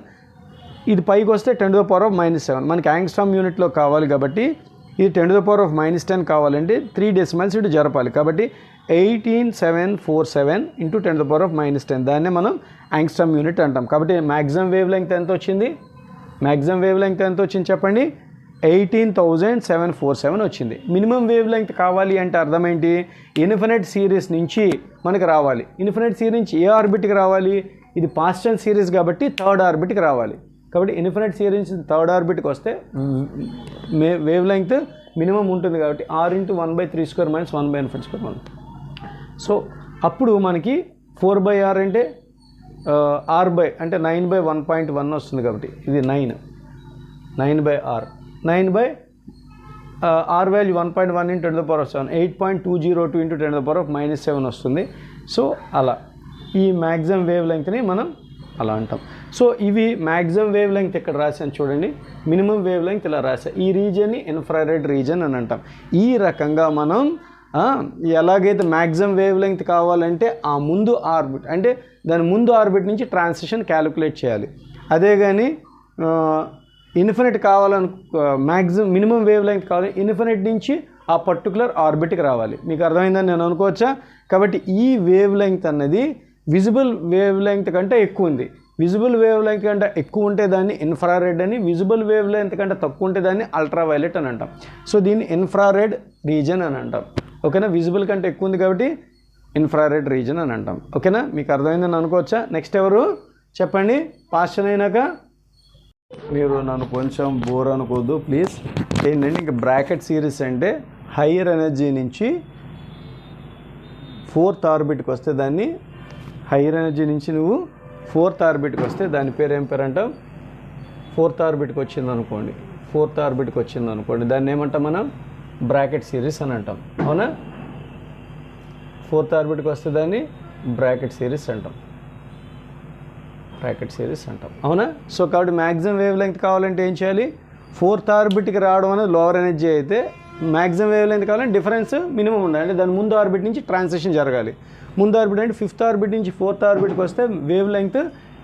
ఇది పైకి వస్తే 10⁻⁻7. మనకి యాంగ్స్ట్రామ్ యూనిట్లో కావాలి కాబట్టి ఇది 10⁻⁻10 కావాలంటే 3 డెసిమల్స్ ఇటు జరపాలి. కాబట్టి 18747 ఇంటూ 10⁻⁻10 దాన్నే మనం యాంగ్స్ట్రామ్ యూనిట్ అంటాం. కాబట్టి మ్యాక్సిమం వేవ్ లెంగ్త్ ఎంత వచ్చింది? చెప్పండి. 18747 వచ్చింది. మినిమం వేవ్ లెంగ్త్ కావాలి అంటే అర్థం ఏంటి? ఇన్ఫినిట్ సిరీస్ నుంచి మనకి రావాలి. ఇన్ఫినిట్ సిరీస్ నుంచి ఏ ఆర్బిట్కి రావాలి? ఇది పాస్టన్ సిరీస్ కాబట్టి థర్డ్ ఆర్బిట్కి రావాలి. కాబట్టి ఇన్ఫినిట్ సిరీస్ థర్డ్ ఆర్బిట్కి వస్తే వేవ్ లెంగ్త్ మినిమం ఉంటుంది కాబట్టి r into 1/3² minus 1/n2². So అప్పుడు మనకి 4/r అంటే అంటే 9/1.1 వస్తుంది కాబట్టి ఇది 9/r 9/r value 1.1 into 10⁻⁷ 8.202 into 10⁻⁻7 వస్తుంది. సో అలా ఈ మ్యాక్సిమం వేవ్ లెంగ్త్ని మనం అలా అంటాం. సో ఇవి మ్యాక్సిమం వేవ్ లెంగ్త్ ఇక్కడ రాశాను చూడండి, మినిమం వేవ్ లెంగ్త్ ఇలా రాశా. ఈ రీజియన్ని ఇన్ఫ్రారెడ్ రీజన్ అని అంటాం. ఈ రకంగా మనం ఎలాగైతే మ్యాక్సిమం వేవ్ లెంగ్త్ కావాలంటే ఆ ముందు ఆర్బిట్ అంటే దాని ముందు ఆర్బిట్ నుంచి ట్రాన్సిషన్ క్యాలిక్యులేట్ చేయాలి. అదే కానీ ఇన్ఫినిట్ కావాలను మినిమం వేవ్ లెంగ్త్ కావాలి ఇన్ఫినిట్ నుంచి ఆ పర్టికులర్ ఆర్బిట్కి రావాలి. మీకు అర్థమైందని నేను అనుకోవచ్చా? కాబట్టి ఈ వేవ్ లెంగ్త్ అన్నది విజిబుల్ వేవ్ లెంగ్త్ కంటే ఎక్కువ ఉంది. విజిబుల్ వేవ్ లెంత్ కంటే ఎక్కువ ఉంటే దాన్ని ఇన్ఫ్రారెడ్ అని, విజిబుల్ వేవ్ లెంత్ కంటే తక్కువ ఉంటే దాన్ని అల్ట్రావైలెట్ అని అంటాం. సో దీన్ని ఇన్ఫ్రారెడ్ రీజన్ అని అంటాం. ఓకేనా, విజిబుల్ కంటే ఎక్కువ ఉంది కాబట్టి ఇన్ఫ్రారెడ్ రీజన్ అని అంటాం. ఓకేనా, మీకు అర్థమైందని అనుకోవచ్చా? నెక్స్ట్ ఎవరు చెప్పండి. పాస్టర్ అయినాక మీరు నన్ను కొంచెం బోర్ అనుకోవద్దు ప్లీజ్. ఏంటంటే ఇంకా బ్రాకెట్ సిరీస్ అంటే హయ్యర్ ఎనర్జీ నుంచి 4th ఆర్బిట్కి వస్తే దాన్ని, హయ్యర్ ఎనర్జీ నుంచి నువ్వు 4th ఆర్బిట్కి వస్తే దాని పేరు ఏం పేరు అంటాం? 4th ఆర్బిట్కి వచ్చింది అనుకోండి, 4th ఆర్బిట్కి వచ్చింది అనుకోండి, దాన్ని ఏమంటాం మనం? బ్రాకెట్ సిరీస్ అని అంటాం. అవునా, 4th ఆర్బిట్కి వస్తే దాన్ని బ్రాకెట్ సిరీస్ అంటాం, బ్రాకెట్ సిరీస్ అంటాం. అవునా, సో కాబట్టి మ్యాక్సిమం వేవ్ లెంగ్త్ కావాలంటే ఏం చేయాలి? 4th ఆర్బిట్కి రావడం అనేది లోవర్ ఎనర్జీ అయితే, మ్యాక్సిమం వేవ్ లెంగ్త్ కావాలంటే డిఫరెన్స్ మినిమం ఉండాలి. అంటే దాని ముందు ఆర్బిట్ నుంచి ట్రాన్సిషన్ జరగాలి. ముందు ఆర్బిట్ అంటే 5th ఆర్బిట్ నుంచి 4th ఆర్బిట్కి వస్తే వేవ్ లెంగ్త్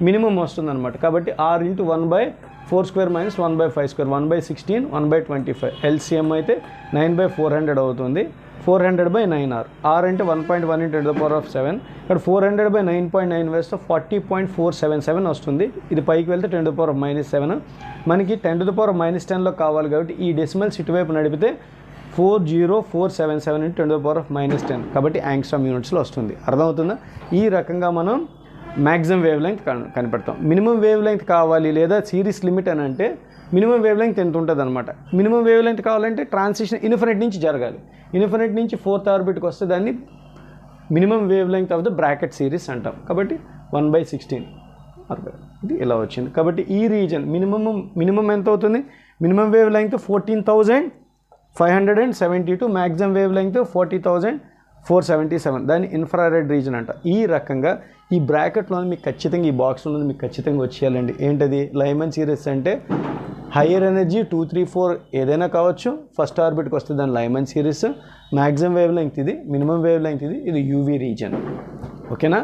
మినిమం వస్తుందన్నమాట. కాబట్టి r × 1/4² - 1/5², 1/16, 1/25. LCM అయితే 9/400 అవుతుంది. 400/9r. r అంటే 1.1 × 10⁻⁷. ఇక్కడ 400/9.9 వేస్తే 40.477 వస్తుంది. ఇది పైకి వెళ్తే 10⁻⁻7. మనకి 10⁻⁻10లో కావాలి కాబట్టి ఈ డెసిమల్స్ ఇటువైపు నడిపితే 40477 × 10⁻⁻10 కాబట్టి యాంగ్స్ట్రామ్ యూనిట్స్లో వస్తుంది. అర్థమవుతుందా? ఈ రకంగా మనం మ్యాక్సిమం వేవ్ లెంగ్త్ కనిపెడతాం. మినిమం వేవ్ లెంగ్త్ కావాలి లేదా సిరీస్ లిమిట్ అని అంటే మినిమం వేవ్ లెంగ్త్ ఎంత ఉంటుంది అనమాట. మినిమం వేవ్ లెంగ్త్ కావాలంటే ట్రాన్సిషన్ ఇన్ఫినిట్ నుంచి జరగాలి. ఇన్ఫినిట్ నుంచి 4th ఆర్బిట్కి వస్తే దాన్ని minimum wave length of the bracket series అంటాం. కాబట్టి 1/16 ఇది ఇలా వచ్చింది. కాబట్టి ఈ రీజన్ మినిమం ఎంత అవుతుంది? Minimum wave length 14,572, maximum wave length 40,477. దాన్ని ఇన్ఫ్రారెడ్ రీజన్ అంట. ఈ రకంగా ఈ బ్రాకెట్లో మీకు ఖచ్చితంగా, ఈ బాక్స్లో మీకు ఖచ్చితంగా వచ్చేయాలండి. ఏంటది? లైమన్ సిరీస్ అంటే హయ్యర్ ఎనర్జీ 2, 3, 4 ఏదైనా కావచ్చు. ఫస్ట్ ఆర్బిట్కి వస్తే దాని Lyman series. Maximum wave length ఇది, మినిమం వేవ్ లెంగ్త్ ఇది యూవీ రీజన్. ఓకేనా,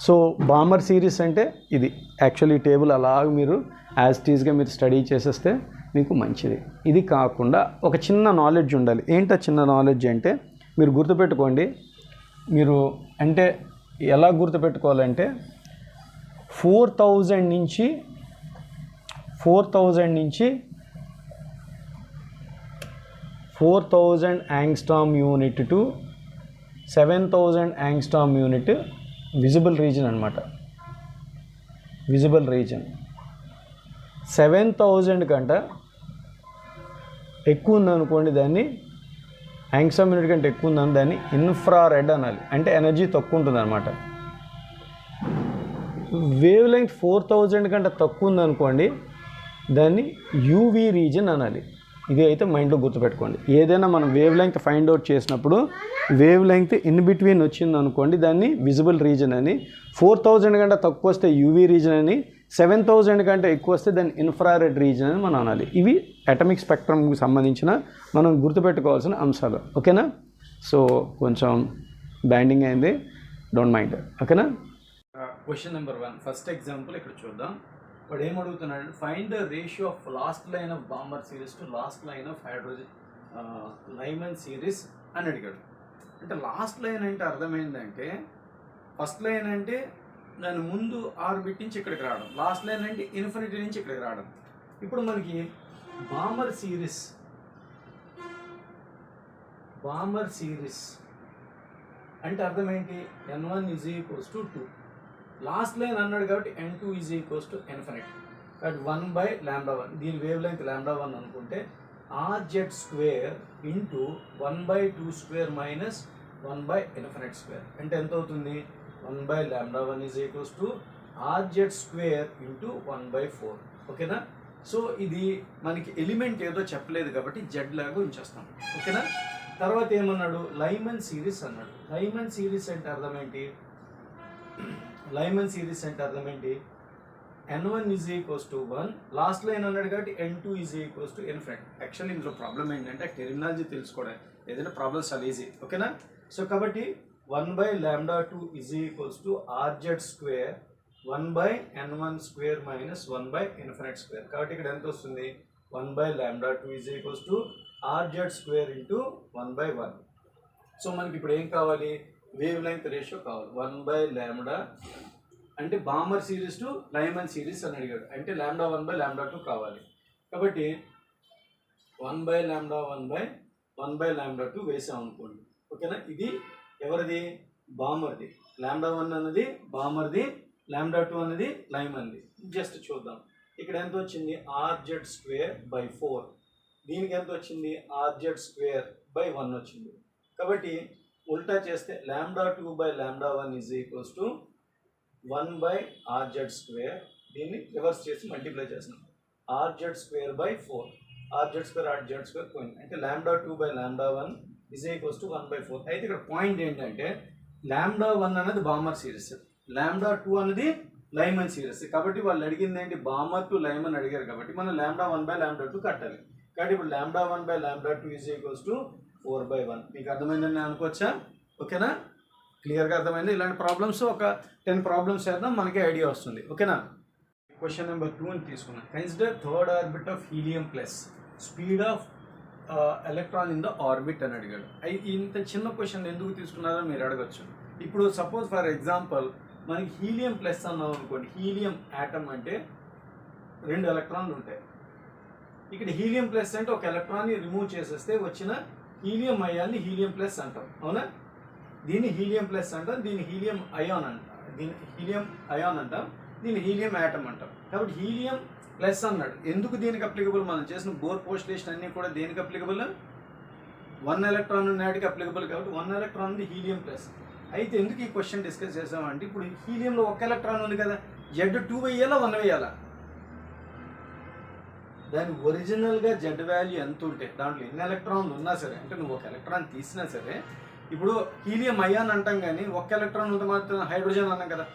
సో బామర్ సిరీస్ అంటే ఇది. యాక్చువల్లీ ఈ టేబుల్ అలాగ మీరు యాజ్ టీజ్గా మీరు స్టడీ చేసేస్తే మీకు మంచిది. ఇది కాకుండా ఒక చిన్న నాలెడ్జ్ ఉండాలి. ఏంటో చిన్న నాలెడ్జ్ అంటే మీరు గుర్తుపెట్టుకోండి. మీరు అంటే ఎలా గుర్తుపెట్టుకోవాలంటే 4,000 నుంచి 4,000 angstrom unit to 7,000 angstrom unit visible reason అనమాట. విజిబుల్ రీజన్ 7,000 కంటే ఎక్కువ ఉందనుకోండి, దాన్ని యాంగ్స్ట్రామ్ యూనిట్ కంటే ఎక్కువ ఉందని దాన్ని ఇన్ఫ్రారెడ్ అనాలి. అంటే ఎనర్జీ తక్కువ ఉంటుంది అనమాట. వేవ్ లెంగ్త్ 4,000 కంటే తక్కువ ఉందనుకోండి, దాన్ని యూవీ రీజన్ అనాలి. ఇది అయితే మైండ్లో గుర్తుపెట్టుకోండి. ఏదైనా మనం వేవ్ లెంగ్త్ ఫైండ్ అవుట్ చేసినప్పుడు వేవ్ లెంగ్త్ ఇన్ బిట్వీన్ వచ్చింది అనుకోండి, దాన్ని విజిబుల్ రీజన్ అని. 4,000 కంటే తక్కువ వస్తే యూవీ రీజన్ అని, 7,000 కంటే ఎక్కువ వస్తే దాన్ని ఇన్ఫ్రారెడ్ రీజన్ అని మనం అనాలి. ఇవి అటామిక్ స్పెక్ట్రమ్కి సంబంధించిన మనం గుర్తుపెట్టుకోవాల్సిన అంశాలు. ఓకేనా, సో కొంచెం బ్యాండింగ్ అయింది, డోంట్ మైండ్. ఓకేనా. క్వశ్చన్ నెంబర్ 1 ఫస్ట్ ఎగ్జాంపుల్ ఇక్కడ చూద్దాం. వాడు ఏం అడుగుతున్నాడు? Find the ratio of last line of bomber series to last line of hydrogen Lyman series అని అడిగాడు. అంటే లాస్ట్ లైన్ అంటే అర్థమైందంటే, ఫస్ట్ లైన్ అంటే దాని ముందు ఆర్బిట్ నుంచి ఇక్కడికి రావడం, లాస్ట్ లైన్ అంటే ఇన్ఫినిటీ నుంచి ఇక్కడికి రావడం. ఇప్పుడు మనకి బాంబర్ సిరీస్ అంటే అర్థం ఏంటి? n1 = 2. లాస్ట్ లైన్ అన్నాడు కాబట్టి n2 = ఇన్ఫినిటీ. కాబట్టి 1/λ1, దీని వేవ్ లెంగ్త్ λ1 అనుకుంటే rz² × 1/2² - 1/∞². అంటే ఎంత అవుతుంది? 1/λ1 = rz² × 1/4. ఓకేనా. సో ఇది మనకి ఎలిమెంట్ ఏదో చెప్పలేదు కాబట్టి జెడ్ లాగా ఉంచేస్తాం. ఓకేనా. తర్వాత ఏమన్నాడు? లైమన్ సిరీస్ అన్నాడు. లైమన్ సిరీస్ అంటే అర్థం ఏంటి? n1 = 1, లాస్ట్ లైన్ అన్నాడు కాబట్టి n2 = ఇన్ఫినిటీ. యాక్చువల్లీ ఇందులో ప్రాబ్లం ఏంటంటే టెర్మినాలజీ తెలుసుకోవడం, ఏదైనా ప్రాబ్లమ్ చాలా ఈజీ. ఓకేనా. సో కాబట్టి 1/λ2 = rz² 1/n1² - 1/∞². కాబట్టి ఇక్కడ ఎంత వస్తుంది? 1/λ2 = rz² × 1/1. సో మనకి ఇప్పుడు ఏం కావాలి? వేవ్ లెంగ్త్ రేషియో కావాలి. 1/λ అంటే Balmer series to Lyman series అని అడిగాడు. అంటే λ1/λ2 కావాలి. కాబట్టి 1/λ1/1/λ2 వేసాం అనుకోండి. ఓకేనా? ఇది ఎవరిది? బామర్ది. λ1 అన్నది బామర్ది, λ2 అన్నది లైమన్ది. జస్ట్ చూద్దాం. ఇక్కడ ఎంత వచ్చింది? RZ²/4. దీనికి ఎంత వచ్చింది? RZ²/1 వచ్చింది. కాబట్టి ఉల్టా చేస్తే λ2/λ1 ఈజ్ ఈక్వల్స్ టు 1/RZ². దీన్ని రివర్స్ చేసి మల్టిప్లై చేస్తున్నాం. RZ²/4. RZ² పోయింది. అంటే λ2/λ1 ఈజ్ ఈక్వల్స్ టు 1/4. అయితే ఇక్కడ పాయింట్ ఏంటంటే λ1 అన్నది బామర్ సిరీస్, λ2 అన్నది లైమన్ సిరీస్. కాబట్టి వాళ్ళు అడిగింది ఏంటి? బామర్ టు లైమన్ అడిగారు కాబట్టి మనం λ1/λ2 కట్టాలి. కాబట్టి ఇప్పుడు λ1/λ2 ఈజ్ ఈక్వల్స్ టు 4/1. మీకు అర్థమైందని నేను అనుకోవచ్చా? ఓకేనా? క్లియర్గా అర్థమైంది. ఇలాంటి ప్రాబ్లమ్స్ ఒక 10 ప్రాబ్లమ్స్ చేద్దాం, మనకి ఐడియా వస్తుంది. ఓకేనా? క్వశ్చన్ నెంబర్ 2 అని తీసుకున్నాం. Consider third orbit of helium plus speed of electron in the orbit అని అడిగాడు. ఇంత చిన్న క్వశ్చన్ ఎందుకు తీసుకున్నారో మీరు అడగచ్చు. ఇప్పుడు సపోజ్ ఫర్ ఎగ్జాంపుల్ మనకి హీలియం ప్లస్ అన్నాం అనుకోండి. హీలియం యాటమ్ అంటే 2 ఎలక్ట్రాన్లు ఉంటాయి. ఇక్కడ హీలియం ప్లస్ అంటే ఒక ఎలక్ట్రాన్ని రిమూవ్ చేసేస్తే వచ్చిన హీలియం అయాన్ని హీలియం ప్లస్ అంటాం. అవునా? దీన్ని హీలియం ప్లస్ అంటాం, దీన్ని హీలియం అయాన్ అంటాం, దీన్ని హీలియం అయాన్ అంటాం, దీన్ని హీలియం యాటమ్ అంటాం. కాబట్టి హీలియం ప్లస్ అన్నాడు. ఎందుకు దీనికి అప్లికబుల్? మనం చేసిన బోర్ పోస్టులేషన్ అన్నీ కూడా దేనికి అప్లికబుల్? 1 electron ఉన్నటికి applicable. కాబట్టి 1 ఎలక్ట్రాన్ ఉంది హీలియం ప్లస్. అయితే ఎందుకు ఈ క్వశ్చన్ డిస్కస్ చేసామంటే ఇప్పుడు హీలియంలో 1 ఎలక్ట్రాన్ ఉంది కదా, Z2 వేయాలా 1 వేయాలా? దాని ఒరిజినల్గా జెడ్ వాల్యూ ఎంత ఉంటే దాంట్లో ఎన్ని ఎలక్ట్రాన్లు ఉన్నా సరే, అంటే నువ్వు 1 ఎలక్ట్రాన్ తీసినా సరే, ఇప్పుడు హీలియం అయాన్ అంటాం కానీ 1 ఎలక్ట్రాన్ ఉంటే మాత్రం హైడ్రోజన్ అన్నాం కదా,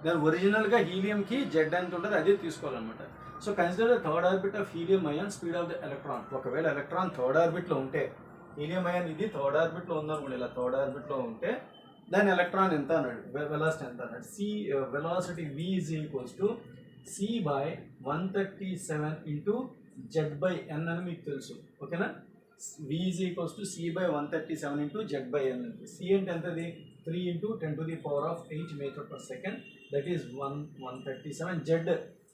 దాని ఒరిజినల్గా హీలియంకి జెడ్ ఎంత ఉంటుంది అదే తీసుకోవాలన్నమాట. So consider the third orbit of helium ion speed of the electron. ఒకవేళ ఎలక్ట్రాన్ థర్డ్ ఆర్బిట్లో ఉంటే, హీలియం అయాన్ ఇది థర్డ్ ఆర్బిట్లో ఉందనుకోండి, ఇలా థర్డ్ ఆర్బిట్లో ఉంటే దాని ఎలక్ట్రాన్ ఎంత అన్నాడు, వెలాసిటీ ఎంత అన్నాడు. Velocity V is equals to C/137 into Z/n అని మీకు తెలుసు. ఓకేనా? V is equals to C/137 into Z/n. C అంటే ఎంతది? 3 × 10⁸ metre per second, that is 137. Z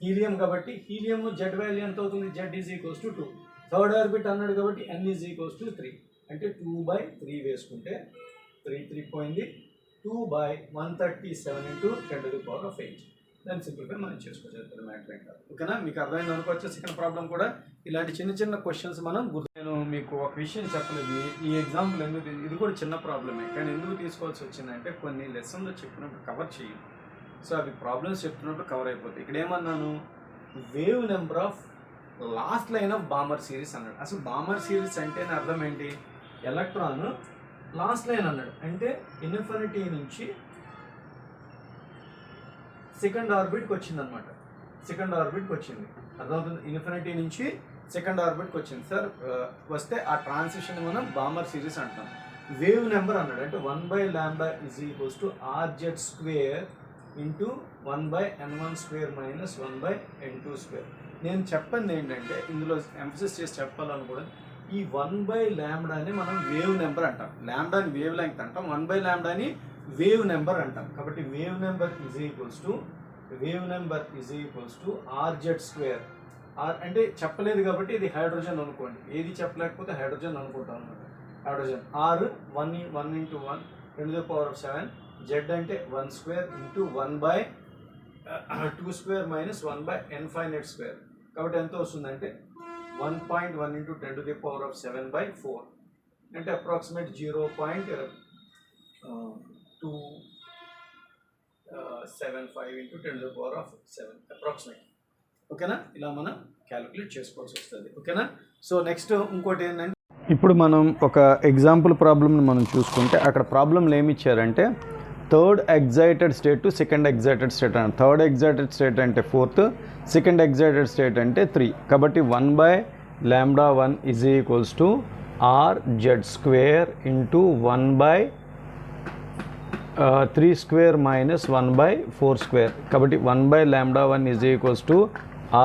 helium కాబట్టి హీలియం జెడ్ వాల్యూ ఎంత అవుతుంది? Z is equals to 2. Third orbit అన్నాడు కాబట్టి n ఈజ్ ఈక్వల్స్ టు 3. అంటే 2/3 వేసుకుంటే 3 పోయింది. 2/137 ఇంటూ 10⁸. దాన్ని సింపుల్గా మనం చేసుకోవచ్చు మ్యాటర్ కాదు. ఓకేనా? మీకు అర్థమైంది అనుకోవచ్చు. సెకండ్ ప్రాబ్లం కూడా ఇలాంటి చిన్న చిన్న క్వశ్చన్స్ మనం నేను మీకు ఒక విషయం చెప్పలేదు. ఈ ఎగ్జాంపుల్ ఎందుకు, ఇది కూడా చిన్న ప్రాబ్లమే కానీ ఎందుకు తీసుకోవాల్సి వచ్చిందంటే కొన్ని లెసన్లో చెప్పినప్పుడు కవర్ చేయం. సో అవి ప్రాబ్లమ్స్ చెప్తున్నప్పుడు కవర్ అయిపోతాయి. ఇక్కడ ఏమన్నాను? Wave number of last line of Balmer series అన్నాడు. అసలు బామర్ సిరీస్ అంటే అర్థం ఏంటి? ఎలక్ట్రాన్ లాస్ట్ లైన్ అన్నాడు అంటే ఇన్ఫినిటీ నుంచి సెకండ్ ఆర్బిట్కి వచ్చింది అనమాట. సెకండ్ ఆర్బిట్కి వచ్చింది, అర్థమవుతుంది? ఇన్ఫినిటీ నుంచి సెకండ్ ఆర్బిట్కి వచ్చింది. సార్ వస్తే ఆ ట్రాన్సిషన్ మనం బామర్ సిరీస్ అంటాం. వేవ్ నెంబర్ అన్నాడు అంటే 1/λ is equals to RZ² into 1/n1² minus 1/n2². నేను చెప్పండి ఏంటంటే ఇందులో ఎంఫసిస్ చేసి చెప్పాలనుకోవడం, ఈ 1/λని మనం వేవ్ నెంబర్ అంటాం. లాంబ్డాని వేవ్ లెంగ్త్ అంటాం, 1/λని వేవ్ నెంబర్ అంటాం. కాబట్టి wave number is equals to RZ². అంటే చెప్పలేదు కాబట్టి ఇది హైడ్రోజన్ అనుకోండి, ఏది చెప్పలేకపోతే హైడ్రోజన్ అనుకుంటాం అనమాట. Hydrogen R 1 × 1 10⁷. Z అంటే 1² ఇంటూ 1/2² మైనస్ 1/n². కాబట్టి ఎంత వస్తుందంటే 1.1 × 10⁷/4 అంటే అప్రాక్సిమేట్ 0.275 × 10⁷ అప్రాక్సిమేట్. ఓకేనా? ఇలా మనం క్యాలిక్యులేట్ చేసుకోవాల్సి వస్తుంది. ఓకేనా? సో నెక్స్ట్ ఇంకోటి ఏంటంటే ఇప్పుడు మనం ఒక ఎగ్జాంపుల్ ప్రాబ్లమ్ని మనం చూసుకుంటే అక్కడ ప్రాబ్లంలు ఏమి ఇచ్చారంటే third excited state to second excited state అన్నారు. థర్డ్ ఎగ్జైటెడ్ స్టేట్ అంటే 4th, సెకండ్ ఎగ్జైటెడ్ స్టేట్ అంటే 3. కాబట్టి 1/λ1 is equals to RZ² into 1/3² minus 1/4². కాబట్టి 1/λ1 is equals to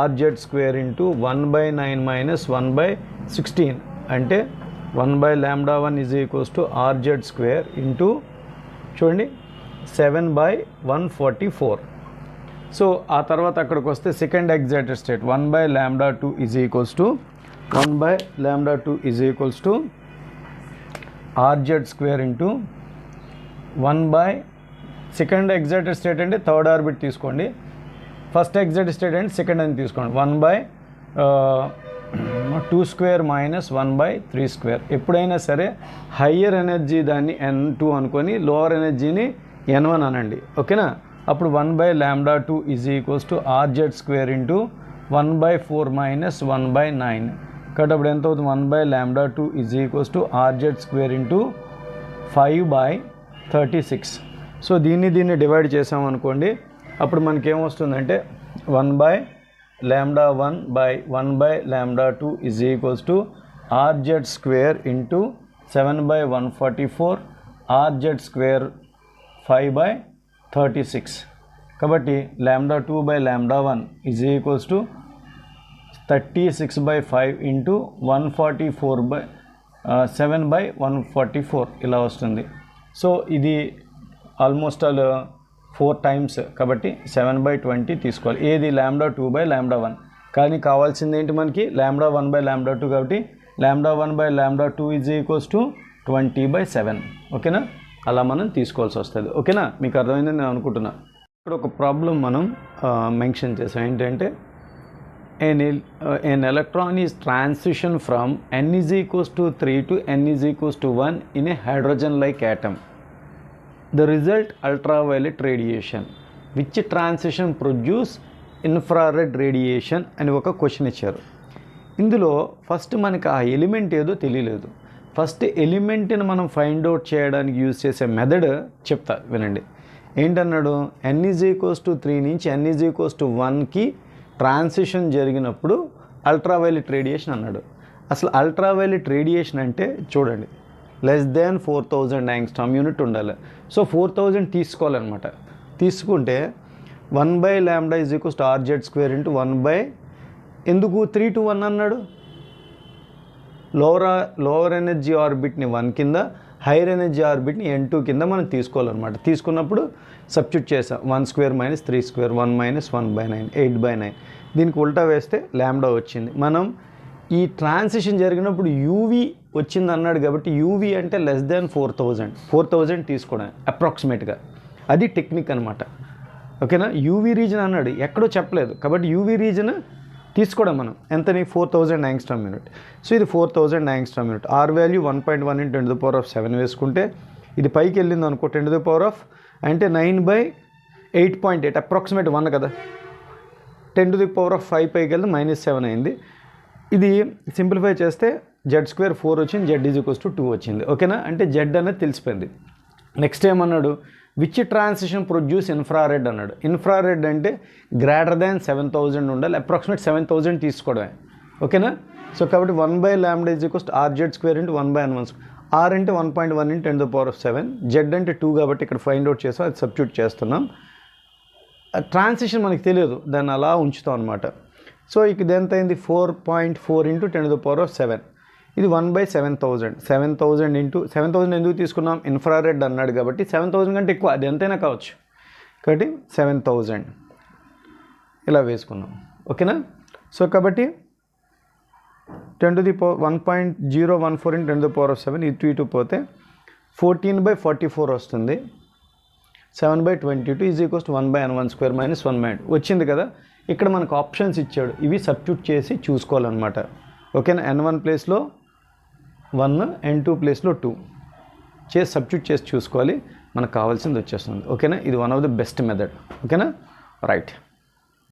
RZ² into 1/9 minus 1/16. అంటే 1/λ1 is equals to RZ² into చూడండి 7/144. So ఆ తర్వాత అక్కడికి వస్తే second excited state 1/λ2 is equals to 1/λ2 is equals to RZ² into 1 second excited state అంటే third orbit తీసుకోండి, first excited state అంటే second అని తీసుకోండి. 1/2² మైనస్ 1/3². ఎప్పుడైనా సరే హయ్యర్ ఎనర్జీ దాన్ని N2 అనుకొని లోవర్ ఎనర్జీని N1 అనండి, ఓకేనా. అప్పుడు 1/λ2 is equals to RZ² into 1/4 minus 1/9. కాబట్టి అప్పుడు ఎంత అవుతుంది? 1/λ2 is equals to RZ² into 5/36. So దీన్ని డివైడ్ చేసామనుకోండి, అప్పుడు మనకేమొస్తుందంటే 1/λ1 by 1/λ2 is equals to RZ² into 7/144 RZ² 5/36. కాబట్టి λ2/λ1 ఈజ్ ఈక్వల్స్ టు 36/5 ఇంటూ 7/144 ఇలా వస్తుంది. సో ఇది ఆల్మోస్ట్ ఆల్ 4 టైమ్స్, కాబట్టి 7/20 తీసుకోవాలి. ఏది? λ2/λ1. కానీ కావాల్సింది ఏంటి మనకి? λ1/λ2, కాబట్టి λ1/λ2 ఈజ్ ఈక్వల్స్ టు 20/7. ఓకేనా? అలా మనం తీసుకోవాల్సి వస్తుంది. ఓకేనా? మీకు అర్థమైందని నేను అనుకుంటున్నా. ఇక్కడ ఒక ప్రాబ్లం మనం మెన్షన్ చేసాం. ఏంటంటే an electron is transition from n is equals to 3 to n is equals to 1 in a hydrogen like atom. The result ultraviolet radiation. Which transition produce infrared radiation అని ఒక క్వశ్చన్ ఇచ్చారు. ఇందులో first మనకి ఆ element ఏదో తెలియలేదు. First ఎలిమెంట్ని మనం find out చేయడానికి యూజ్ చేసే మెథడ్ చెప్తా వినండి. ఏంటన్నాడు? n is equals to 3 నుంచి n is equals to 1కి ట్రాన్సిషన్ జరిగినప్పుడు అల్ట్రావైలెట్ రేడియేషన్ అన్నాడు. అసలు అల్ట్రావైలెట్ రేడియేషన్ అంటే చూడండి, లెస్ దాన్ 4000 యాంగ్స్ట్రామ్ యూనిట్ ఉండాలి. సో 4000 తీసుకోవాలన్నమాట. తీసుకుంటే 1/λ is equals to RZ² into 1 ఎందుకు 3 to 1 అన్నాడు? లోవర్ ఎనర్జీ ఆర్బిట్ని 1 కింద, హైయర్ ఎనర్జీ ఆర్బిట్ని N2 కింద మనం తీసుకోవాలన్నమాట. తీసుకున్నప్పుడు సబ్స్టిట్యూట్ చేసాం. 1² మైనస్ 3² 1 మైనస్ 1/9 8/9. దీనికి ఉల్టా వేస్తే λ వచ్చింది. మనం ఈ ట్రాన్సిషన్ జరిగినప్పుడు యూవీ వచ్చింది అన్నాడు, కాబట్టి యూవీ అంటే లెస్ దాన్ 4000 తీసుకోవడం అప్రాక్సిమేట్గా. అది టెక్నిక్ అనమాట. ఓకేనా? యూవీ రీజన్ అన్నాడు, ఎక్కడో చెప్పలేదు, కాబట్టి యూవీ రీజన్ తీసుకోవడం మనం ఎంతని 4000 యాంగ్స్ట్రామ్ యూనిట్. సో ఇది 4000 యాంగ్స్ట్రామ్ యూనిట్. ఆర్ వాల్యూ 1.1 × 10⁻7 వేసుకుంటే ఇది పైకి వెళ్ళింది అనుకో 10⁻, అంటే 9/8.8 అప్రాక్సిమేట్ 1 కదా. 10⁵ పైకి వెళ్తే -7 అయింది. ఇది సింప్లిఫై చేస్తే Z² 4 వచ్చింది, Z ఈజ్ ఈక్వల్స్ టు 2 వచ్చింది. ఓకేనా? అంటే Z అనేది తెలిసిపోయింది. నెక్స్ట్ ఏమన్నాడు? విచ్ ట్రాన్సిషన్ ప్రొడ్యూస్ ఇన్ఫ్రారెడ్ అన్నాడు. ఇన్ఫ్రారెడ్ అంటే గ్రేటర్ దాన్ 7000 ఉండాలి, అప్రాక్సిమేట్ 7000 తీసుకోవడమే. ఓకేనా? సో కాబట్టి 1/λ is equals to RZ² into 1/n1. R అంటే 1.1 × 10⁻7, Z అంటే 2 కాబట్టి ఇక్కడ ఫైండ్ అవుట్ చేస్తాం, అది సబ్స్టిట్యూట్ చేస్తున్నాం. ట్రాన్సిషన్ మనకి తెలియదు, దాన్ని అలా ఉంచుతాం అనమాట. సో ఇది ఎంత అయింది? 4.4 × 10⁻7. ఇది 1/7000. 7000 ఇంటూ 7000 ఎందుకు తీసుకున్నాం? ఇన్ఫ్రారెడ్ అన్నాడు కాబట్టి 7000 కంటే ఎక్కువ, అది ఎంతైనా కావచ్చు, కాబట్టి 7000 ఇలా వేసుకున్నాం. ఓకేనా? సో కాబట్టి 1.014 × 10⁻7 ఇటు పోతే 14/44 వస్తుంది. 7/22 is equals to 1/n1² minus 1/2 వచ్చింది కదా. ఇక్కడ మనకు ఆప్షన్స్ ఇచ్చాడు, ఇవి సబ్స్టిట్యూట్ చేసి చూసుకోవాలన్నమాట. ఓకేనా? n1 ప్లేస్లో 1, n2 ప్లేస్లో 2 చేసి సబ్స్టిట్యూట్ చేసి చూసుకోవాలి, మనకు కావాల్సింది వచ్చేస్తుంది. ఓకేనా? ఇది one of the best method. ఓకేనా? రైట్.